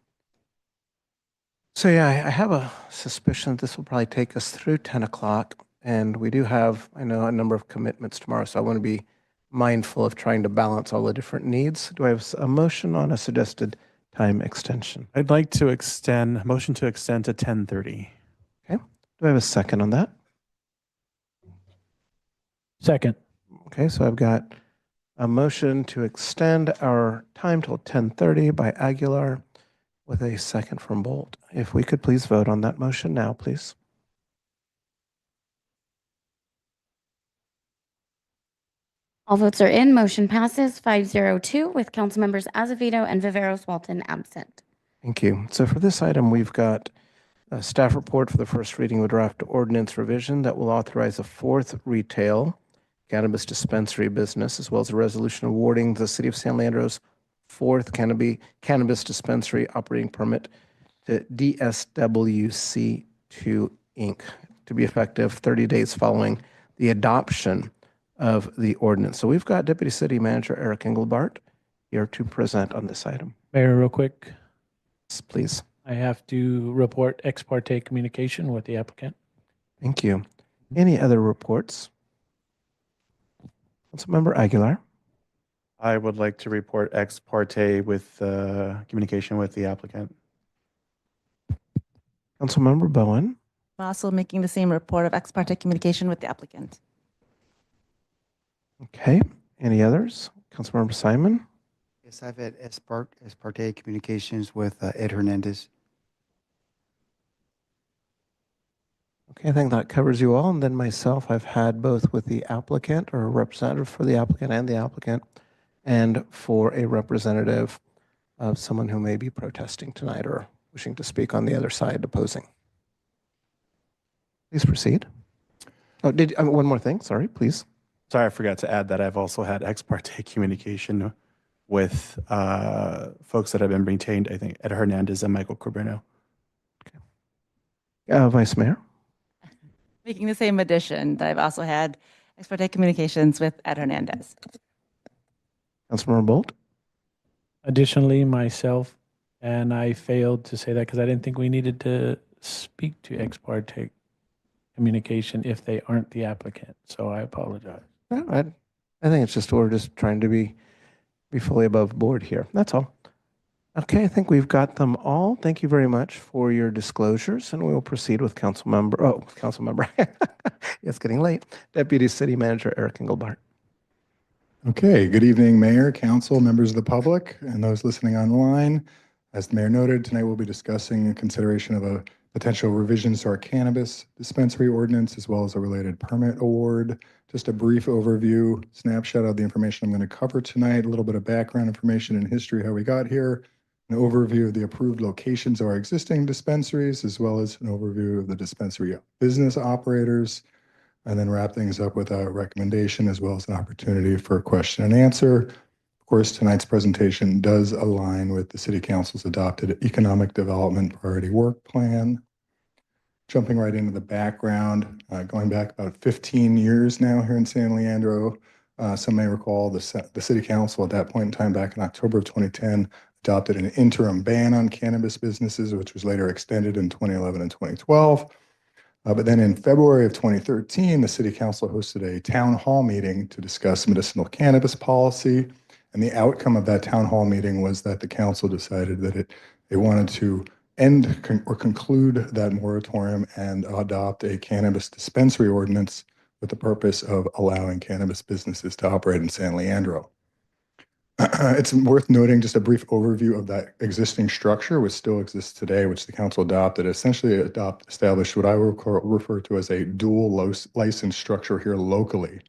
So yeah, I have a suspicion that this will probably take us through 10 o'clock. And we do have, I know, a number of commitments tomorrow. So I want to be mindful of trying to balance all the different needs. Do I have a motion on a suggested time extension? I'd like to motion to extend to 10:30. Okay. Do I have a second on that? Second. Okay, so I've got a motion to extend our time till 10:30 by Aguilar with a second from Bolt. If we could please vote on that motion now, please. All votes are in. Motion passes 502 with council members Azevedo and Viveros Walton absent. Thank you. So for this item, we've got a staff report for the first reading of a draft ordinance revision that will authorize a fourth retail cannabis dispensary business, as well as a resolution awarding the city of San Leandro's fourth cannabis dispensary operating permit to DSWC2 Inc. to be effective 30 days following the adoption of the ordinance. So we've got Deputy City Manager Eric Engelbart here to present on this item. Mayor, real quick, Please. I have to report ex parte communication with the applicant. Thank you. Any other reports? Councilmember Aguilar. I would like to report ex parte with communication with the applicant. Councilmember Bowen. I'm also making the same report of ex parte communication with the applicant. Okay. Any others? Councilmember Simon. Yes, I've had ex parte communications with Ed Hernandez. Okay, I think that covers you all. And then myself, I've had both with the applicant or a representative for the applicant and for a representative of someone who may be protesting tonight or wishing to speak on the other side opposing. Please proceed. Oh, one more thing. Sorry, please. Sorry, I forgot to add that I've also had ex parte communication with folks that have been retained, I think, Ed Hernandez and Michael Cabrino. Vice Mayor. Making the same addition that I've also had ex parte communications with Ed Hernandez. Councilmember Bolt. Additionally, myself, and I failed to say that because I didn't think we needed to speak to ex parte communication if they aren't the applicant. So I apologize. No, I think it's just we're just trying to be fully above board here. That's all. Okay, I think we've got them all. Thank you very much for your disclosures, and we will proceed with Council Member. It's getting late. Deputy City Manager Eric Engelbart. Okay, good evening, Mayor, Council, members of the public, and those listening online. As the Mayor noted, tonight we'll be discussing a consideration of a potential revisions to our cannabis dispensary ordinance, as well as a related permit award. Just a brief overview, snapshot of the information I'm going to cover tonight, a little bit of background information and history, how we got here, an overview of the approved locations of our existing dispensaries, as well as an overview of the dispensary business operators, and then wrap things up with a recommendation as well as an opportunity for question and answer. Of course, tonight's presentation does align with the City Council's adopted Economic Development Priority Work Plan. Jumping right into the background, going back about 15 years now here in San Leandro. Some may recall the City Council at that point in time, back in October of 2010, adopted an interim ban on cannabis businesses, which was later extended in 2011 and 2012. But then in February of 2013, the City Council hosted a town hall meeting to discuss medicinal cannabis policy. And the outcome of that town hall meeting was that the council decided that they wanted to conclude that moratorium and adopt a cannabis dispensary ordinance with the purpose of allowing cannabis businesses to operate in San Leandro. It's worth noting just a brief overview of that existing structure, which still exists today, which the council adopted. Essentially established what I will refer to as a dual license structure here locally,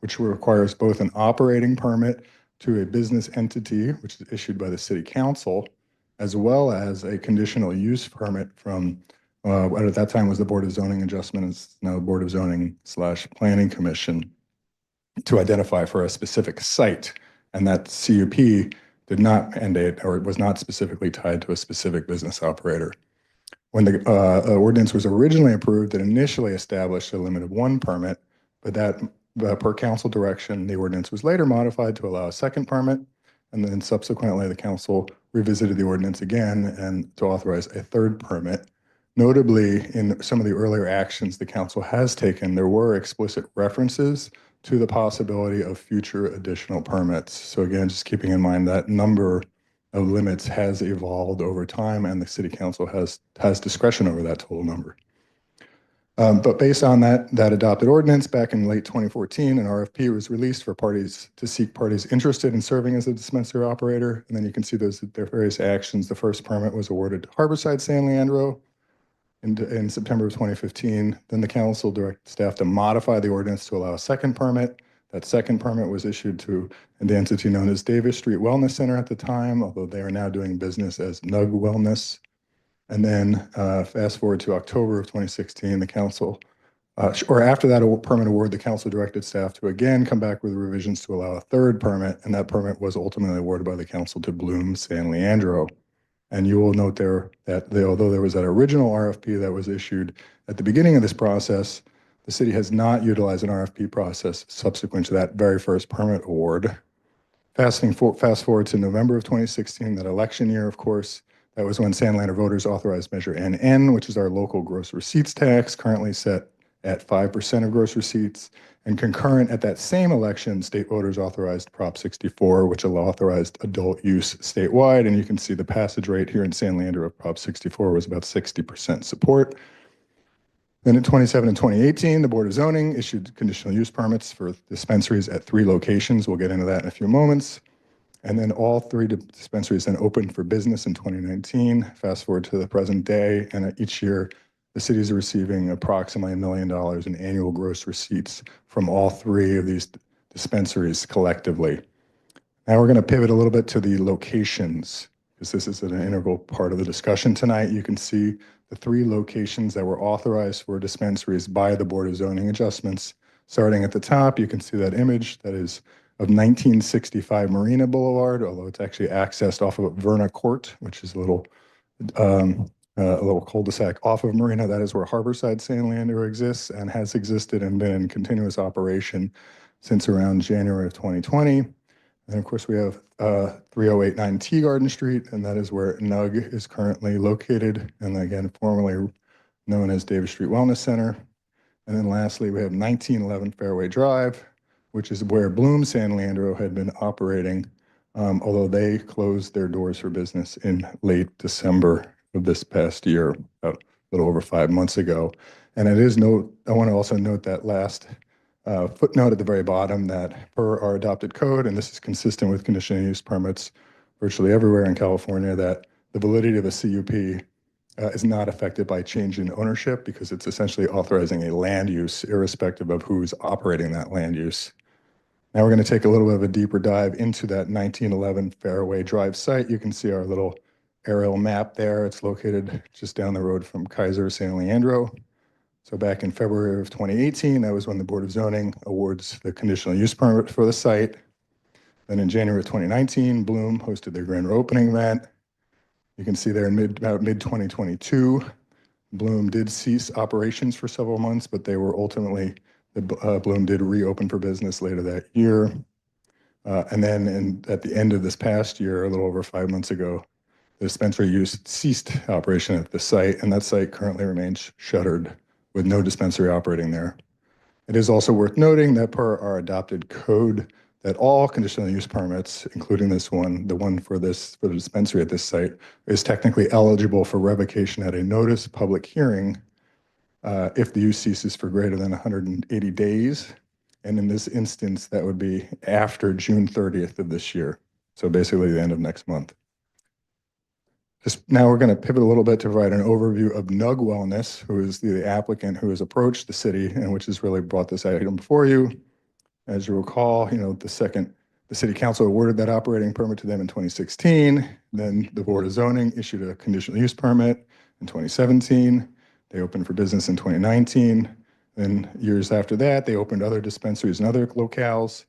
which requires both an operating permit to a business entity, which is issued by the City Council, as well as a conditional use permit from what at that time was the Board of Zoning Adjustment, is now the Board of Zoning / Planning Commission, to identify for a specific site. And that CUP did not mandate, or it was not specifically tied to a specific business operator. When the ordinance was originally approved, it initially established a limit of 1 permit, but that per council direction, the ordinance was later modified to allow a second permit. And then subsequently, the council revisited the ordinance again and to authorize a 3rd permit. Notably, in some of the earlier actions the council has taken, there were explicit references to the possibility of future additional permits. So again, just keeping in mind that number of limits has evolved over time, and the City Council has discretion over that total number. But based on that adopted ordinance back in late 2014, an RFP was released for parties to seek parties interested in serving as a dispensary operator. And then you can see their various actions. The first permit was awarded to Harborside San Leandro in September of 2015. Then the council directed staff to modify the ordinance to allow a second permit. That second permit was issued to the entity known as Davis Street Wellness Center at the time, although they are now doing business as Nug Wellness. And then fast forward to October of 2016, the council, or after that permit award, the council directed staff to again come back with revisions to allow a 3rd permit, and that permit was ultimately awarded by the council to Bloom San Leandro. And you will note there that although there was that original RFP that was issued at the beginning of this process, the city has not utilized an RFP process subsequent to that very first permit award. Fast forward to November of 2016, that election year, of course, that was when San Leandro voters authorized Measure NN, which is our local gross receipts tax, currently set at 5% of gross receipts. And concurrent at that same election, state voters authorized Prop 64, which authorized adult use statewide. And you can see the passage rate here in San Leandro of Prop 64 was about 60% support. Then in 2017 and 2018, the Board of Zoning issued conditional use permits for dispensaries at 3 locations. We'll get into that in a few moments. And then all 3 dispensaries then opened for business in 2019. Fast forward to the present day, and each year, the city is receiving approximately $1 million in annual gross receipts from all 3 of these dispensaries collectively. Now we're going to pivot a little bit to the locations, because this is an integral part of the discussion tonight. You can see the 3 locations that were authorized for dispensaries by the Board of Zoning Adjustments. Starting at the top, you can see that image that is of 1965 Marina Boulevard, although it's actually accessed off of Verna Court, which is a little cul-de-sac off of Marina. That is where Harborside San Leandro exists and has existed and been in continuous operation since around January of 2020. And of course, we have 3089 Tea Garden Street, and that is where Nug is currently located, and again, formerly known as Davis Street Wellness Center. And then lastly, we have 1911 Fairway Drive, which is where Bloom San Leandro had been operating although they closed their doors for business in late December of this past year, a little over 5 months ago. And I want to also note that last footnote at the very bottom that per our adopted code, and this is consistent with conditional use permits virtually everywhere in California, that the validity of a CUP is not affected by change in ownership because it's essentially authorizing a land use irrespective of who's operating that land use. Now we're going to take a little bit of a deeper dive into that 1911 Fairway Drive site. You can see our little aerial map there. It's located just down the road from Kaiser San Leandro. So back in February of 2018, that was when the Board of Zoning awards the conditional use permit for the site. Then in January of 2019, Bloom hosted their grand opening event. You can see there in about mid-2022, Bloom did cease operations for several months, but they were ultimately, Bloom did reopen for business later that year. And then at the end of this past year, a little over 5 months ago, the dispensary use ceased operation at the site, and that site currently remains shuttered with no dispensary operating there. It is also worth noting that per our adopted code, that all conditional use permits, including this one, the one for the dispensary at this site, is technically eligible for revocation at a notice of public hearing if the use ceases for greater than 180 days. And in this instance, that would be after June 30th of this year. So basically the end of next month. Now we're going to pivot a little bit to provide an overview of Nug Wellness, who is the applicant who has approached the city and which has really brought this item before you. As you recall, the city council awarded that operating permit to them in 2016. Then the Board of Zoning issued a conditional use permit in 2017. They opened for business in 2019. Then years after that, they opened other dispensaries and other locales.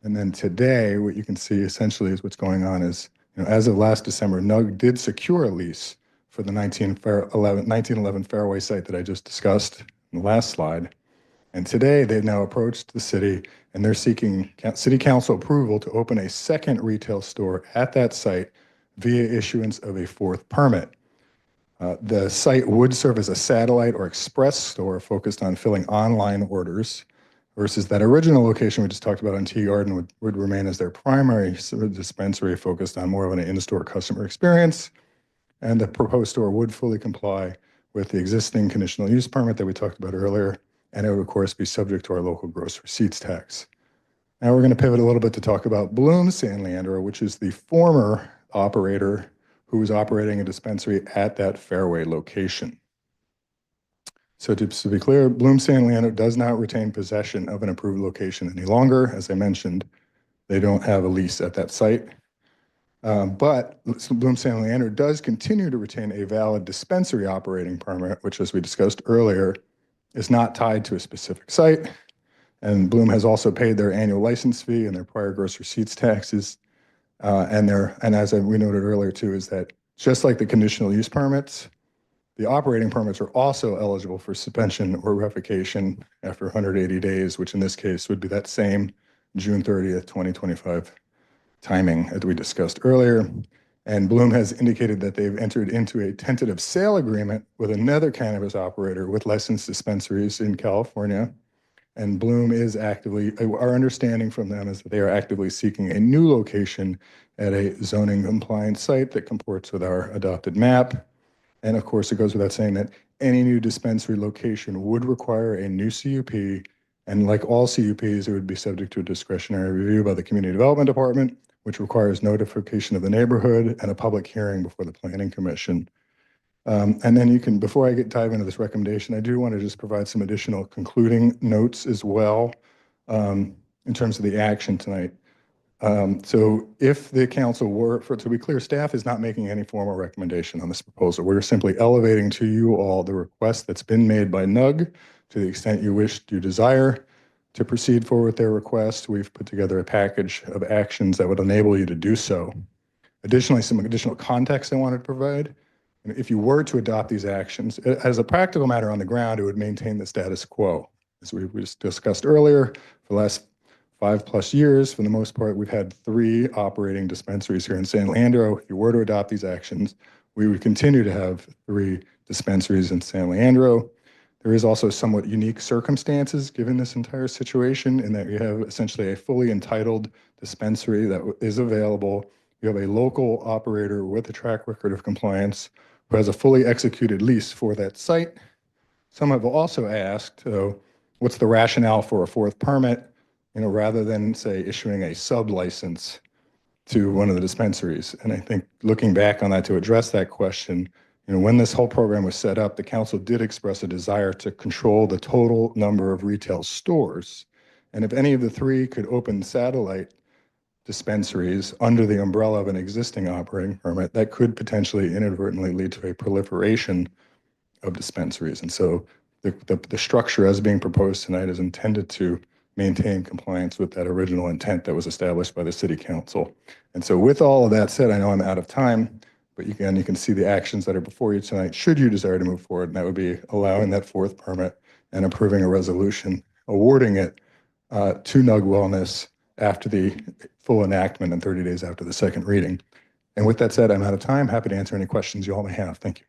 And then today, what you can see essentially is what's going on is, as of last December, Nug did secure a lease for the 1911 Fairway site that I just discussed in the last slide. And today, they've now approached the city and they're seeking city council approval to open a second retail store at that site via issuance of a fourth permit. The site would serve as a satellite or express store focused on filling online orders, versus that original location we just talked about on Tea Garden would remain as their primary dispensary focused on more of an in-store customer experience. And the proposed store would fully comply with the existing conditional use permit that we talked about earlier, and it would, of course, be subject to our local gross receipts tax. Now we're going to pivot a little bit to talk about Bloom San Leandro, which is the former operator who was operating a dispensary at that Fairway location. So to be clear, Bloom San Leandro does not retain possession of an approved location any longer. As I mentioned, they don't have a lease at that site. But Bloom San Leandro does continue to retain a valid dispensary operating permit, which, as we discussed earlier, is not tied to a specific site. And Bloom has also paid their annual license fee and their prior gross receipts taxes. And as we noted earlier too, is that just like the conditional use permits, the operating permits are also eligible for suspension or revocation after 180 days, which in this case would be that same June 30th, 2025 timing as we discussed earlier. And Bloom has indicated that they've entered into a tentative sale agreement with another cannabis operator with licensed dispensaries in California. And Bloom is actively, our understanding from them is that they are actively seeking a new location at a zoning compliant site that comports with our adopted map. And of course, it goes without saying that any new dispensary location would require a new CUP. And like all CUPs, it would be subject to a discretionary review by the Community Development Department, which requires notification of the neighborhood and a public hearing before the Planning Commission. And then before I dive into this recommendation, I do want to just provide some additional concluding notes as well in terms of the action tonight. So if the council to be clear, staff is not making any formal recommendation on this proposal. We're simply elevating to you all the request that's been made by NUG to the extent you desire to proceed forward with their request. We've put together a package of actions that would enable you to do so. Additionally, some additional context I wanted to provide. If you were to adopt these actions, as a practical matter on the ground, it would maintain the status quo. As we discussed earlier, for the last 5+ years, for the most part, we've had 3 operating dispensaries here in San Leandro. If you were to adopt these actions, we would continue to have 3 dispensaries in San Leandro. There is also somewhat unique circumstances given this entire situation in that you have essentially a fully entitled dispensary that is available. You have a local operator with a track record of compliance who has a fully executed lease for that site. Some have also asked, what's the rationale for a fourth permit, rather than, say, issuing a sub-license to one of the dispensaries? And I think looking back on that to address that question, when this whole program was set up, the council did express a desire to control the total number of retail stores. And if any of the three could open satellite dispensaries under the umbrella of an existing operating permit, that could potentially inadvertently lead to a proliferation of dispensaries. And so the structure as being proposed tonight is intended to maintain compliance with that original intent that was established by the city council. And so with all of that said, I know I'm out of time, but again, you can see the actions that are before you tonight, should you desire to move forward, and that would be allowing that fourth permit and approving a resolution, awarding it to NUG Wellness after the full enactment and 30 days after the second reading. And with that said, I'm out of time. Happy to answer any questions you all may have. Thank you.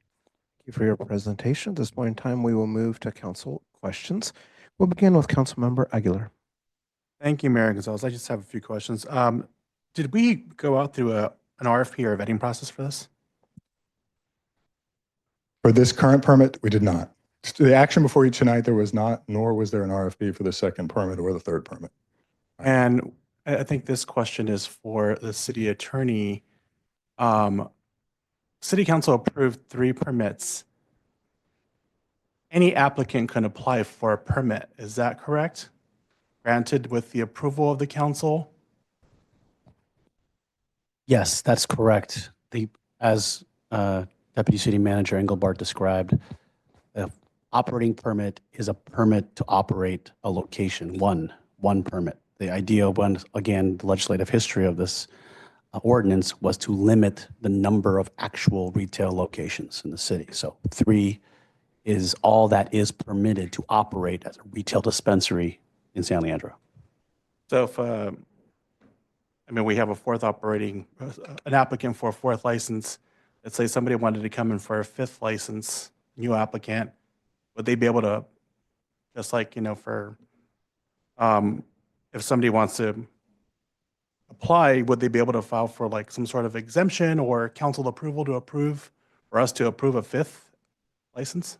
Thank you for your presentation. At this point in time, we will move to council questions. We'll begin with Councilmember Aguilar. Thank you, Mayor Gonzalez. I just have a few questions. Did we go out through an RFP or a vetting process for this? For this current permit, we did not. The action before you tonight, there was not, nor was there an RFP for the second permit or the third permit. And I think this question is for the city attorney. City council approved 3 permits. Any applicant can apply for a permit. Is that correct? Granted with the approval of the council? Yes, that's correct. As Deputy City Manager Engelbart described, the operating permit is a permit to operate a location, one permit. The idea when, again, the legislative history of this ordinance was to limit the number of actual retail locations in the city. So 3 is all that is permitted to operate as a retail dispensary in San Leandro. So if, we have a fourth operating, an applicant for a fourth license. Let's say somebody wanted to come in for a 5th license, new applicant, would they be able to, just like, for, if somebody wants to apply, would they be able to file for like some sort of exemption or council approval to approve, for us to approve a 5th license?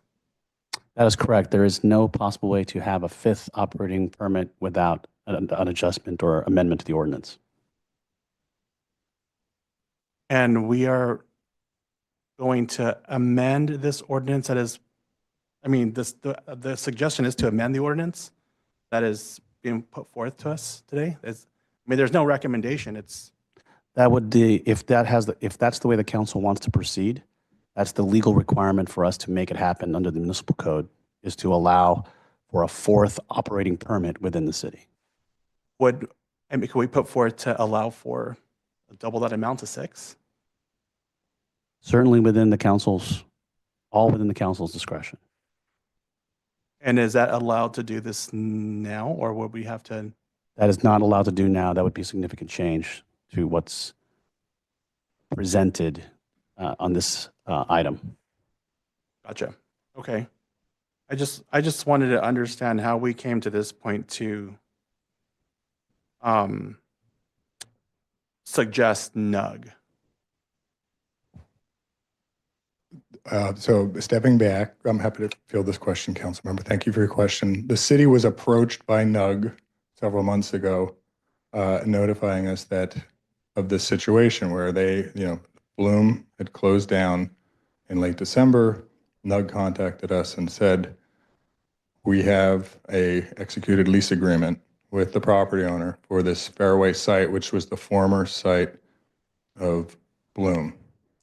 That is correct. There is no possible way to have a 5th operating permit without an adjustment or amendment to the ordinance. And we are going to amend this ordinance that is, the suggestion is to amend the ordinance that is being put forth to us today. There's no recommendation. That would be, if that's the way the council wants to proceed, that's the legal requirement for us to make it happen under the municipal code, is to allow for a 4th operating permit within the city. Could we put forth to allow for double that amount to 6? Certainly all within the council's discretion. And is that allowed to do this now, or would we have to? That is not allowed to do now. That would be a significant change to what's presented on this item. Gotcha. Okay. I just wanted to understand how we came to this point to suggest NUG. So stepping back, I'm happy to field this question, Councilmember. Thank you for your question. The city was approached by NUG several months ago, notifying us of this situation where they, Bloom had closed down in late December. NUG contacted us and said, we have a executed lease agreement with the property owner for this Fairway site, which was the former site of Bloom.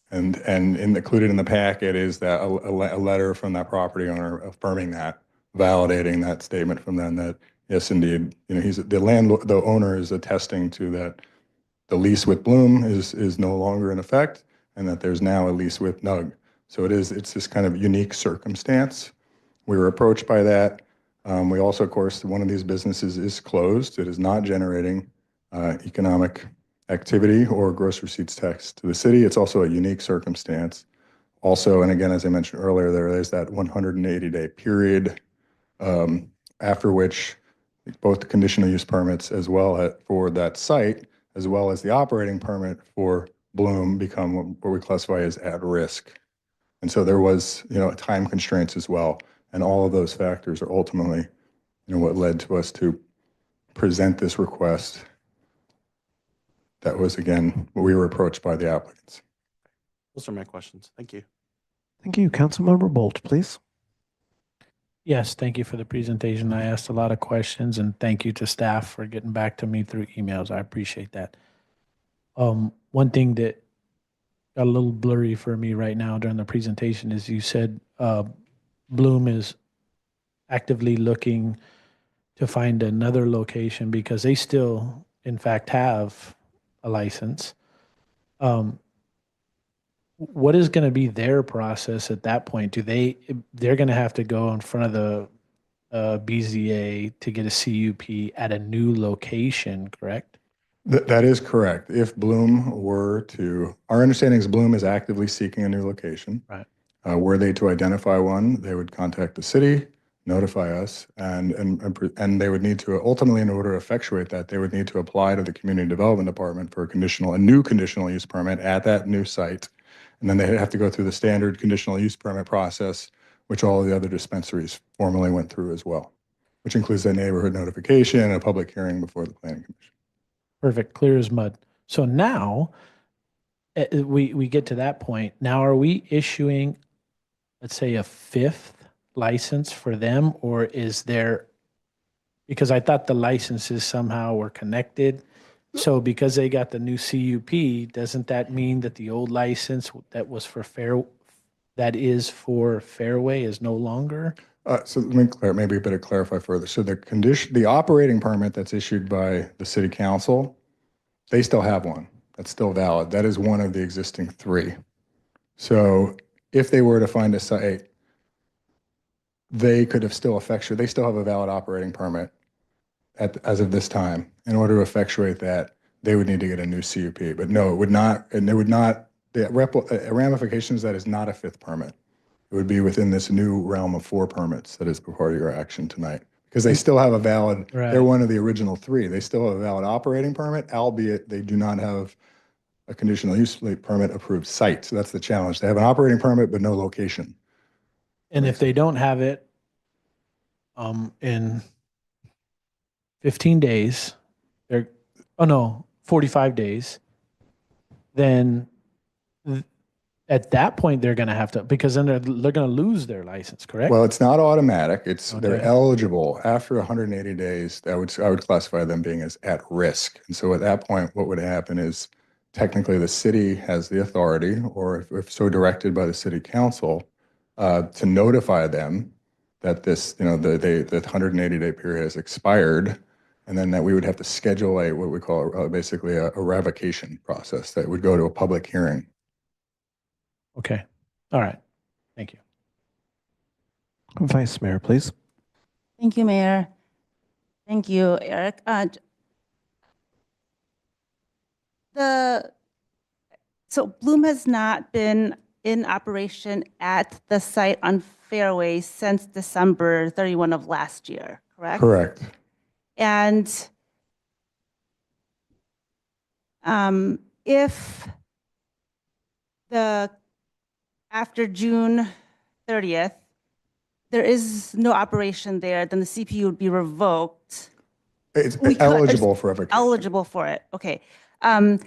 And included in the packet is that a letter from that property owner affirming that, validating that statement from them that yes, indeed, the owner is attesting to that the lease with Bloom is no longer in effect, and that there's now a lease with NUG. So it's this kind of unique circumstance. We were approached by that. We also, of course, one of these businesses is closed. It is not generating economic activity or gross receipts tax to the city. It's also a unique circumstance Also, and again, as I mentioned earlier, there's that 180-day period after which both the conditional use permits as well for that site, as well as the operating permit for Bloom become what we classify as at risk. And so there was, time constraints as well. And all of those factors are ultimately, what led to us to present this request. That was, again, we were approached by the applicants. Those are my questions. Thank you. Thank you. Councilmember Bolt, please. Yes, thank you for the presentation. I asked a lot of questions, and thank you to staff for getting back to me through emails. I appreciate that. One thing that got a little blurry for me right now during the presentation is you said Bloom is actively looking to find another location because they still, in fact, have a license. What is going to be their process at that point? They're going to have to go in front of the BZA to get a CUP at a new location, correct? That is correct. If Bloom our understanding is Bloom is actively seeking a new location. Right. Were they to identify one, they would contact the city, notify us, and they would need to, ultimately, in order to effectuate that, they would need to apply to the Community Development Department for a new conditional use permit at that new site. And then they'd have to go through the standard conditional use permit process, which all the other dispensaries formally went through as well, which includes a neighborhood notification and a public hearing before the Planning Commission. Perfect, clear as mud. So now we get to that point. Now, are we issuing, let's say, a fifth license for them, or is there, because I thought the licenses somehow were connected. So because they got the new CUP, doesn't that mean that the old license that was for Fairway is no longer? So let me maybe a bit of clarify further. So the operating permit that's issued by the city council, they still have one. That's still valid. That is one of the existing three. So if they were to find a site, they could have still they still have a valid operating permit as of this time. In order to effectuate that, they would need to get a new CUP. But no, it would not, and it would not, the ramifications that is not a fifth permit. It would be within this new realm of 4 permits that is part of your action tonight. Because they still have a valid, they're one of the original 3. They still have a valid operating permit, albeit they do not have a conditional use permit approved site. So that's the challenge. They have an operating permit, but no location. And if they don't have it in 15 days, 45 days, then at that point they're going to have to, because then they're going to lose their license, correct? Well, it's not automatic. They're Okay. eligible after 180 days. I would classify them being as at risk. And so at that point, what would happen is technically the city has the authority, or if so directed by the city council, to notify them that this, the 180-day period has expired, and then that we would have to schedule what we call basically a revocation process that would go to a public hearing. Okay. All right. Thank you. Vice Mayor, please. Thank you, Mayor. Thank you, Eric. So Bloom has not been in operation at the site on Fairway since December 31 of last year, correct? Correct. And if after June 30th, there is no operation there, then the CPU would be revoked. It's eligible for revocation. Eligible for it, okay. And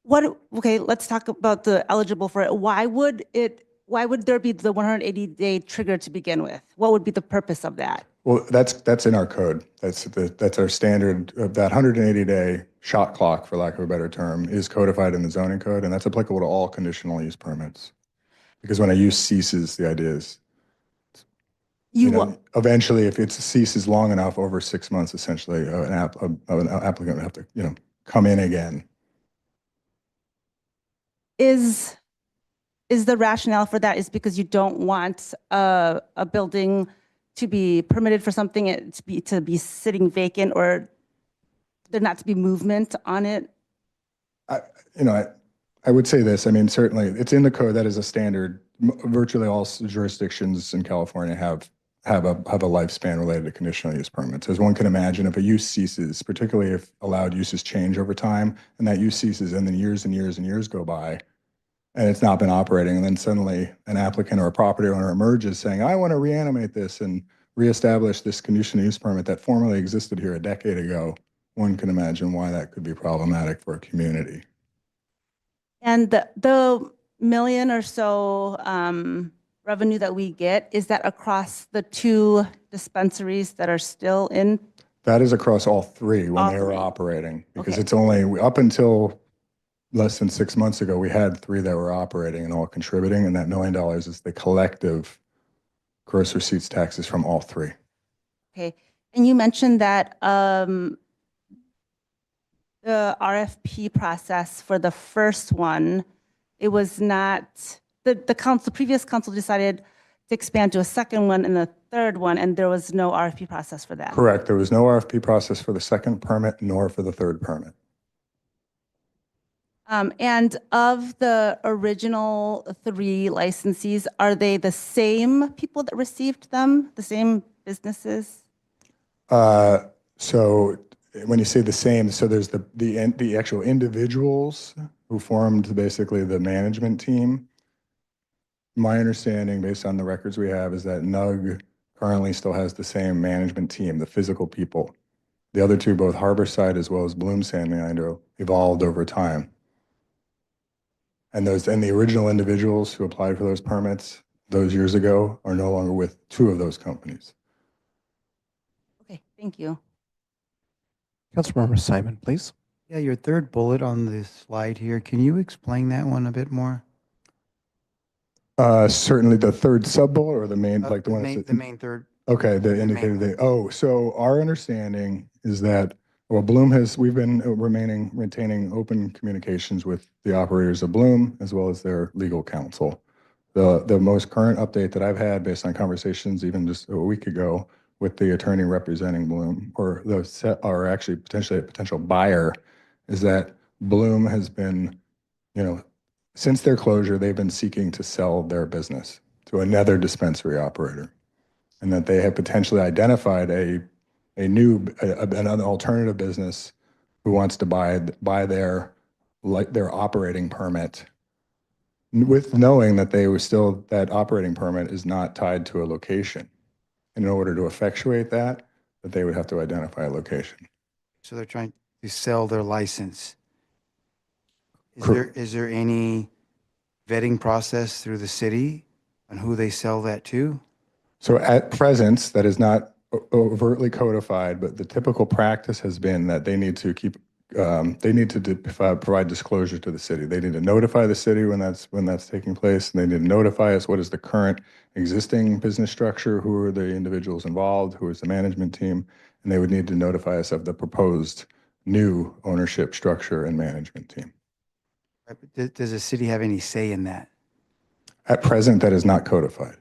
let's talk about the eligible for it. Why would there be the 180-day trigger to begin with? What would be the purpose of that? Well, that's in our code. That's our standard. That 180-day shot clock, for lack of a better term, is codified in the zoning code, and that's applicable to all conditional use permits. Because when a use ceases, the idea is, eventually, if it ceases long enough, over 6 months, essentially, an applicant would have to, come in again. Is the rationale for that is because you don't want a building to be permitted for something to be sitting vacant, or there not to be movement on it? I would say this, I mean, certainly, it's in the code, that is a standard. Virtually all jurisdictions in California have a lifespan related to conditional use permits. As one can imagine, if a use ceases, particularly if allowed uses change over time, and that use ceases, and then years and years and years go by, and it's not been operating, and then suddenly an applicant or a property owner emerges saying, I want to reanimate this and reestablish this conditional use permit that formerly existed here a decade ago, one can imagine why that could be problematic for a community. And the million or so revenue that we get, is that across the 2 dispensaries that are still in? That is across all 3 when All they were 3. operating, because Okay. it's only, up until less than 6 months ago, we had 3 that were operating and all contributing, and that $1 million is the collective gross receipts taxes from all 3. Okay. And you mentioned that the RFP process for the first one, it was not, the previous council decided to expand to a second one and a third one, and there was no RFP process for that. Correct. There was no RFP process for the second permit nor for the third permit. And of the original 3 licensees, are they the same people that received them, the same businesses? So when you say the same, so there's the actual individuals who formed basically the management team. My understanding, based on the records we have, is that NUG currently still has the same management team, the physical people. The other 2, both Harborside as well as Bloom San Leandro, evolved over time. And the original individuals who applied for those permits those years ago are no longer with 2 of those companies. Okay, thank you. Councilmember Simon, please. Yeah, your third bullet on this slide here, can you explain that one a bit more? Certainly the third sub-bullet or the main, like the one that's The main third. Okay, the indicated, so our understanding is that, well, we've been maintaining open communications with the operators of Bloom as well as their legal counsel. The most current update that I've had based on conversations even just a week ago with the attorney representing Bloom, or actually potentially a potential buyer, is that Bloom has been, since their closure, they've been seeking to sell their business to another dispensary operator, and that they have potentially identified another alternative business who wants to buy their operating permit, with knowing that that operating permit is not tied to a location. And in order to effectuate that they would have to identify a location. So they're trying to sell their license. Correct. Is there any vetting process through the city on who they sell that to? So at present, that is not overtly codified, but the typical practice has been that they need to provide disclosure to the city. They need to notify the city when that's taking place, and they need to notify us what is the current existing business structure, who are the individuals involved, who is the management team, and they would need to notify us of the proposed new ownership structure and management team. Does the city have any say in that? At present, that is not codified.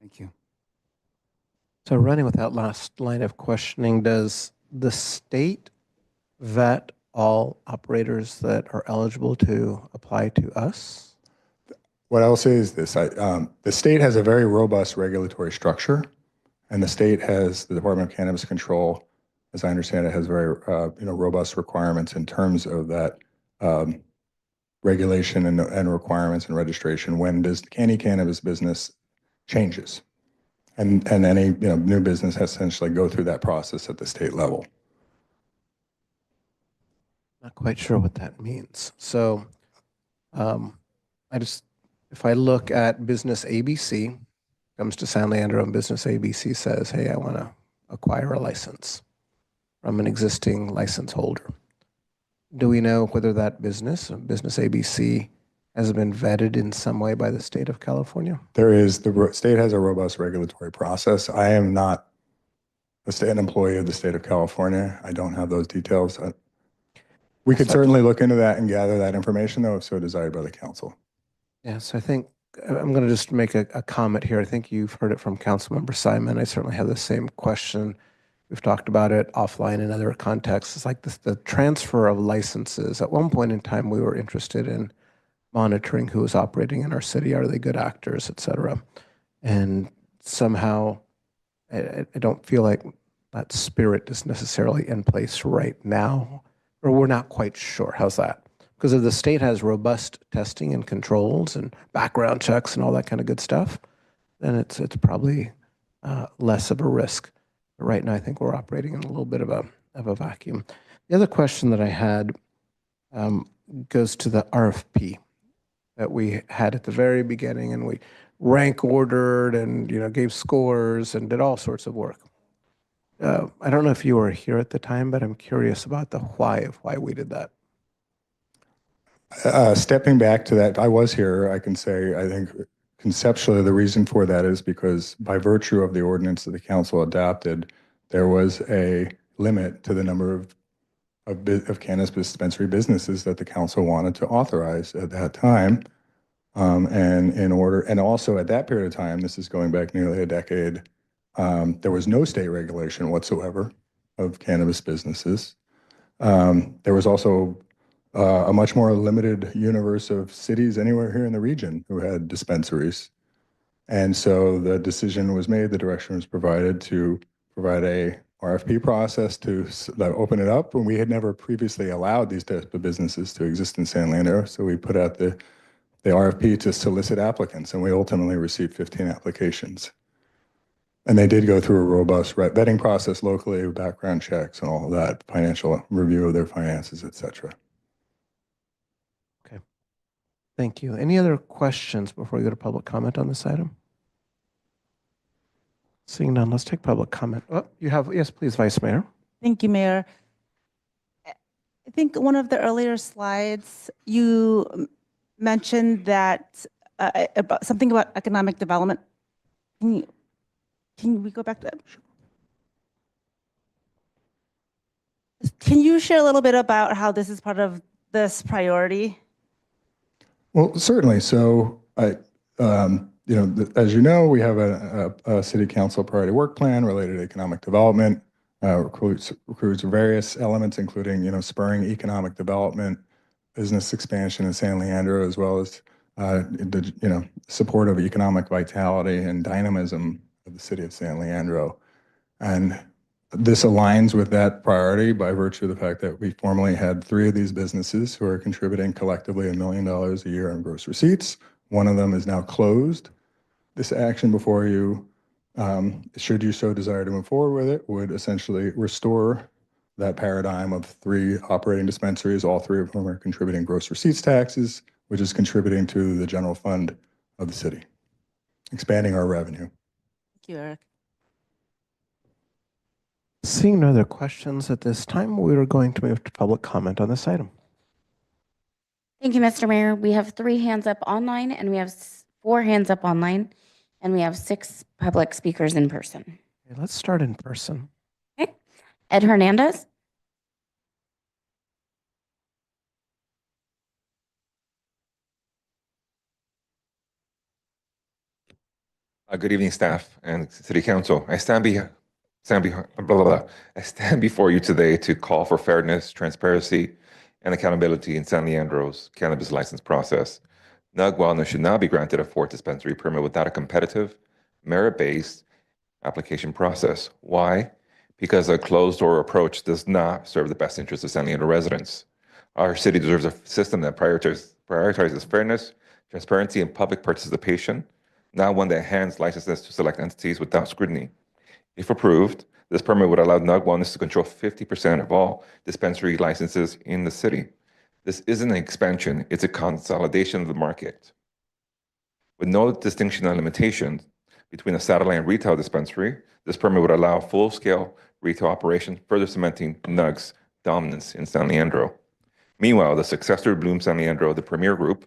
Thank you. So running with that last line of questioning, does the state vet all operators that are eligible to apply to us? What I'll say is this, the state has a very robust regulatory structure, and the state has, the Department of Cannabis Control, as I understand it, has very robust requirements in terms of that regulation and requirements and registration when any cannabis business changes. And any new business has to essentially go through that process at the state level. Not quite sure what that means. So if I look at business ABC, comes to San Leandro and business ABC says, hey, I want to acquire a license from an existing license holder. Do we know whether that business ABC, has been vetted in some way by the state of California? The state has a robust regulatory process. I am not an employee of the state of California. I don't have those details. We could certainly look into that and gather that information, though, if so desired by the council. Yes, I think I'm going to just make a comment here. I think you've heard it from Councilmember Simon. I certainly have the same question. we've talked about it offline in other contexts. It's like the transfer of licenses. At one point in time, we were interested in monitoring who is operating in our city. Are they good actors, et cetera? And somehow, I don't feel like that spirit is necessarily in place right now, or we're not quite sure. How's that? Because if the state has robust testing and controls and background checks and all that kind of good stuff, then it's probably less of a risk. But right now, I think we're operating in a little bit of a vacuum. The other question that I had goes to the RFP that we had at the very beginning, and we rank ordered and gave scores and did all sorts of work. I don't know if you were here at the time, but I'm curious about the why of why we did that. Stepping back to that, I was here. I can say, I think conceptually the reason for that is because by virtue of the ordinance that the council adopted, there was a limit to the number of cannabis dispensary businesses that the council wanted to authorize at that time. And also at that period of time, this is going back nearly a decade, there was no state regulation whatsoever of cannabis businesses. There was also a much more limited universe of cities anywhere here in the region who had dispensaries. And so the decision was made, the direction was provided to provide a RFP process to open it up. And we had never previously allowed these types of businesses to exist in San Leandro. So we put out the RFP to solicit applicants, and we ultimately received 15 applications. And they did go through a robust vetting process locally, background checks and all of that, financial review of their finances, et cetera. Thank you. Any other questions before we go to public comment on this item? Seeing none, let's take public comment. Oh, yes, please, Vice Mayor. Thank you, Mayor. I think one of the earlier slides, you mentioned that about something about economic development. Can we go back to that? Can you share a little bit about how this is part of this priority? Well, certainly. So, as you know, we have a city council priority work plan related to economic development, recruits various elements, including, spurring economic development, business expansion in San Leandro, as well as, support of economic vitality and dynamism of the city of San Leandro. And this aligns with that priority by virtue of the fact that we formerly had 3 of these businesses who are contributing collectively $1 million a year in gross receipts. One of them is now closed. This action before you, should you so desire to move forward with it, would essentially restore that paradigm of 3 operating dispensaries. All 3 of them are contributing gross receipts taxes, which is contributing to the general fund of the city, expanding our revenue. Thank you, Eric. Seeing no other questions at this time, we are going to move to public comment on this item. Thank you, Mr. Mayor. We have 3 hands up online, and we have 4 hands up online, and we have 6 public speakers in person. Okay, let's start in person. Okay. Ed Hernandez. Good evening, staff and City Council. I stand before you today to call for fairness, transparency, and accountability in San Leandro's cannabis license process. NUG Wellness should not be granted a 4th dispensary permit without a competitive, merit-based application process. Why? Because a closed-door approach does not serve the best interests of San Leandro residents. Our city deserves a system that prioritizes fairness, transparency, and public participation, not one that hands licenses to select entities without scrutiny. If approved, this permit would allow NUG Wellness to control 50% of all dispensary licenses in the city. This isn't an expansion, it's a consolidation of the market. With no distinction or limitations between a satellite and retail dispensary, this permit would allow full-scale retail operation, further cementing NUG's dominance in San Leandro. Meanwhile, the successor to Bloom San Leandro, the Premier Group,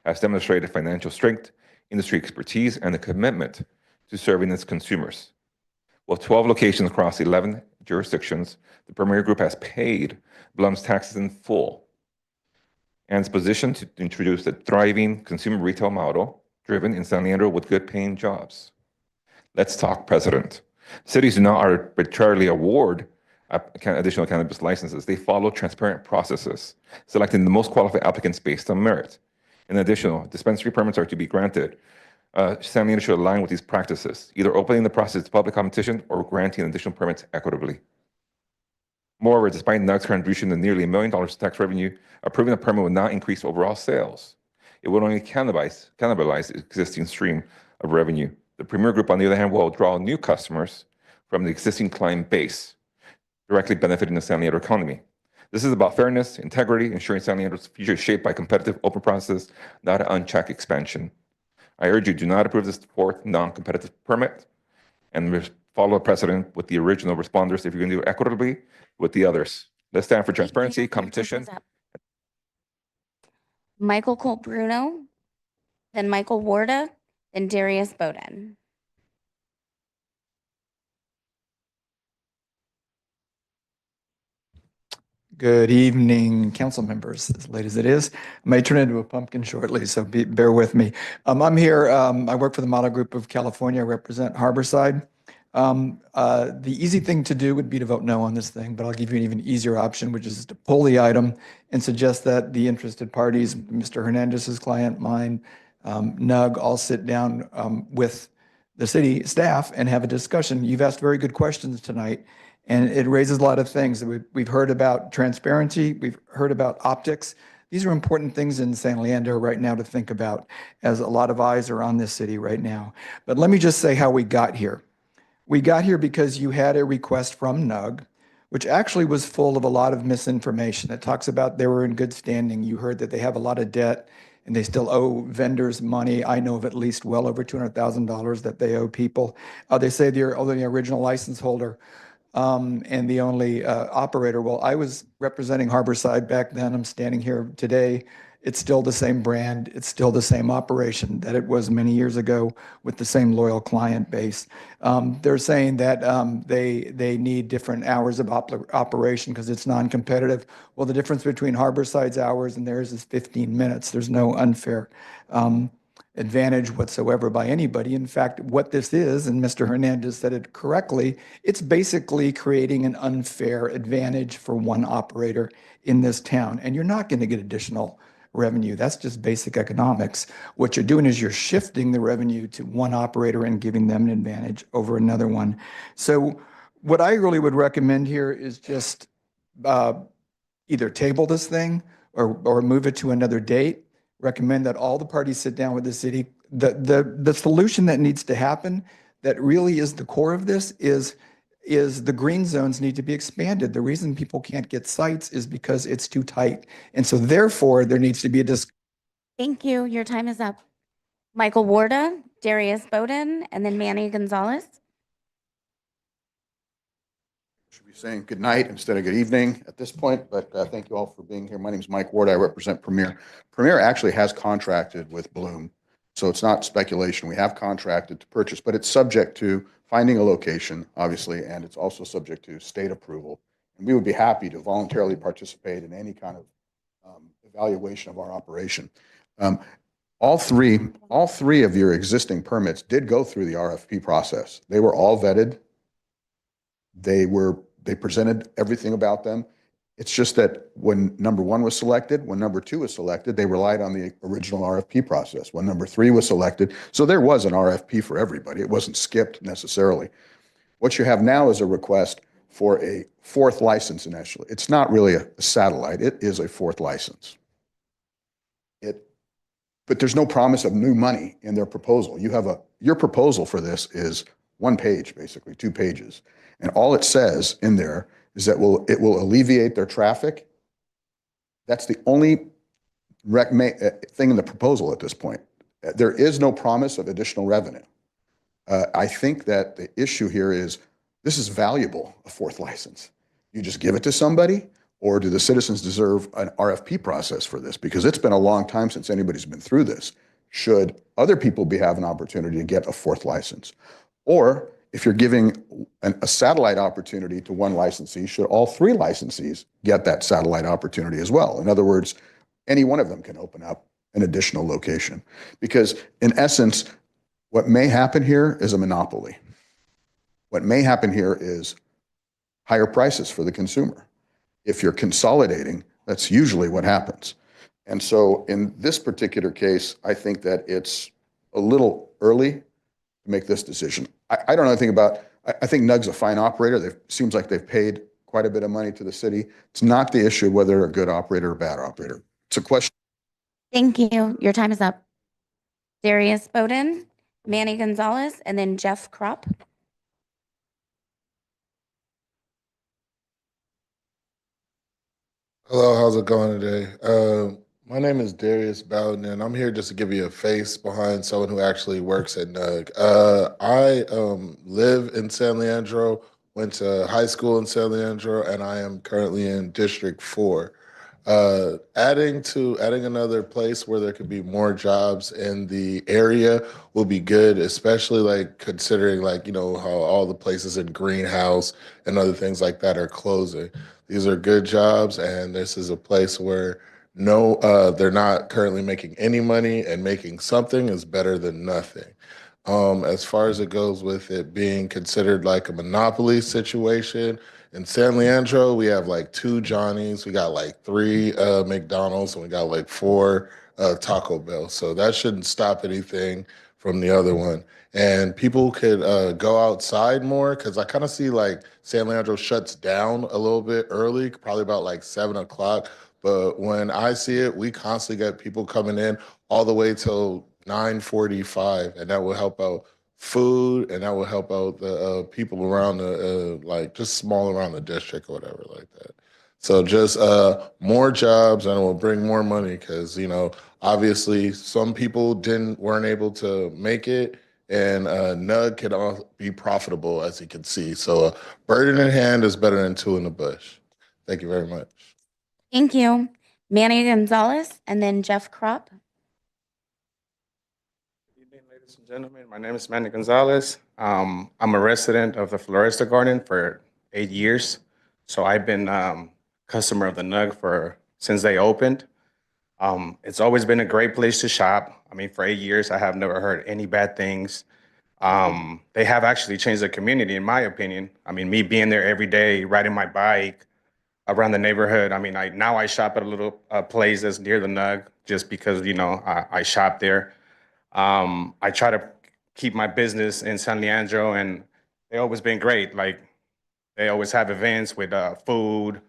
has demonstrated financial strength, industry expertise, and a commitment to serving its consumers. With 12 locations across 11 jurisdictions, the Premier Group has paid Blum's taxes in full and is positioned to introduce a thriving consumer retail model driven in San Leandro with good paying jobs. Let's talk, President. Cities do not arbitrarily award additional cannabis licenses. They follow transparent processes, selecting the most qualified applicants based on merit. In addition, dispensary permits are to be granted. San Leandro should align with these practices, either opening the process to public competition or granting additional permits equitably. Moreover, despite NUG's contribution to nearly $1 million tax revenue, approving a permit would not increase overall sales. It would only cannibalize the existing stream of revenue. The Premier Group, on the other hand, will draw new customers from the existing client base, directly benefiting the San Leandro economy. This is about fairness, integrity, ensuring San Leandro's future is shaped by competitive open process, not an unchecked expansion. I urge you, do not approve this fourth non-competitive permit and follow a precedent with the original responders if you're going to do it equitably with the others. Let's stand for transparency, competition. Michael Colt Bruno, then Michael Warda, then Darius Bowden. Good evening, council members, as late as it is. I may turn into a pumpkin shortly, so bear with me. I'm here, I work for the Model Group of California, I represent Harborside. The easy thing to do would be to vote no on this thing, but I'll give you an even easier option, which is to pull the item and suggest that the interested parties, Mr. Hernandez's client, mine, NUG, all sit down with the city staff and have a discussion. You've asked very good questions tonight, and it raises a lot of things. We've heard about transparency, we've heard about optics. These are important things in San Leandro right now to think about, as a lot of eyes are on this city right now. But let me just say how we got here. We got here because you had a request from NUG, which actually was full of a lot of misinformation. It talks about they were in good standing. You heard that they have a lot of debt and they still owe vendors money. I know of at least well over $200,000 that they owe people. They say they're the original license holder and the only operator. Well, I was representing Harborside back then. I'm standing here today. It's still the same brand. It's still the same operation that it was many years ago with the same loyal client base. They're saying that they need different hours of operation because it's non-competitive. Well, the difference between Harborside's hours and theirs is 15 minutes. There's no unfair advantage whatsoever by anybody. In fact, what this is, and Mr. Hernandez said it correctly, it's basically creating an unfair advantage for one operator in this town. And you're not going to get additional revenue. That's just basic economics. What you're doing is you're shifting the revenue to one operator and giving them an advantage over another one. So what I really would recommend here is just either table this thing or move it to another date. Recommend that all the parties sit down with the city. The solution that needs to happen, that really is the core of this, is the green zones need to be expanded. The reason people can't get sites is because it's too tight. And so therefore, there needs to be a discussion. Thank you. Your time is up. Michael Warda, Darius Bowden, and then Manny Gonzalez. Should be saying good night instead of good evening at this point, but thank you all for being here. My name is Mike Ward. I represent Premier. Premier actually has contracted with Bloom, so it's not speculation. We have contracted to purchase, but it's subject to finding a location, obviously, and it's also subject to state approval. And we would be happy to voluntarily participate in any kind of evaluation of our operation. All three of your existing permits did go through the RFP process. They were all vetted. They presented everything about them. It's just that when number one was selected, when number two was selected, they relied on the original RFP process. When number three was selected, so there was an RFP for everybody. It wasn't skipped necessarily. What you have now is a request for a fourth license initially. It's not really a satellite. It is a fourth license. But there's no promise of new money in their proposal. Your proposal for this is one page, basically, 2 pages. And all it says in there is that it will alleviate their traffic. That's the only thing in the proposal at this point. There is no promise of additional revenue. I think that the issue here is this is valuable, a fourth license. You just give it to somebody, or do the citizens deserve an RFP process for this? Because it's been a long time since anybody's been through this. Should other people have an opportunity to get a fourth license? Or if you're giving a satellite opportunity to one licensee, should all 3 licensees get that satellite opportunity as well? In other words, any one of them can open up an additional location. Because in essence, what may happen here is a monopoly. What may happen here is higher prices for the consumer. If you're consolidating, that's usually what happens. And so in this particular case, I think that it's a little early to make this decision. I don't know anything about, I think NUG's a fine operator. It seems like they've paid quite a bit of money to the city. It's not the issue of whether they're a good operator or bad operator. It's a question. Thank you. Your time is up. Darius Bowden, Manny Gonzalez, and then Jeff Kropp. Hello, how's it going today? My name is Darius Bowden, and I'm here just to give you a face behind someone who actually works at NUG. I live in San Leandro, went to high school in San Leandro, and I am currently in District 4. Adding another place where there could be more jobs in the area will be good, especially like considering like, you know, how all the places in Greenhouse and other things like that are closing. These are good jobs, and this is a place where they're not currently making any money, and making something is better than nothing. As far as it goes with it being considered like a monopoly situation, in San Leandro, we have like 2 Johnny's, we got like 3 McDonald's, and we got like 4 Taco Bell. So that shouldn't stop anything from the other one. And people could go outside more, because I kind of see like San Leandro shuts down a little bit early, probably about like 7 o'clock. But when I see it, we constantly get people coming in all the way till 9:45, and that will help out food, and that will help out the people around the like just small around the district or whatever like that. So just more jobs, and it will bring more money, because you know obviously some people weren't able to make it, and NUG can all be profitable, as you can see. So a bird in hand is better than 2 in the bush. Thank you very much. Thank you. Manny Gonzalez, and then Jeff Kropp. Ladies and gentlemen, my name is Manny Gonzalez. I'm a resident of the Floresta Garden for 8 years. So I've been customer of the NUG since they opened. It's always been a great place to shop. I mean, for 8 years, I have never heard any bad things. They have actually changed the community, in my opinion. I mean, me being there every day, riding my bike around the neighborhood. I mean, now I shop at a little place that's near the NUG, just because, you know, I shop there. I try to keep my business in San Leandro, and they've always been great. Like, they always have events with food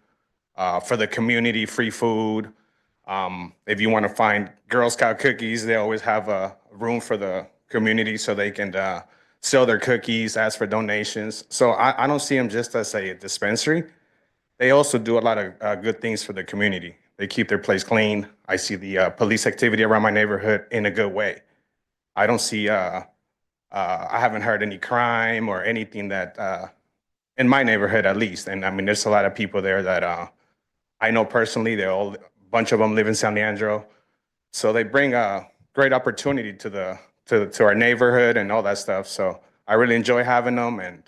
for the community, free food. If you want to find Girl Scout cookies, they always have a room for the community so they can sell their cookies, ask for donations. So I don't see them just as a dispensary. They also do a lot of good things for the community. They keep their place clean. I see the police activity around my neighborhood in a good way. I don't see, I haven't heard any crime or anything that, in my neighborhood at least. And I mean, there's a lot of people there that I know personally. A bunch of them live in San Leandro. So they bring a great opportunity to our neighborhood and all that stuff. So I really enjoy having them. And,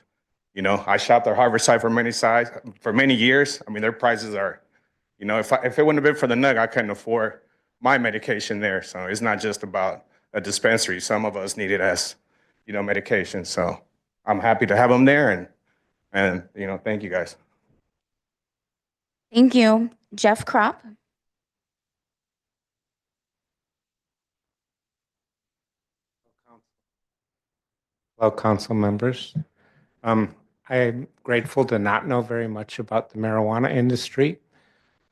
you know, I shopped at Harborside for many years. I mean, their prices are, you know, if it wouldn't have been for the NUG, I couldn't afford my medication there. So it's not just about a dispensary. Some of us need it as, you know, medication. So I'm happy to have them there, and you know, thank you guys. Thank you. Jeff Kropp. Hello, council members. I'm grateful to not know very much about the marijuana industry,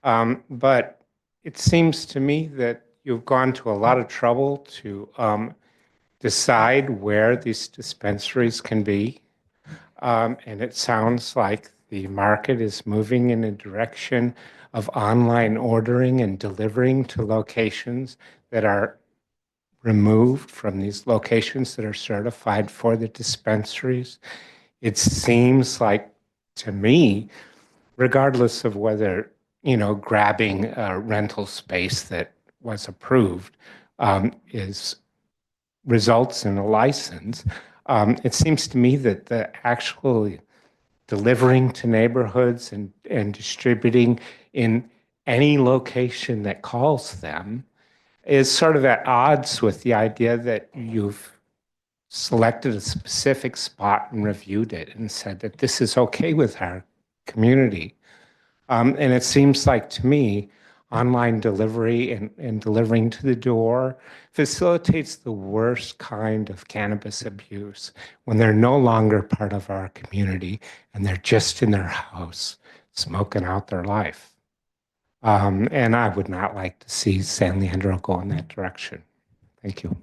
but it seems to me that you've gone to a lot of trouble to decide where these dispensaries can be. And it sounds like the market is moving in a direction of online ordering and delivering to locations that are removed from these locations that are certified for the dispensaries. It seems like, to me, regardless of whether, you know, grabbing a rental space that was approved results in a license, it seems to me that the actual delivering to neighborhoods and distributing in any location that calls them is sort of at odds with the idea that you've selected a specific spot and reviewed it and said that this is okay with our community. And it seems like to me, online delivery and delivering to the door facilitates the worst kind of cannabis abuse when they're no longer part of our community and they're just in their house smoking out their life. And I would not like to see San Leandro go in that direction. Thank you.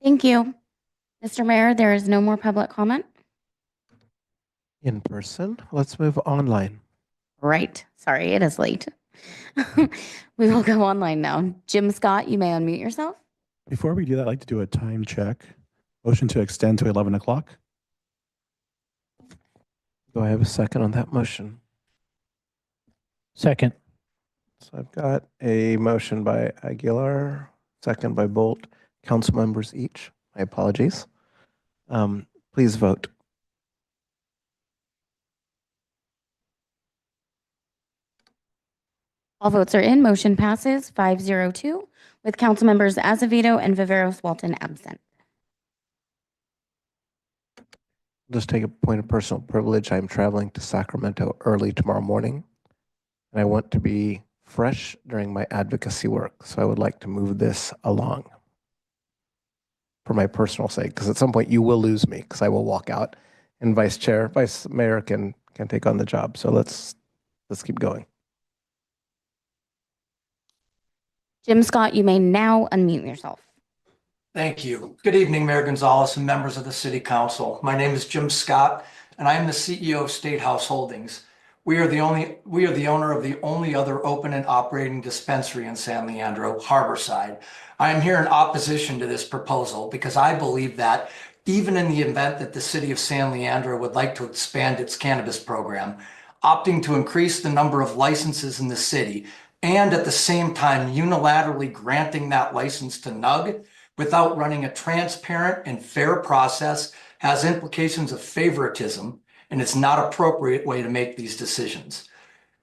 Thank you. Mr. Mayor, there is no more public comment. In person, let's move online. Right. Sorry, it is late. We will go online now. Jim Scott, you may unmute yourself. Before we do that, I'd like to do a time check. Motion to extend to 11 o'clock. Do I have a second on that motion? Second. So I've got a motion by Aguilar, second by Bolt. Council members each. My apologies. Please vote. All votes are in. Motion passes 502 with council members Azevedo and Viveros Walton absent. Just take a point of personal privilege. I'm traveling to Sacramento early tomorrow morning, and I want to be fresh during my advocacy work. So I would like to move this along for my personal sake, because at some point you will lose me because I will walk out and vice mayor can take on the job. So let's keep going. Jim Scott, you may now unmute yourself. Thank you. Good evening, Mayor Gonzalez and members of the City Council. My name is Jim Scott, and I am the CEO of State House Holdings. We are the owner of the only other open and operating dispensary in San Leandro, Harborside. I am here in opposition to this proposal because I believe that even in the event that the city of San Leandro would like to expand its cannabis program, opting to increase the number of licenses in the city and at the same time unilaterally granting that license to NUG without running a transparent and fair process has implications of favoritism, and it's not an appropriate way to make these decisions.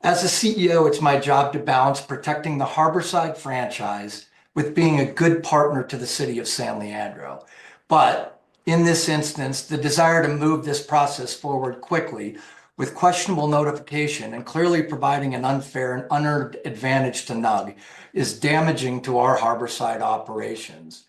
As a CEO, it's my job to balance protecting the Harborside franchise with being a good partner to the city of San Leandro. But in this instance, the desire to move this process forward quickly with questionable notification and clearly providing an unfair and unearned advantage to NUG is damaging to our Harborside operations.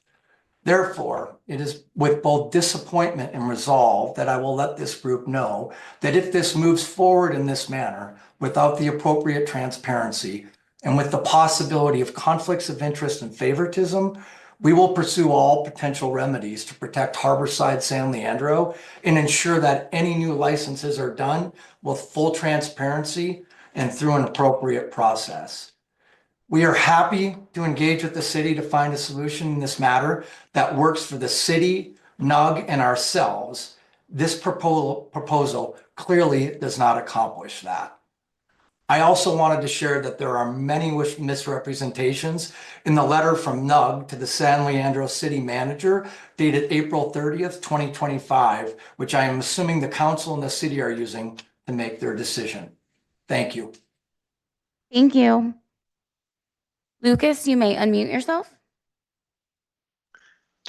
Therefore, it is with both disappointment and resolve that I will let this group know that if this moves forward in this manner, without the appropriate transparency, and with the possibility of conflicts of interest and favoritism, we will pursue all potential remedies to protect Harborside San Leandro and ensure that any new licenses are done with full transparency and through an appropriate process. We are happy to engage with the city to find a solution in this matter that works for the city, NUG, and ourselves. This proposal clearly does not accomplish that. I also wanted to share that there are many misrepresentations in the letter from NUG to the San Leandro City Manager dated April 30th, 2025, which I am assuming the council and the city are using to make their decision. Thank you. Thank you. Lucas, you may unmute yourself.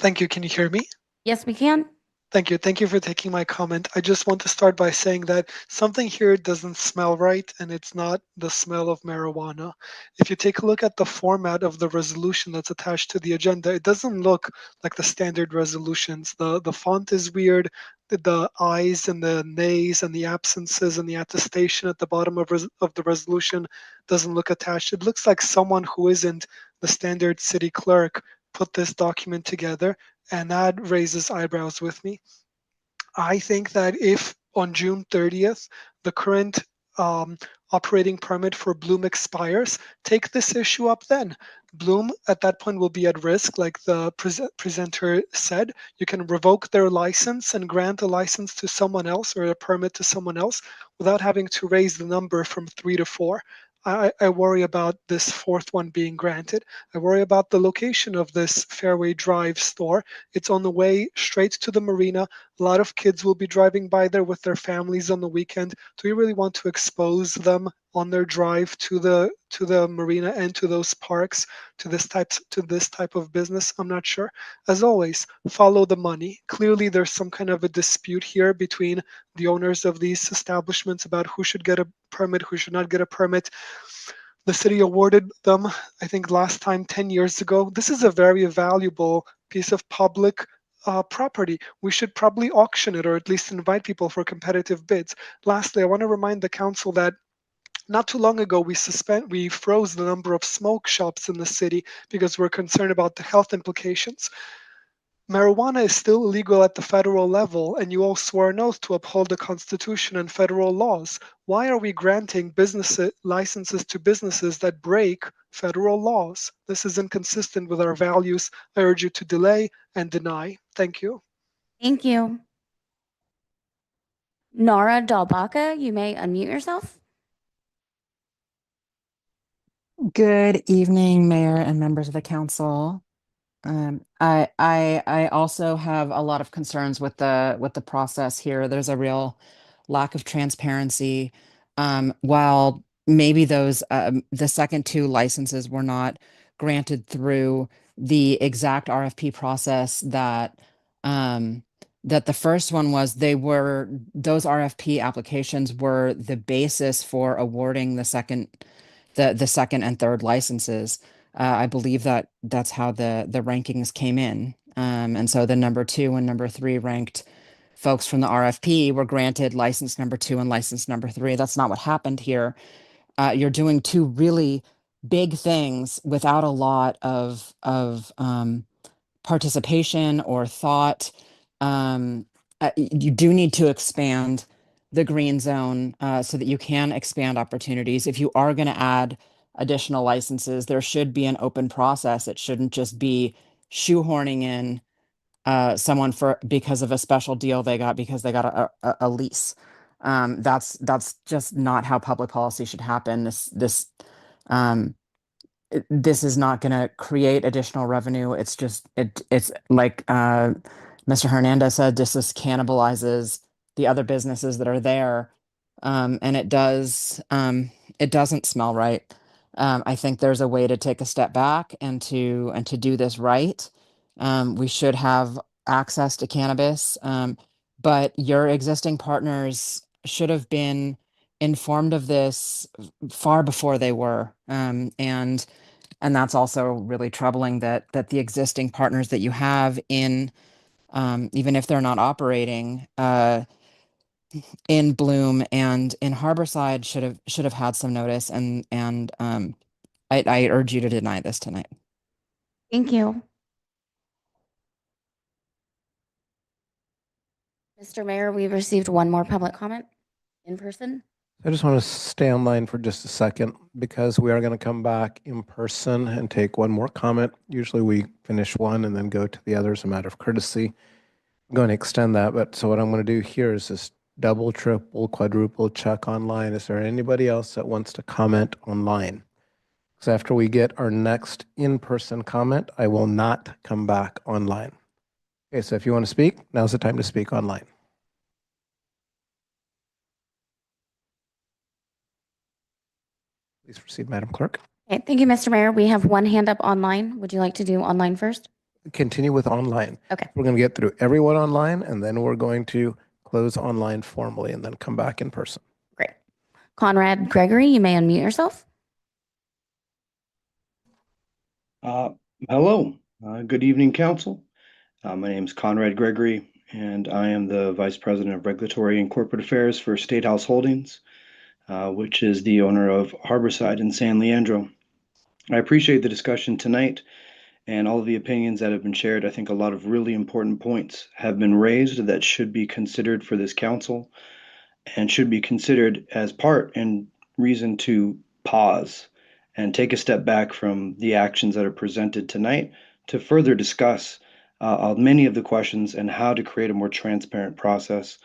Thank you. Can you hear me? Yes, we can. Thank you. Thank you for taking my comment. I just want to start by saying that something here doesn't smell right, and it's not the smell of marijuana. If you take a look at the format of the resolution that's attached to the agenda, it doesn't look like the standard resolutions. The font is weird. The ayes and the nays and the absences and the attestation at the bottom of the resolution doesn't look attached. It looks like someone who isn't the standard city clerk put this document together, and that raises eyebrows with me. I think that if on June 30th, the current operating permit for Bloom expires, take this issue up then. Bloom at that point will be at risk, like the presenter said. You can revoke their license and grant a license to someone else or a permit to someone else without having to raise the number from 3 to 4. I worry about this fourth one being granted. I worry about the location of this Fairway Drive store. It's on the way straight to the marina. A lot of kids will be driving by there with their families on the weekend. Do we really want to expose them on their drive to the marina and to those parks to this type of business? I'm not sure. As always, follow the money. Clearly, there's some kind of a dispute here between the owners of these establishments about who should get a permit, who should not get a permit. The city awarded them, I think last time 10 years ago. This is a very valuable piece of public property. We should probably auction it or at least invite people for competitive bids. Lastly, I want to remind the council that not too long ago, we froze the number of smoke shops in the city because we're concerned about the health implications. Marijuana is still illegal at the federal level, and you all swore an oath to uphold the Constitution and federal laws. Why are we granting licenses to businesses that break federal laws? This is inconsistent with our values. I urge you to delay and deny. Thank you. Thank you. Nara Dalbaka, you may unmute yourself. Good evening, Mayor and members of the council. I also have a lot of concerns with the process here. There's a real lack of transparency. While maybe those the second two licenses were not granted through the exact RFP process that that the first one was, those RFP applications were the basis for awarding the second and third licenses. I believe that that's how the rankings came in. And so the number 2 and number 3 ranked folks from the RFP were granted license number 2 and license number 3. That's not what happened here. You're doing two really big things without a lot of participation or thought. You do need to expand the green zone so that you can expand opportunities. If you are going to add additional licenses, there should be an open process. It shouldn't just be shoehorning in someone because of a special deal they got because they got a lease. That's just not how public policy should happen. This is not going to create additional revenue. It's like Mr. Hernandez said, this cannibalizes the other businesses that are there, and it doesn't smell right. I think there's a way to take a step back and to do this right. We should have access to cannabis, but your existing partners should have been informed of this far before they were. And that's also really troubling that the existing partners that you have in, even if they're not operating, in Bloom and in Harborside should have had some notice, and I urge you to deny this tonight. Thank you. Mr. Mayor, we've received one more public comment in person. I just want to stay online for just a second because we are going to come back in person and take one more comment. Usually we finish one and then go to the others, a matter of courtesy. I'm going to extend that, but so what I'm going to do here is just double, triple, quadruple check online. Is there anybody else that wants to comment online? So after we get our next in-person comment, I will not come back online. Okay, so if you want to speak, now's the time to speak online. Please proceed, Madam Clerk. Okay, thank you, Mr. Mayor. We have one hand up online. Would you like to do online first? Continue with online. Okay. We're going to get through everyone online, and then we're going to close online formally and then come back in person. Great. Conrad Gregory, you may unmute yourself. Hello. Good evening, Council. My name is Conrad Gregory, and I am the Vice President of Regulatory and Corporate Affairs for State House Holdings, which is the owner of Harborside in San Leandro. I appreciate the discussion tonight and all of the opinions that have been shared. I think a lot of really important points have been raised that should be considered for this council and should be considered as part and reason to pause and take a step back from the actions that are presented tonight to further discuss many of the questions and how to create a more transparent process.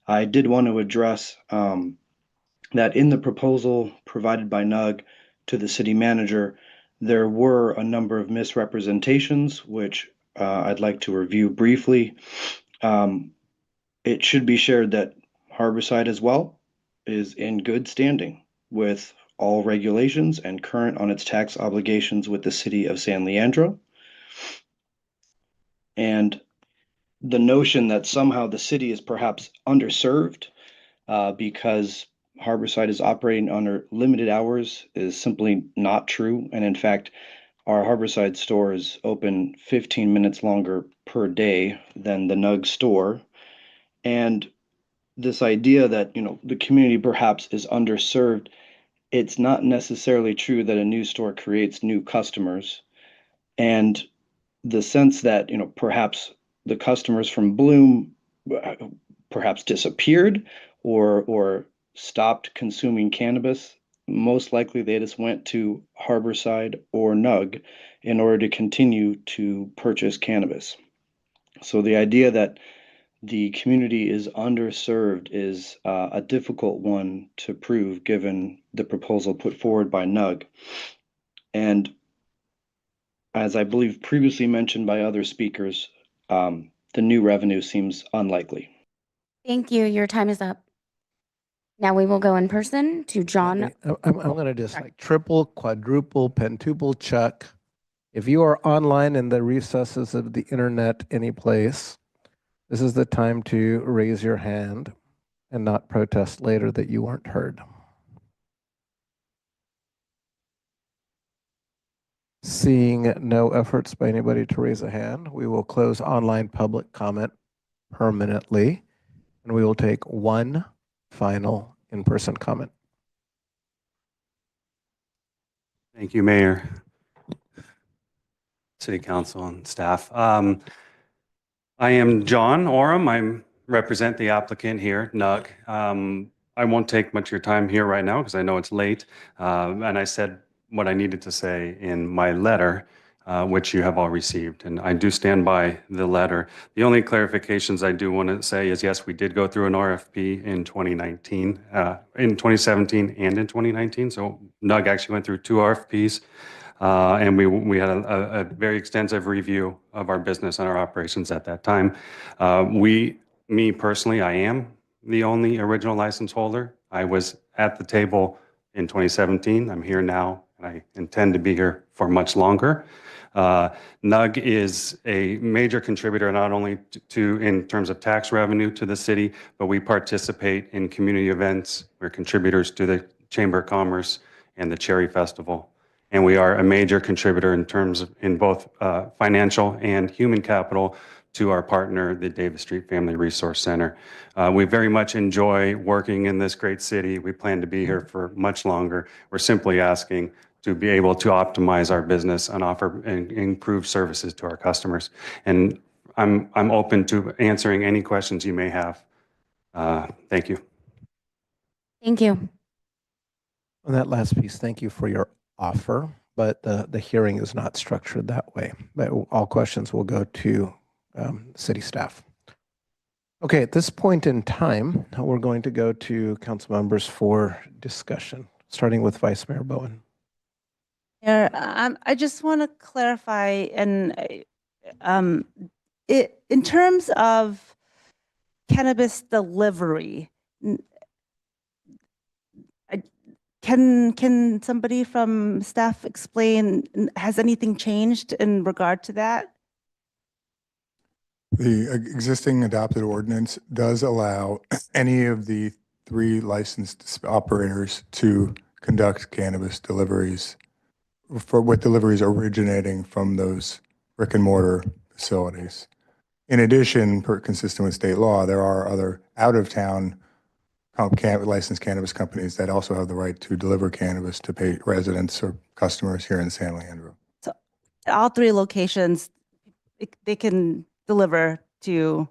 I did want to address that in the proposal provided by NUG to the city manager, there were a number of misrepresentations, which I'd like to review briefly. It should be shared that Harborside as well is in good standing. with all regulations and current on its tax obligations with the city of San Leandro. And the notion that somehow the city is perhaps underserved because Harborside is operating under limited hours is simply not true. And in fact, our Harborside store is open 15 minutes longer per day than the Nug store. And this idea that, the community perhaps is underserved, it's not necessarily true that a new store creates new customers. And the sense that, perhaps the customers from Bloom perhaps disappeared or stopped consuming cannabis, most likely they just went to Harborside or Nug in order to continue to purchase cannabis. So the idea that the community is underserved is a difficult one to prove given the proposal put forward by Nug. And as I believe previously mentioned by other speakers, the new revenue seems unlikely. Thank you. Your time is up. Now we will go in person to John. I'm going to just like triple, quadruple, pentuple check. If you are online in the recesses of the internet any place, this is the time to raise your hand and not protest later that you weren't heard. Seeing no efforts by anybody to raise a hand, we will close online public comment permanently, and we will take one final in-person comment. Thank you, Mayor, City Council, and staff. I am John Oram. I represent the applicant here, Nug. I won't take much of your time here right now because I know it's late. And I said what I needed to say in my letter, which you have all received. And I do stand by the letter. The only clarifications I do want to say is, yes, we did go through an RFP in 2019, in 2017 and in 2019. So Nug actually went through 2 RFPs. And we had a very extensive review of our business and our operations at that time. Me personally, I am the only original license holder. I was at the table in 2017. I'm here now, and I intend to be here for much longer. Nug is a major contributor not only to in terms of tax revenue to the city, but we participate in community events. We're contributors to the Chamber of Commerce and the Cherry Festival. And we are a major contributor in terms of in both financial and human capital to our partner, the Davis Street Family Resource Center. We very much enjoy working in this great city. We plan to be here for much longer. We're simply asking to be able to optimize our business and offer and improve services to our customers. And I'm open to answering any questions you may have. Thank you. Thank you. On that last piece, thank you for your offer, but the hearing is not structured that way. But all questions will go to city staff. Okay, at this point in time, we're going to go to council members for discussion, starting with Vice Mayor Bowen. Mayor, I just want to clarify, and in terms of cannabis delivery, can somebody from staff explain, has anything changed in regard to that? The existing adopted ordinance does allow any of the 3 licensed operators to conduct cannabis deliveries with deliveries originating from those brick and mortar facilities. In addition, consistent with state law, there are other out-of-town licensed cannabis companies that also have the right to deliver cannabis to pay residents or customers here in San Leandro. So at all 3 locations, they can deliver to.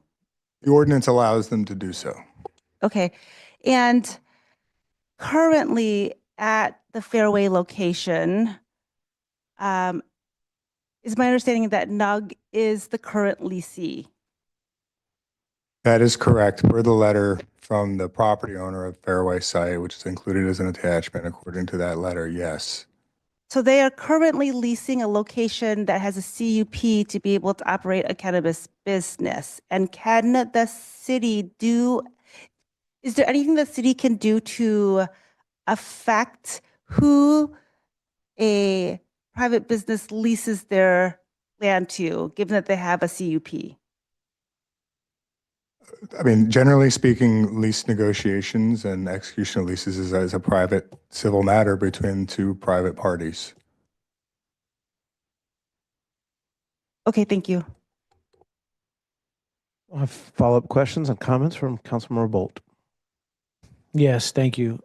The ordinance allows them to do so. Okay. And currently at the Fairway location, is my understanding that Nug is the current leasee? That is correct. Per the letter from the property owner of Fairway site, which is included as an attachment according to that letter, yes. So they are currently leasing a location that has a CUP to be able to operate a cannabis business. And can the city is there anything the city can do to affect who a private business leases their land to, given that they have a CUP? I mean, generally speaking, lease negotiations and execution of leases is a private civil matter between two private parties. Okay, thank you. We'll have follow-up questions and comments from Councilmember Bolt. Yes, thank you.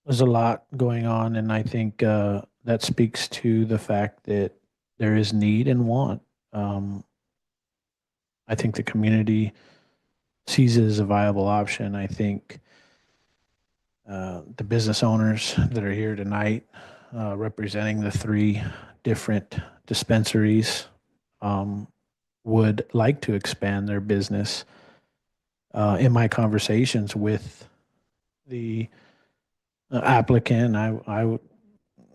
There's a lot going on, and I think that speaks to the fact that there is need and want. I think the community sees it as a viable option. I think the business owners that are here tonight, representing the 3 different dispensaries, would like to expand their business. In my conversations with the applicant, I would,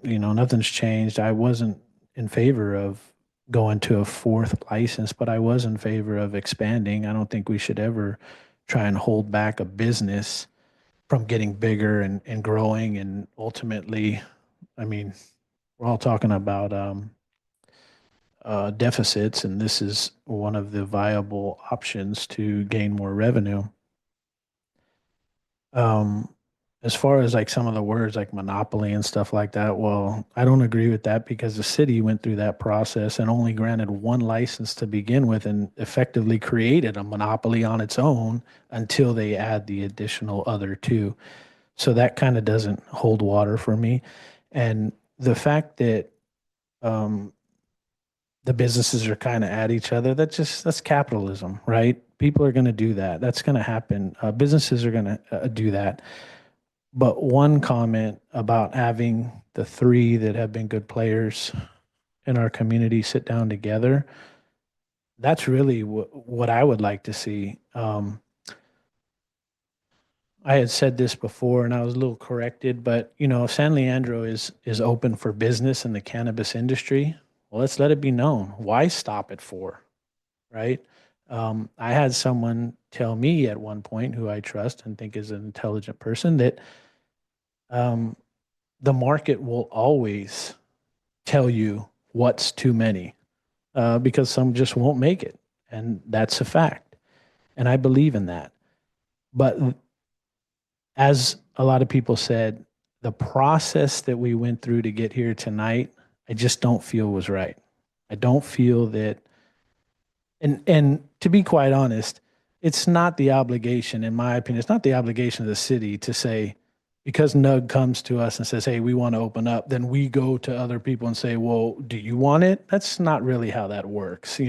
nothing's changed. I wasn't in favor of going to a 4th license, but I was in favor of expanding. I don't think we should ever try and hold back a business from getting bigger and growing. And ultimately, I mean, we're all talking about deficits, and this is one of the viable options to gain more revenue. As far as like some of the words like monopoly and stuff like that, well, I don't agree with that because the city went through that process and only granted 1 license to begin with and effectively created a monopoly on its own until they add the additional other 2. So that kind of doesn't hold water for me. And the fact that the businesses are kind of at each other, that's capitalism, right? People are going to do that. That's going to happen. Businesses are going to do that. But one comment about having the 3 that have been good players in our community sit down together, that's really what I would like to see. I had said this before and I was a little corrected, but if San Leandro is open for business in the cannabis industry, well, let's let it be known. Why stop at 4, right? I had someone tell me at one point, who I trust and think is an intelligent person, that the market will always tell you what's too many because some just won't make it. And that's a fact. And I believe in that. But as a lot of people said, the process that we went through to get here tonight, I just don't feel was right. I don't feel that, and to be quite honest, it's not the obligation, in my opinion, it's not the obligation of the city to say, because NUG comes to us and says, hey, we want to open up, then we go to other people and say, well, do you want it? That's not really how that works.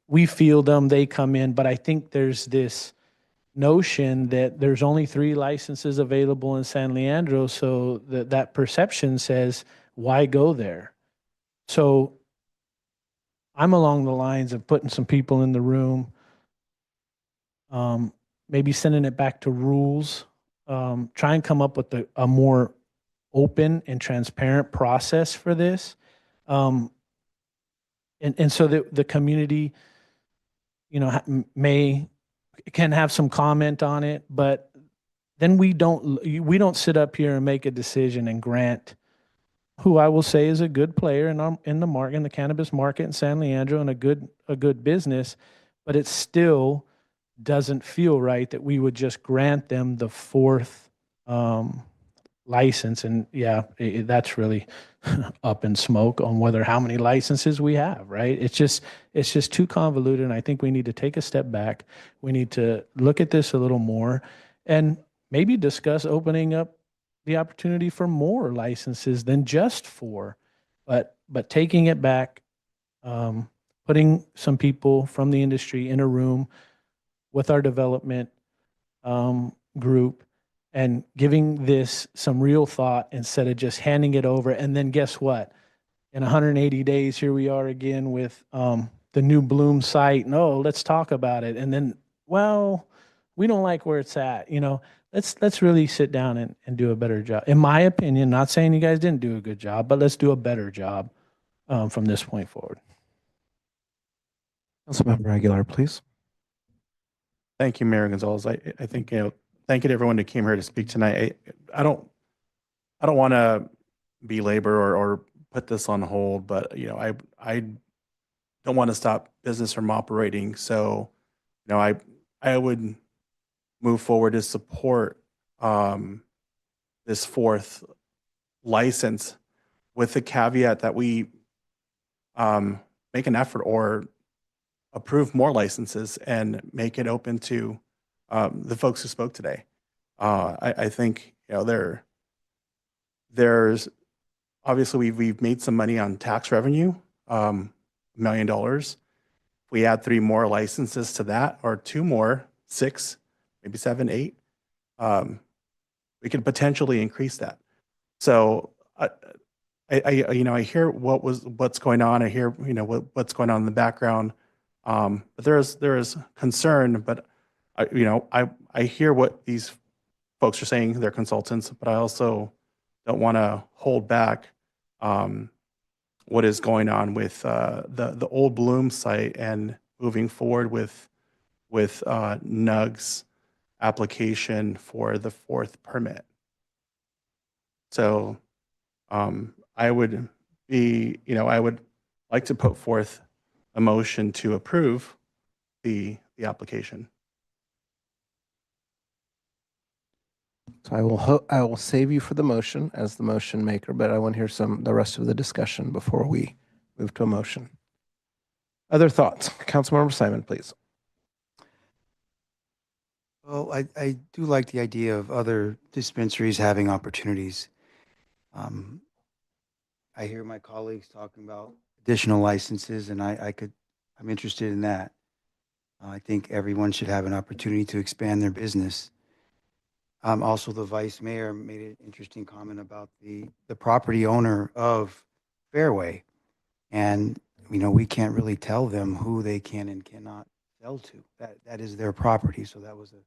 We field them, they come in, but I think there's this notion that there's only 3 licenses available in San Leandro, so that perception says, why go there? So I'm along the lines of putting some people in the room, maybe sending it back to rules, try and come up with a more open and transparent process for this. And so that the community, can have some comment on it, but then we don't sit up here and make a decision and grant who I will say is a good player in the cannabis market in San Leandro and a good business, but it still doesn't feel right that we would just grant them the 4th license. And yeah, that's really up in smoke on how many licenses we have, right? It's just too convoluted. And I think we need to take a step back. We need to look at this a little more and maybe discuss opening up the opportunity for more licenses than just 4, but taking it back, putting some people from the industry in a room with our development group and giving this some real thought instead of just handing it over. And then guess what? In 180 days, here we are again with the new Bloom site. No, let's talk about it. And then, well, we don't like where it's at. Let's really sit down and do a better job. In my opinion, not saying you guys didn't do a good job, but let's do a better job from this point forward. Councilmember Aguilar, please. Thank you, Mayor Gonzalez. I think thank you to everyone who came here to speak tonight. I don't want to belabor or put this on hold, but I don't want to stop business from operating. So, I would move forward to support this fourth license with the caveat that we make an effort or approve more licenses and make it open to the folks who spoke today. I think there's obviously we've made some money on tax revenue, $1 million. If we add 3 more licenses to that, or 2 more, 6, maybe 7, 8, we could potentially increase that. So I hear what's going on. I hear what's going on in the background. But there is concern. But I hear what these folks are saying. They're consultants, but I also don't want to hold back what is going on with the old Bloom site and moving forward with NUG's application for the 4th permit. So I would like to put forth a motion to approve the application. So I will save you for the motion as the motion maker, but I want to hear the rest of the discussion before we move to a motion. Other thoughts? Councilmember Simon, please. Well, I do like the idea of other dispensaries having opportunities. I hear my colleagues talking about additional licenses, and I'm interested in that. I think everyone should have an opportunity to expand their business. Also, the vice mayor made an interesting comment about the property owner of Fairway. And, we can't really tell them who they can and cannot sell to. That is their property. So that was a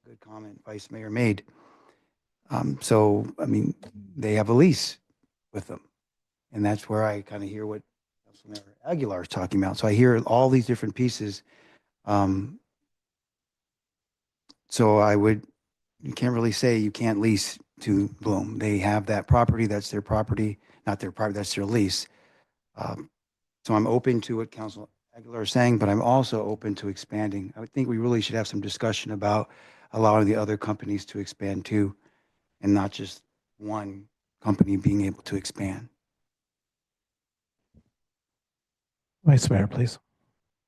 good comment vice mayor made. They have a lease with them. And that's where I kind of hear what Councilmember Aguilar is talking about. So I hear all these different pieces. So you can't really say you can't lease to Bloom. They have that property. That's their property. Not their property. That's their lease. So I'm open to what Councilor Aguilar is saying, but I'm also open to expanding. I would think we really should have some discussion about allowing the other companies to expand too, and not just one company being able to expand. Vice Mayor, please.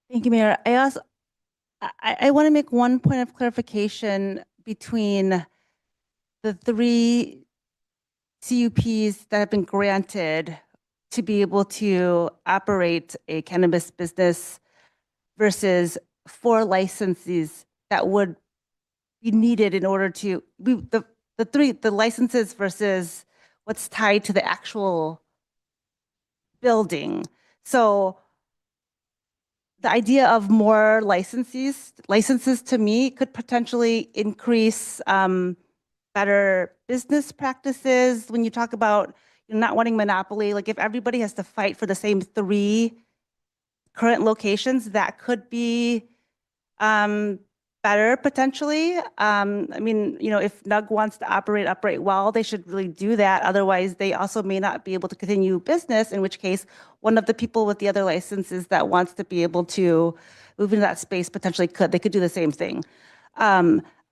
Thank you, Mayor. I want to make one point of clarification between the 3 CUPs that have been granted to be able to operate a cannabis business versus 4 licenses that would be needed in order to the licenses versus what's tied to the actual building. So the idea of more licenses to me could potentially increase better business practices. When you talk about not wanting monopoly, like if everybody has to fight for the same 3 current locations, that could be better potentially. If NUG wants to operate well, they should really do that. Otherwise, they also may not be able to continue business, in which case one of the people with the other licenses that wants to be able to move into that space potentially they could do the same thing.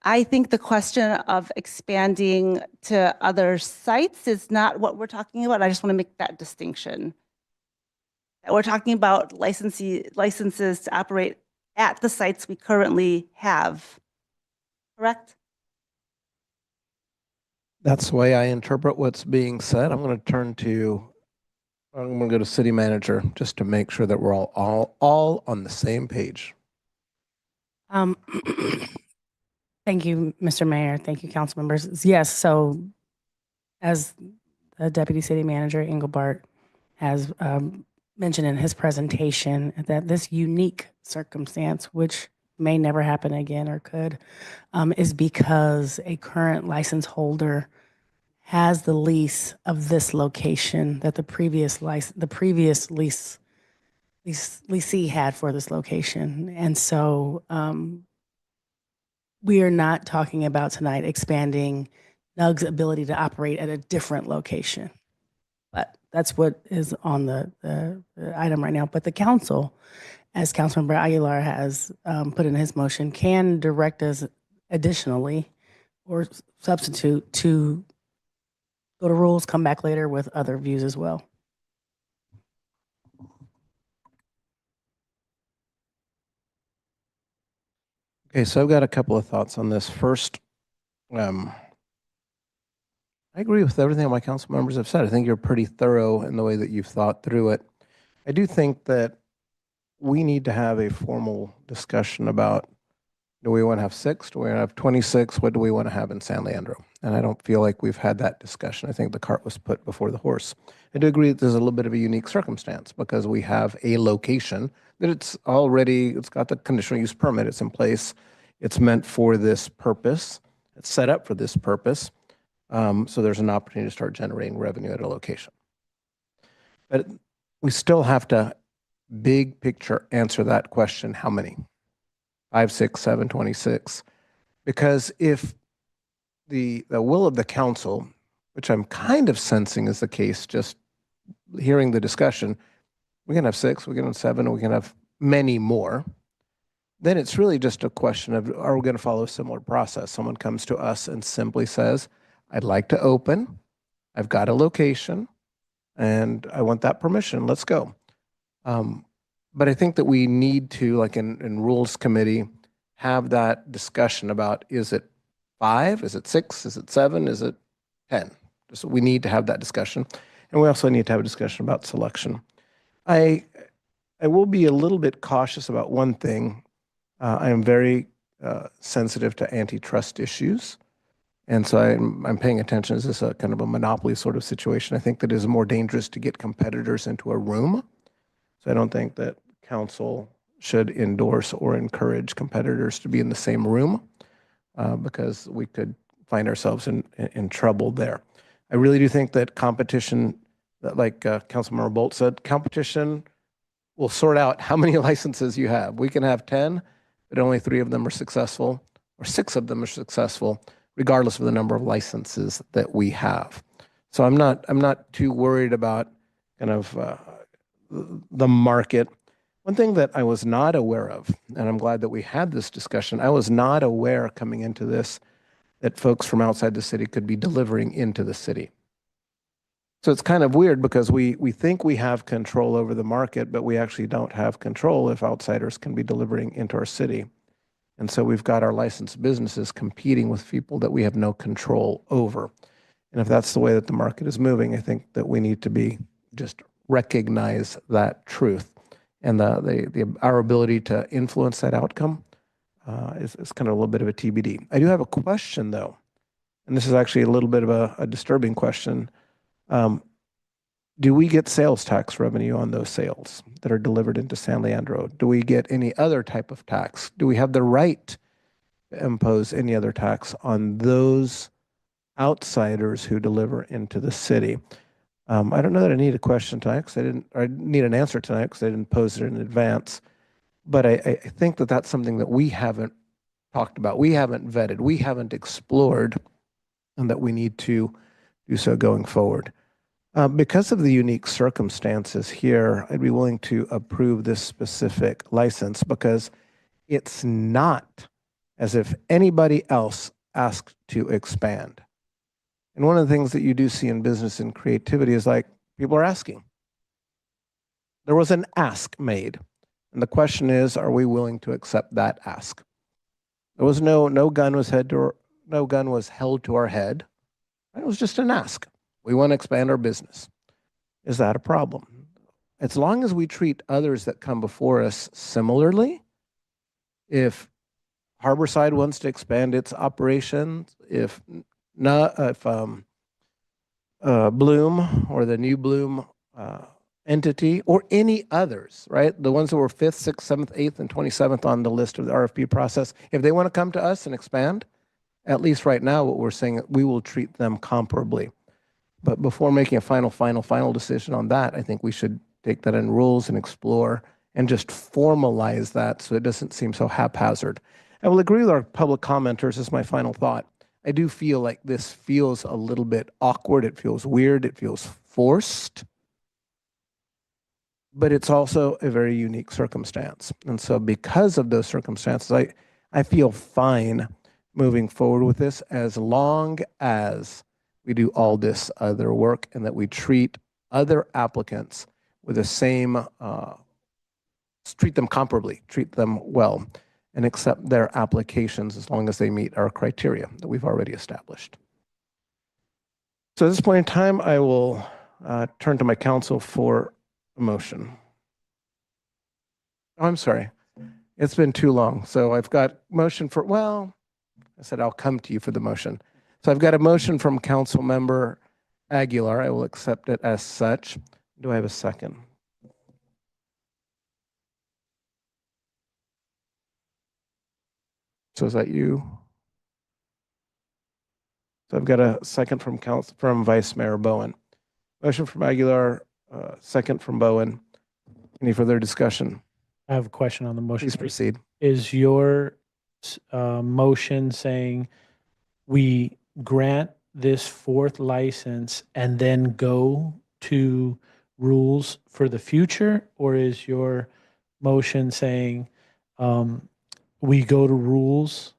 I think the question of expanding to other sites is not what we're talking about. I just want to make that distinction. We're talking about licenses to operate at the sites we currently have, correct? That's the way I interpret what's being said. I'm going to go to city manager just to make sure that we're all on the same page. Thank you, Mr. Mayor. Thank you, council members. Yes, so as the Deputy City Manager Engelbart has mentioned in his presentation, that this unique circumstance, which may never happen again or could, is because a current license holder has the lease of this location that the previous lessee had for this location. And so we are not talking about tonight expanding NUG's ability to operate at a different location. But that's what is on the item right now. But the council, as Councilmember Aguilar has put in his motion, can direct us additionally or substitute to go to rules, come back later with other views as well. Okay, so I've got a couple of thoughts on this. First, I agree with everything my council members have said. I think you're pretty thorough in the way that you've thought through it. I do think that we need to have a formal discussion about, do we want to have 6? Do we want to have 26? What do we want to have in San Leandro? And I don't feel like we've had that discussion. I think the cart was put before the horse. I do agree that there's a little bit of a unique circumstance because we have a location that it's got the conditional use permit. It's in place. It's meant for this purpose. It's set up for this purpose. So there's an opportunity to start generating revenue at a location. But we still have to big picture answer that question, how many? 5, 6, 7, 26. Because if the will of the council, which I'm kind of sensing is the case, just hearing the discussion, we can have 6, we can have 7, we can have many more. Then it's really just a question of, are we going to follow a similar process? Someone comes to us and simply says, I'd like to open, I've got a location, and I want that permission, let's go. But I think that we need to, like in Rules Committee, have that discussion about, is it 5, is it 6, is it 7, is it 10? So we need to have that discussion. And we also need to have a discussion about selection. I will be a little bit cautious about one thing. I am very sensitive to antitrust issues. And so I'm paying attention. Is this a kind of a monopoly sort of situation? I think that it is more dangerous to get competitors into a room. So I don't think that council should endorse or encourage competitors to be in the same room because we could find ourselves in trouble there. I really do think that competition, that like Councilmember Bolt said, competition will sort out how many licenses you have. We can have 10, but only 3 of them are successful, or 6 of them are successful, regardless of the number of licenses that we have. So I'm not too worried about kind of the market. One thing that I was not aware of, and I'm glad that we had this discussion, I was not aware coming into this that folks from outside the city could be delivering into the city. So it's kind of weird because we think we have control over the market, but we actually don't have control if outsiders can be delivering into our city. And so we've got our licensed businesses competing with people that we have no control over. And if that's the way that the market is moving, I think that we need to be just recognize that truth. And our ability to influence that outcome is kind of a little bit of a TBD. I do have a question though, and this is actually a little bit of a disturbing question. Do we get sales tax revenue on those sales that are delivered into San Leandro? Do we get any other type of tax? Do we have the right to impose any other tax on those outsiders who deliver into the city? I don't know that I need a question tonight because I need an answer tonight because I didn't pose it in advance. But I think that that's something that we haven't talked about, we haven't vetted, we haven't explored, and that we need to do so going forward. Because of the unique circumstances here, I'd be willing to approve this specific license because it's not as if anybody else asked to expand. And one of the things that you do see in business and creativity is like people are asking. There was an ask made. And the question is, are we willing to accept that ask? There was no gun was held to our head. It was just an ask. We want to expand our business. Is that a problem? As long as we treat others that come before us similarly, if Harborside wants to expand its operations, if Bloom or the new Bloom entity or any others, right? The ones that were 5th, 6th, 7th, 8th, and 27th on the list of the RFP process, if they want to come to us and expand, at least right now what we're saying, we will treat them comparably. But before making a final decision on that, I think we should take that in rules and explore and just formalize that so it doesn't seem so haphazard. I will agree with our public commenters as my final thought. I do feel like this feels a little bit awkward. It feels weird. It feels forced. But it's also a very unique circumstance. And so because of those circumstances, I feel fine moving forward with this as long as we do all this other work and that we treat other applicants with the same, treat them comparably, treat them well, and accept their applications as long as they meet our criteria that we've already established. So at this point in time, I will turn to my counsel for a motion. Oh, I'm sorry. It's been too long. So I've got motion for, well, I said I'll come to you for the motion. So I've got a motion from Council Member Aguilar. I will accept it as such. Do I have a second? So is that you? So I've got a second from Vice Mayor Bowen. Motion from Aguilar, second from Bowen. Any further discussion? I have a question on the motion. Please proceed. Is your motion saying we grant this fourth license and then go to rules for the future? Or is your motion saying we go to rules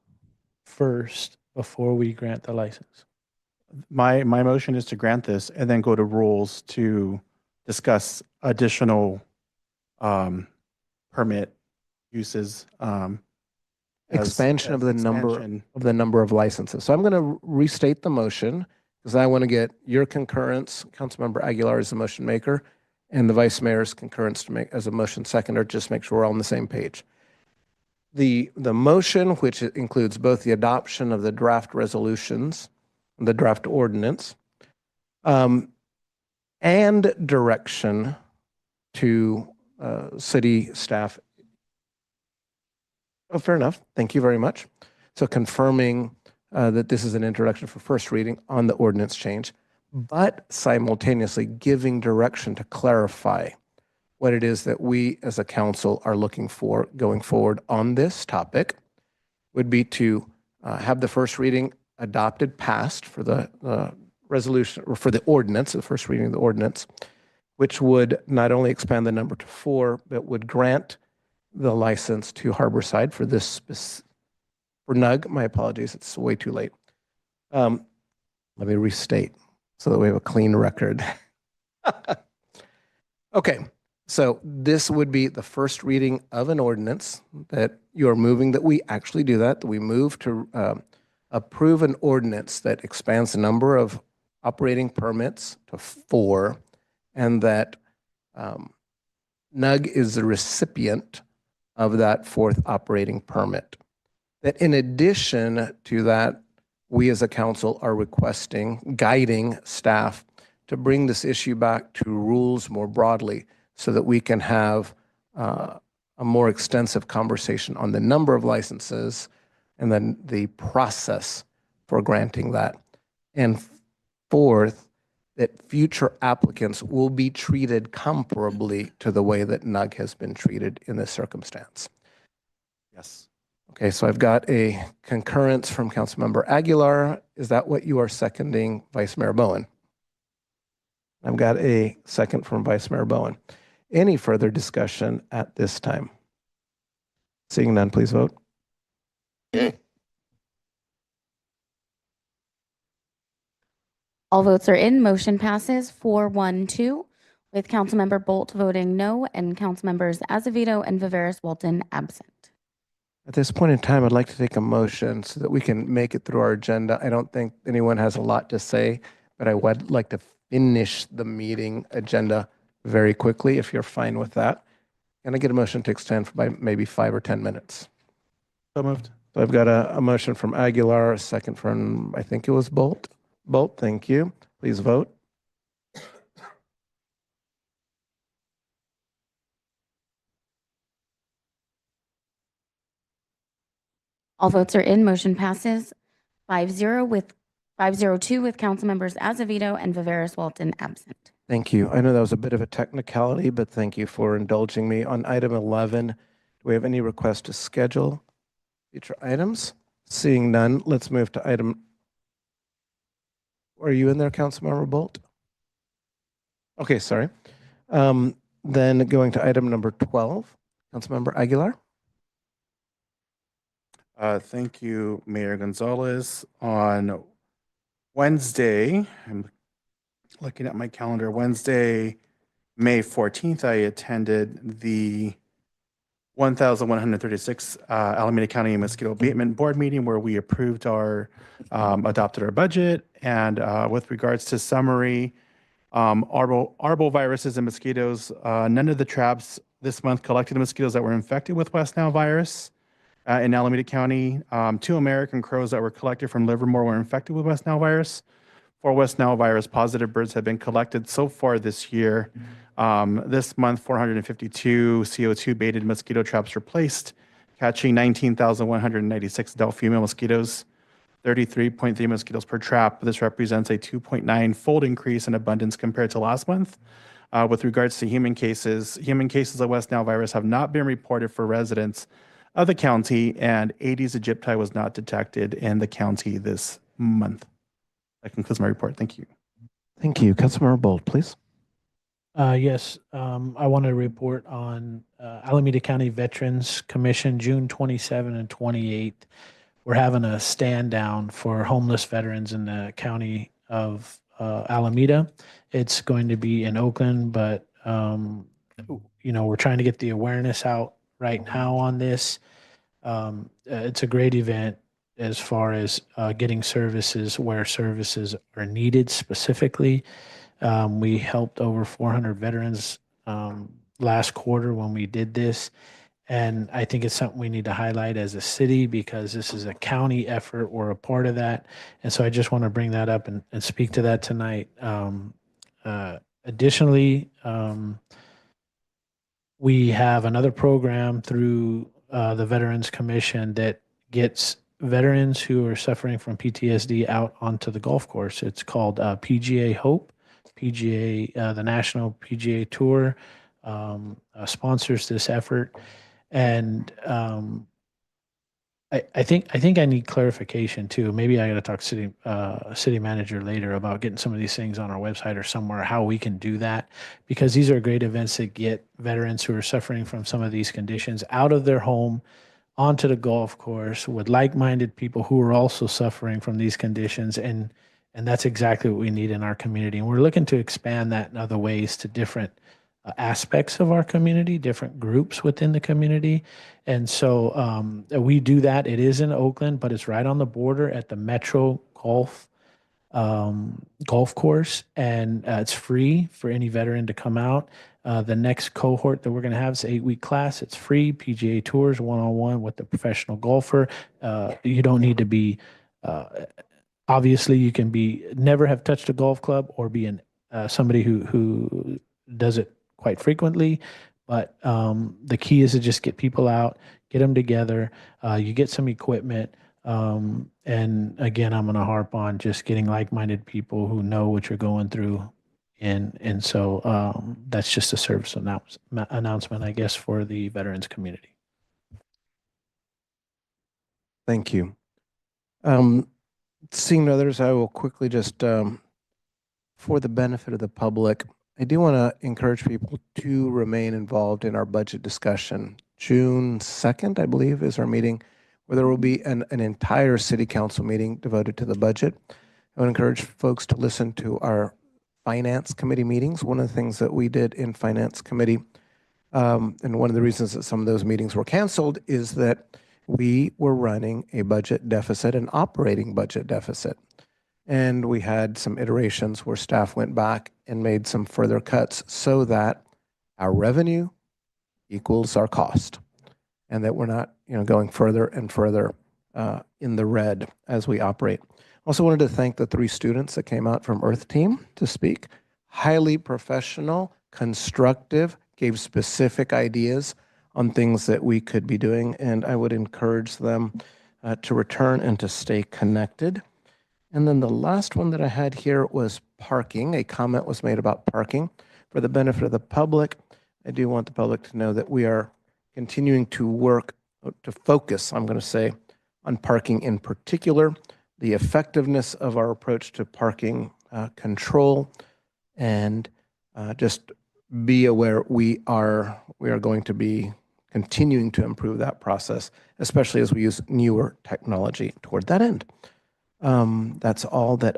first before we grant the license? My motion is to grant this and then go to rules to discuss additional permit uses. Expansion of the number of licenses. So I'm going to restate the motion because I want to get your concurrence. Councilmember Aguilar is the motion maker, and the Vice Mayor's concurrence to make as a motion seconder. Just make sure we're all on the same page. The motion, which includes both the adoption of the draft resolutions, the draft ordinance, and direction to city staff. Oh, fair enough. Thank you very much. So confirming that this is an introduction for first reading on the ordinance change, but simultaneously giving direction to clarify what it is that we as a council are looking for going forward on this topic would be to have the first reading adopted, passed for the resolution or for the ordinance, the first reading of the ordinance, which would not only expand the number to 4, but would grant the license to Harborside for this, for NUG. My apologies, it's way too late. Let me restate so that we have a clean record. Okay, so this would be the first reading of an ordinance that you are moving, that we actually do that we move to approve an ordinance that expands the number of operating permits to 4, and that NUG is the recipient of that 4th operating permit. That in addition to that, we as a council are requesting, guiding staff to bring this issue back to rules more broadly so that we can have a more extensive conversation on the number of licenses and then the process for granting that. And 4th, that future applicants will be treated comparably to the way that NUG has been treated in this circumstance. Yes. Okay, so I've got a concurrence from Councilmember Aguilar. Is that what you are seconding, Vice Mayor Bowen? I've got a second from Vice Mayor Bowen. Any further discussion at this time? Seeing none, please vote. All votes are in. Motion passes 4-1-2, with Councilmember Bolt voting no and Councilmembers Azevedo and Viveras Walton absent. At this point in time, I'd like to take a motion so that we can make it through our agenda. I don't think anyone has a lot to say, but I would like to finish the meeting agenda very quickly, if you're fine with that. Can I get a motion to extend for by maybe 5 or 10 minutes? So moved. So I've got a motion from Aguilar, a second from, I think it was Bolt. Bolt, thank you. Please vote. All votes are in. Motion passes 5-0 with 502 with Councilmembers Azevedo and Viveras Walton absent. Thank you. I know that was a bit of a technicality, but thank you for indulging me. On item 11, do we have any request to schedule? future items? Seeing none, let's move to item. Are you in there, Councilmember Bolt? Okay, sorry. Then going to item number 12, Councilmember Aguilar. Thank you, Mayor Gonzalez. On Wednesday, I'm looking at my calendar, Wednesday, May 14th, I attended the 1136 Alameda County Mosquito Abatement Board meeting where we approved adopted our budget. And with regards to summary, arboviruses and mosquitoes, none of the traps this month collected the mosquitoes that were infected with West Nile virus. In Alameda County, 2 American crows that were collected from Livermore were infected with West Nile virus. 4 West Nile virus positive birds have been collected so far this year. This month, 452 CO2 baited mosquito traps were placed, catching 19,196 adult female mosquitoes, 33.3 mosquitoes per trap. This represents a 2.9-fold increase in abundance compared to last month. With regards to human cases of West Nile virus have not been reported for residents of the county, and Aedes aegypti was not detected in the county this month. That concludes my report. Thank you. Thank you. Councilmember Bolt, please. Yes, I want to report on Alameda County Veterans Commission, June 27 and 28. We're having a stand down for homeless veterans in the county of Alameda. It's going to be in Oakland, but we're trying to get the awareness out right now on this. It's a great event as far as getting services where services are needed specifically. We helped over 400 veterans last quarter when we did this. And I think it's something we need to highlight as a city because this is a county effort. We're a part of that. And so I just want to bring that up and speak to that tonight. Additionally, we have another program through the Veterans Commission that gets veterans who are suffering from PTSD out onto the golf course. It's called PGA Hope. PGA, the National PGA Tour sponsors this effort. And I think I need clarification too. Maybe I got to talk to city manager later about getting some of these things on our website or somewhere, how we can do that, because these are great events that get veterans who are suffering from some of these conditions out of their home onto the golf course with like-minded people who are also suffering from these conditions. And that's exactly what we need in our community. And we're looking to expand that in other ways to different aspects of our community, different groups within the community. And so we do that. It is in Oakland, but it's right on the border at the Metro Golf course. And it's free for any veteran to come out. The next cohort that we're going to have is an 8-week class. It's free, PGA Tours, one-on-one with the professional golfer. You don't need to be, obviously you can never have touched a golf club or be somebody who does it quite frequently, but the key is to just get people out, get them together. You get some equipment, and again, I'm going to harp on just getting like-minded people who know what you're going through, and so that's just a service announcement, I guess, for the veterans community. Thank you. Seeing no others, I will quickly just, for the benefit of the public, I do want to encourage people to remain involved in our budget discussion. June 2nd, I believe, is our meeting where there will be an entire city council meeting devoted to the budget. I would encourage folks to listen to our finance committee meetings. One of the things that we did in finance committee, and one of the reasons that some of those meetings were canceled, is that we were running a budget deficit, an operating budget deficit. And we had some iterations where staff went back and made some further cuts so that our revenue equals our cost and that we're not going further and further in the red as we operate. Also wanted to thank the 3 students that came out from Earth Team to speak. Highly professional, constructive, gave specific ideas on things that we could be doing, and I would encourage them to return and to stay connected. And then the last one that I had here was parking. A comment was made about parking. For the benefit of the public, I do want the public to know that we are continuing to work to focus, I'm going to say, on parking in particular, the effectiveness of our approach to parking control, and just be aware we are going to be continuing to improve that process, especially as we use newer technology toward that end. That's all that